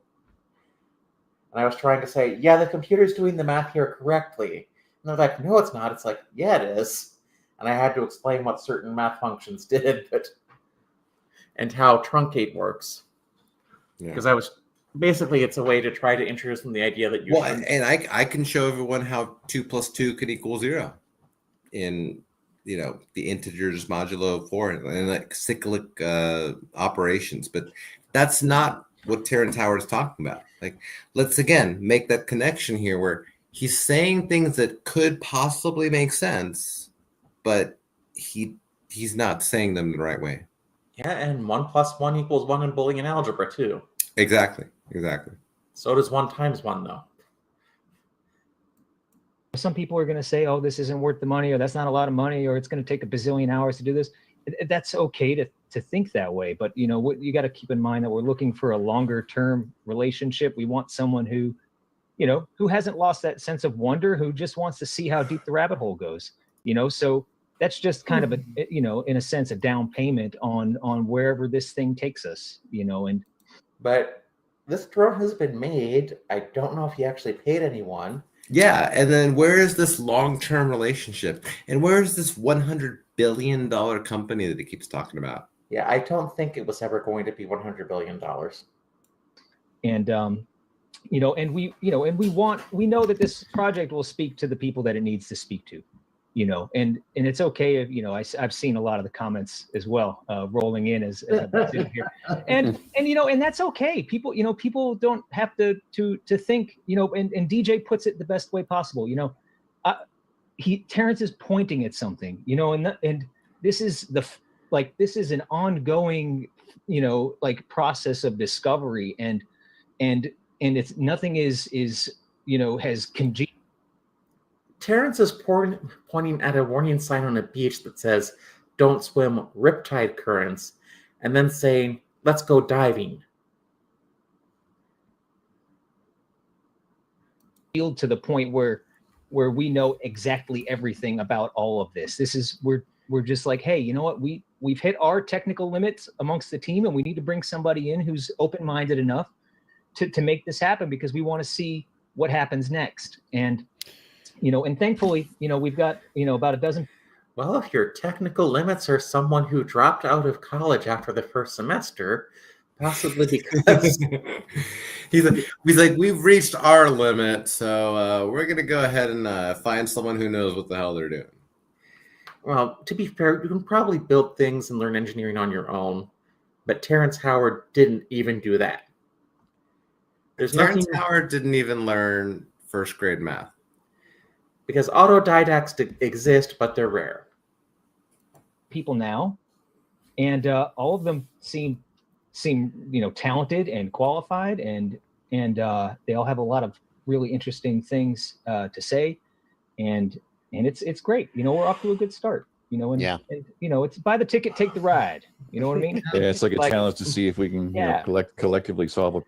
And I was trying to say, yeah, the computer's doing the math here correctly. And they're like, no, it's not. It's like, yeah, it is. And I had to explain what certain math functions did, and how truncate works. Because I was basically, it's a way to try to introduce them the idea that you and I can show everyone how 2 plus 2 could equal 0 in, you know, the integers modulo 4 and like cyclic operations, but that's not what Terrence Howard is talking about. Like, let's again make that connection here, where he's saying things that could possibly make sense, but he's not saying them the right way. Yeah, and 1 plus 1 equals 1 in Boolean algebra, too. Exactly. So does 1 times 1, though. some people are going to say, oh, this isn't worth the money, or that's not a lot of money, or it's going to take a bazillion hours to do this. That's okay to think that way. But, you know, what you got to keep in mind that we're looking for a longer term relationship. We want someone who, you know, who hasn't lost that sense of wonder, who just wants to see how deep the rabbit hole goes, you know. So that's just kind of a, you know, in a sense, a down payment on wherever this thing takes us, you know. And but this drone has been made. I don't know if he actually paid anyone. Yeah, and then where is this long-term relationship? And where is this $100 billion company that he keeps talking about? Yeah, I don't think it was ever going to be $100 billion. And and we know that this project will speak to the people that it needs to speak to, and it's okay if, I've seen a lot of the comments as well, rolling in as I've been sitting here, and that's okay. People don't have to think, and DJ puts it the best way possible. Terrence is pointing at something, and this is this is an ongoing, process of discovery, and it's nothing is has congealed. Terrence is pointing at a warning sign on a beach that says, "Don't swim riptide currents," and then saying, "Let's go diving." To the point where we know exactly everything about all of this. This is we're just like, hey, you know what? We've hit our technical limits amongst the team, and we need to bring somebody in who's open-minded enough to make this happen, because we want to see what happens next. And and thankfully, we've got about a dozen. Well, if your technical limits are someone who dropped out of college after the first semester, possibly because he's like, we've reached our limit, so we're gonna go ahead and find someone who knows what the hell they're doing. Well, to be fair, you can probably build things and learn engineering on your own, but Terrence Howard didn't even do that. Terrence Howard didn't even learn first grade math. Because autodidacts exist, but they're rare. People now, and all of them seem talented and qualified, and they all have a lot of really interesting things to say, and it's great. We're off to a good start. And it's buy the ticket, take the ride. You know what I mean? Yeah, it's like a challenge to see if we can collectively solve it.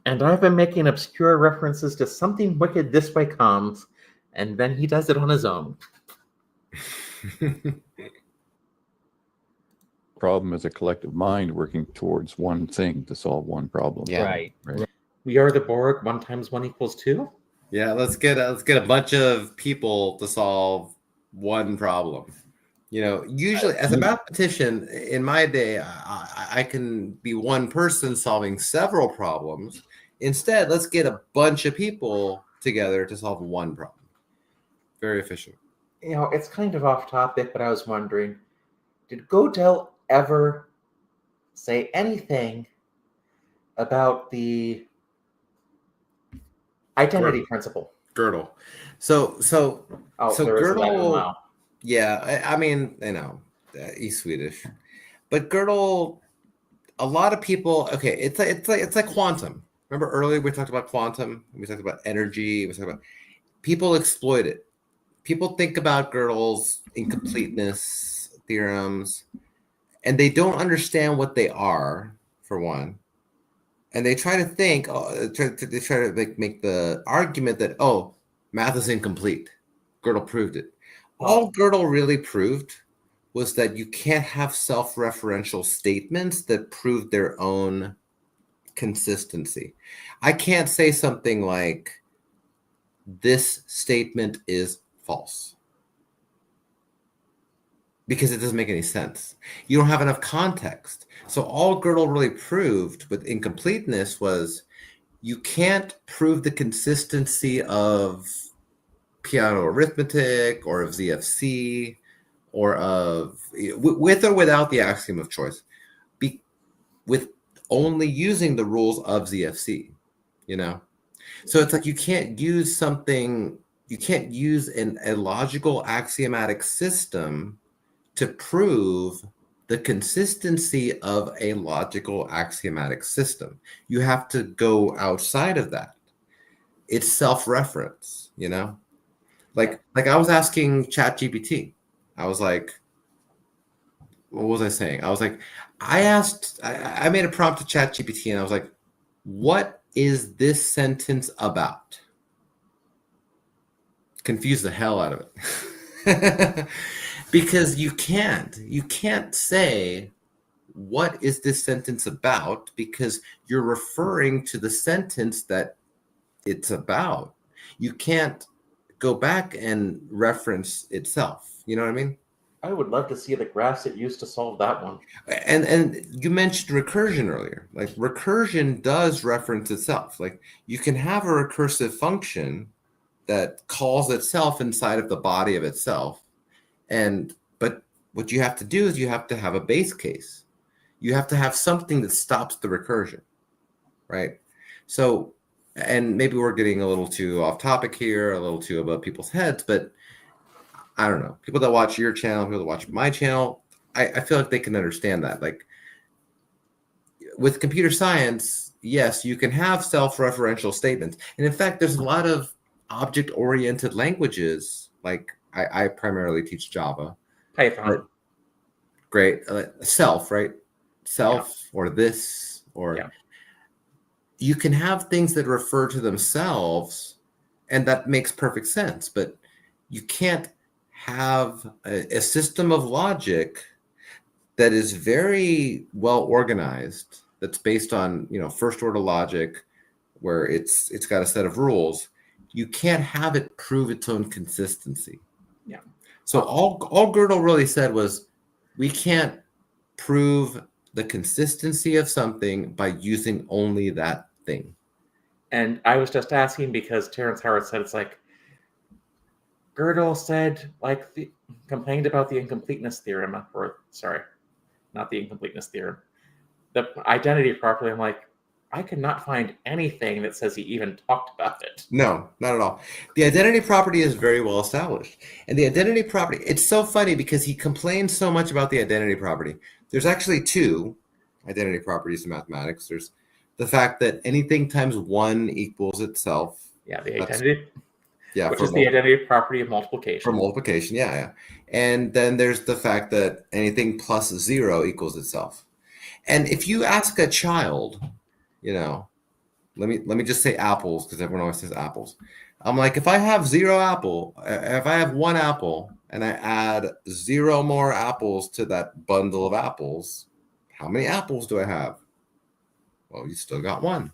And I've been making obscure references to Something Wicked This Way Comes, and then he does it on his own. Problem is a collective mind working towards one thing to solve one problem. Yeah. Right. We are the Borg. 1 × 1 = 2. Yeah, let's get a bunch of people to solve one problem. Usually as a mathematician in my day, I can be one person solving several problems. Instead, let's get a bunch of people together to solve one problem. Very efficient. It's kind of off topic, but I was wondering, did Gödel ever say anything about the identity principle? Gödel. So Gödel. Yeah, I mean, he's Swedish, but Gödel. A lot of people. Okay, it's like quantum. Remember earlier we talked about quantum. We talked about energy. We talked about people exploit it. People think about Gödel's incompleteness theorems, and they don't understand what they are, for one. And they try to think, they try to make the argument that, math is incomplete. Gödel proved it. All Gödel really proved was that you can't have self-referential statements that prove their own consistency. I can't say something like, this statement is false, because it doesn't make any sense. You don't have enough context. So all Gödel really proved with incompleteness was you can't prove the consistency of piano arithmetic or of ZFC or of with or without the axiom of choice, with only using the rules of ZFC, So it's like you can't use a logical axiomatic system to prove the consistency of a logical axiomatic system. You have to go outside of that. It's self-reference, Like I was asking ChatGPT. I was like, what was I saying? I was like, I made a prompt to ChatGPT and I was like, what is this sentence about? Confuse the hell out of it. Because you can't say, what is this sentence about? Because you're referring to the sentence that it's about. You can't go back and reference itself. You know what I mean? I would love to see the graphs it used to solve that one. And you mentioned recursion earlier. Like recursion does reference itself. Like you can have a recursive function that calls itself inside of the body of itself. But what you have to do is you have to have a base case. You have to have something that stops the recursion, right? So, and maybe we're getting a little too off topic here, a little too above people's heads, but I don't know. People that watch your channel, people that watch my channel, I feel like they can understand that. Like with computer science, yes, you can have self-referential statements. And in fact, there's a lot of object-oriented languages. Like I primarily teach Java. Python. Great. Self, right? Self or this or you can have things that refer to themselves, and that makes perfect sense. But you can't have a system of logic that is very well organized, that's based on, you know, first order logic, where it's got a set of rules. You can't have it prove its own consistency. Yeah. So all Gödel really said was, we can't prove the consistency of something by using only that thing. And I was just asking because Terrence Howard said it's like, Gödel said, like, complained about the incompleteness theorem, or sorry, not the incompleteness theorem, the identity property. I'm like, I could not find anything that says he even talked about it. No, not at all. The identity property is very well established. And the identity property, it's so funny because he complains so much about the identity property. There's actually two identity properties in mathematics. There's the fact that anything times 1 equals itself. Yeah, the identity. Yeah, which is the identity property of multiplication. For multiplication, yeah. And then there's the fact that anything plus 0 equals itself. And if you ask a child, you know, let me just say apples, because everyone always says apples. I'm like, if I have if I have 1 apple and I add 0 more apples to that bundle of apples, how many apples do I have? Well, you still got 1.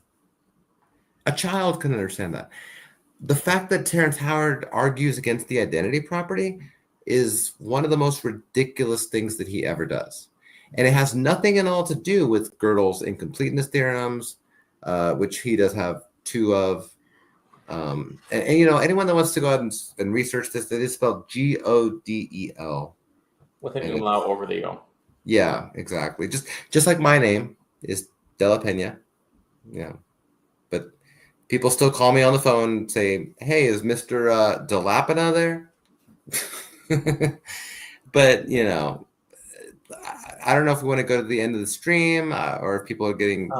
A child can understand that. The fact that Terrence Howard argues against the identity property is one of the most ridiculous things that he ever does. And it has nothing at all to do with Gödel's incompleteness theorems, which he does have 2 of. And you know, anyone that wants to go out and research this, it is spelled Godel. With an umlaut over the O. Yeah, exactly. Just like my name is De La Pena. Yeah. But people still call me on the phone and say, hey, is Mr. De La Pena there? But, you know, I don't know if we want to go to the end of the stream or if people are getting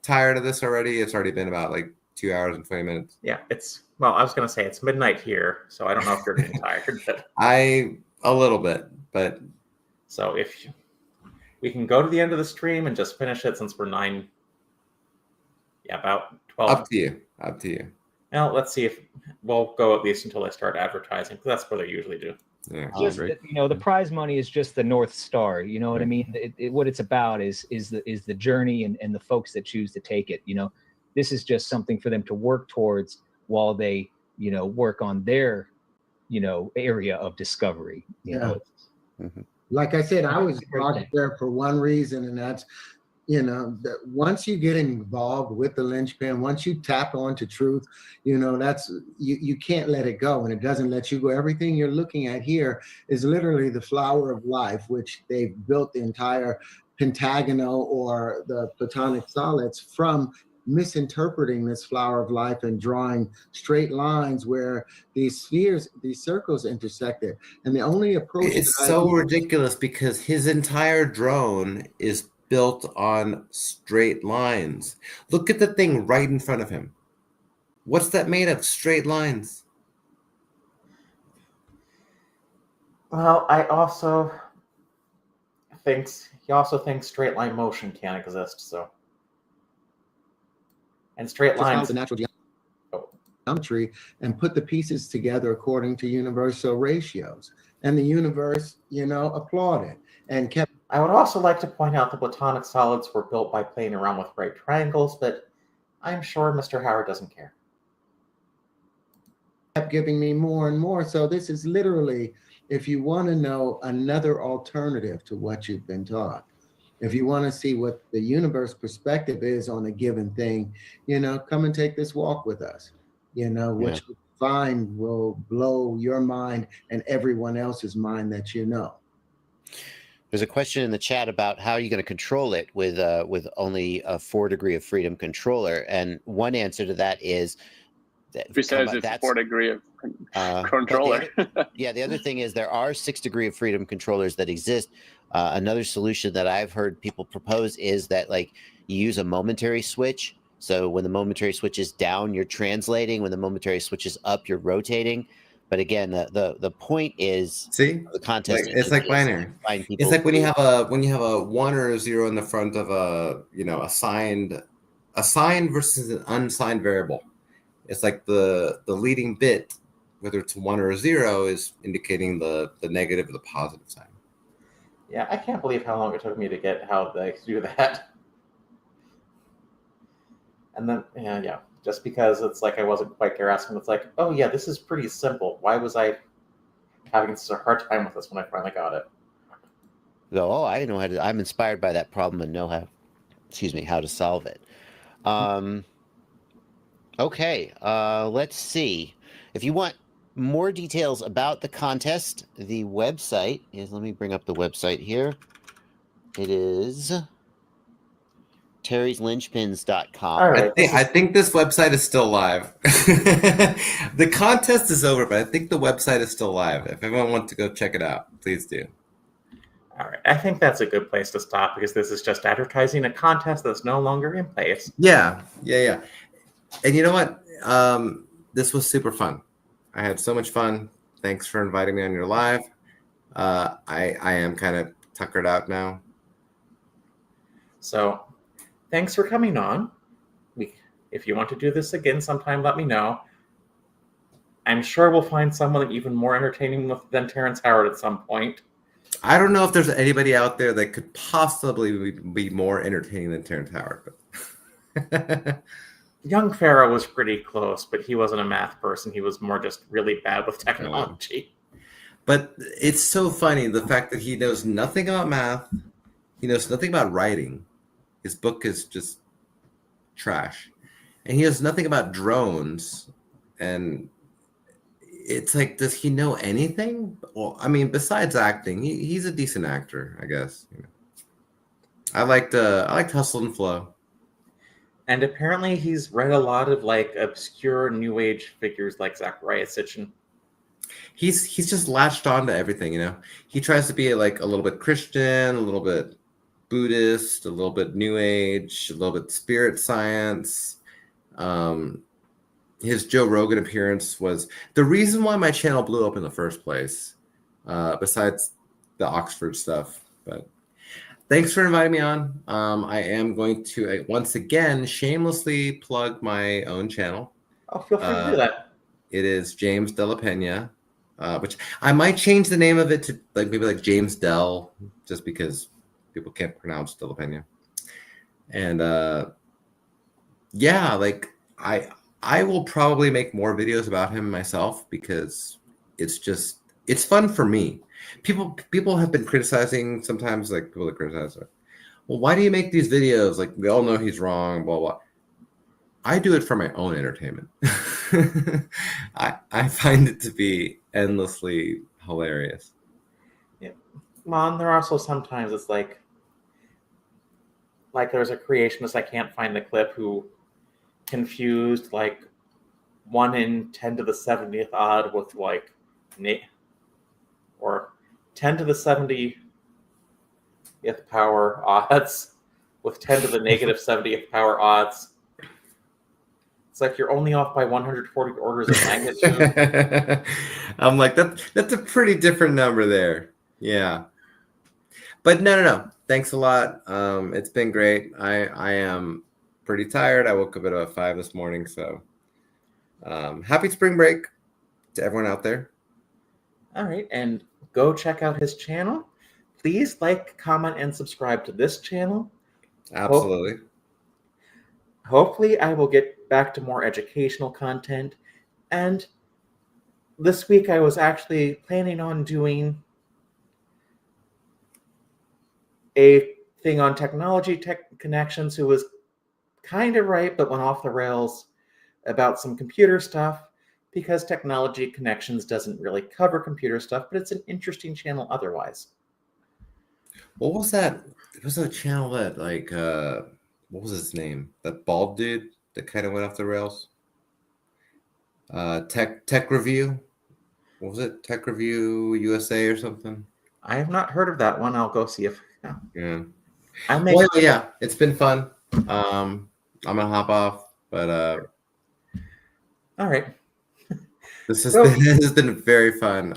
tired of this already. It's already been about like 2 hours and 20 minutes. Yeah, well, I was going to say it's midnight here, so I don't know if you're getting tired. But a little bit, but. So if we can go to the end of the stream and just finish it since we're about 12. Up to you. Well, let's see if we'll go at least until they start advertising, because that's what they usually do. Yeah, just, you know, the prize money is just the North Star. You know what I mean? What it's about is the journey and the folks that choose to take it. You know, this is just something for them to work towards while they, you know, work on their, you know, area of discovery. You know? Mm-hmm. Like I said, I was brought there for one reason, and that's, you know, that once you get involved with the linchpin, once you tap onto truth, you know, that's you can't let it go, and it doesn't let you go. Everything you're looking at here is literally the flower of life, which they've built the entire pentagonal or the platonic solids from misinterpreting this flower of life and drawing straight lines where these spheres, these circles intersected. And the only approach, it's so ridiculous because his entire drone is built on straight lines. Look at the thing right in front of him. What's that made of? Straight lines. Well, he also thinks straight line motion can't exist. So, and straight lines, the natural geometry, and put the pieces together according to universal ratios. And the universe, you know, applauded and kept. I would also like to point out the platonic solids were built by playing around with right triangles, but I'm sure Mr. Howard doesn't care. Kept giving me more and more. So this is literally if you want to know another alternative to what you've been taught, if you want to see what the universe perspective is on a given thing, come and take this walk with us. What you find will blow your mind and everyone else's mind that you know. There's a question in the chat about how you're going to control it with only a 4 degree of freedom controller, and one answer to that is that Who says it's 4 degree of controller? The other thing is there are 6 degree of freedom controllers that exist. Another solution that I've heard people propose is that like you use a momentary switch. So when the momentary switch is down, you're translating. When the momentary switch is up, you're rotating. But again, the point is the contest. It's like binary. It's like when you have a 1 or a 0 in the front of a a signed versus an unsigned variable. It's like the leading bit, whether it's a 1 or a 0, is indicating the negative or the positive sign. Yeah, I can't believe how long it took me to get how they do that. And then, yeah, just because it's like I wasn't quite grasping, it's like, oh yeah, this is pretty simple. Why was I having such a hard time with this when I finally got it? Oh, I know how to. I'm inspired by that problem and know how to solve it. Okay, let's see. If you want more details about the contest, the website is, let me bring up the website here. It is terry'slinchpins.com. All right. I think this website is still live. The contest is over, but I think the website is still live. If everyone wants to go check it out, please do. All right. I think that's a good place to stop because this is just advertising a contest that's no longer in place. Yeah. And you know what? This was super fun. I had so much fun. Thanks for inviting me on your live. I am kind of tuckered out now. So thanks for coming on. If you want to do this again sometime, let me know. I'm sure we'll find someone even more entertaining than Terrence Howard at some point. I don't know if there's anybody out there that could possibly be more entertaining than Terrence Howard. But Young Pharaoh was pretty close, but he wasn't a math person. He was more just really bad with technology. But it's so funny, the fact that he knows nothing about math. He knows nothing about writing. His book is just trash. And he knows nothing about drones. And it's like, does he know anything? Well, I mean, besides acting, he's a decent actor, I guess. I liked Hustle and Flow. And apparently he's read a lot of like obscure new age figures like Zachariah Sitchin. He's just latched on to everything, He tries to be like a little bit Christian, a little bit Buddhist, a little bit New Age, a little bit spirit science. His Joe Rogan appearance was the reason why my channel blew up in the first place, besides the Oxford stuff. But thanks for inviting me on. I am going to once again shamelessly plug my own channel. Oh, feel free to do that. It is James De La Pena, which I might change the name of it to maybe like James Dell, just because people can't pronounce De La Pena. And I will probably make more videos about him myself because it's fun for me. People have been criticizing sometimes, like people that criticize it. Well, why do you make these videos? Like, we all know he's wrong, blah, blah. I do it for my own entertainment. I find it to be endlessly hilarious. Yeah. Mom, there are also sometimes it's like there's a creationist, I can't find the clip, who confused like 1 in 10 to the 70th odd with like or 10 to the 70th power odds with 10 to the negative 70th power odds. It's like you're only off by 140 orders of magnitude. I'm like, that's a pretty different number there. Yeah. But no. Thanks a lot. It's been great. I am pretty tired. I woke up at about 5 this morning. So happy spring break to everyone out there. All right. And go check out his channel. Please like, comment, and subscribe to this channel. Absolutely. Hopefully I will get back to more educational content. And this week I was actually planning on doing a thing on technology tech connections who was kind of right but went off the rails about some computer stuff, because technology connections doesn't really cover computer stuff, but it's an interesting channel otherwise. What was that? It was a channel that like what was his name? That bald dude that kind of went off the rails. Tech Review. What was it? Tech Review USA or something? I have not heard of that one. I'll go see if Yeah. I'll make. Well, yeah, it's been fun. I'm gonna hop off, but All right. this has So- been this has been very fun.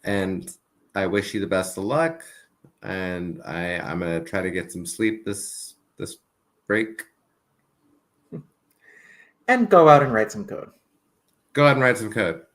And I wish you the best of luck. And I'm gonna try to get some sleep this break. And go out and write some code. Go ahead and write some code.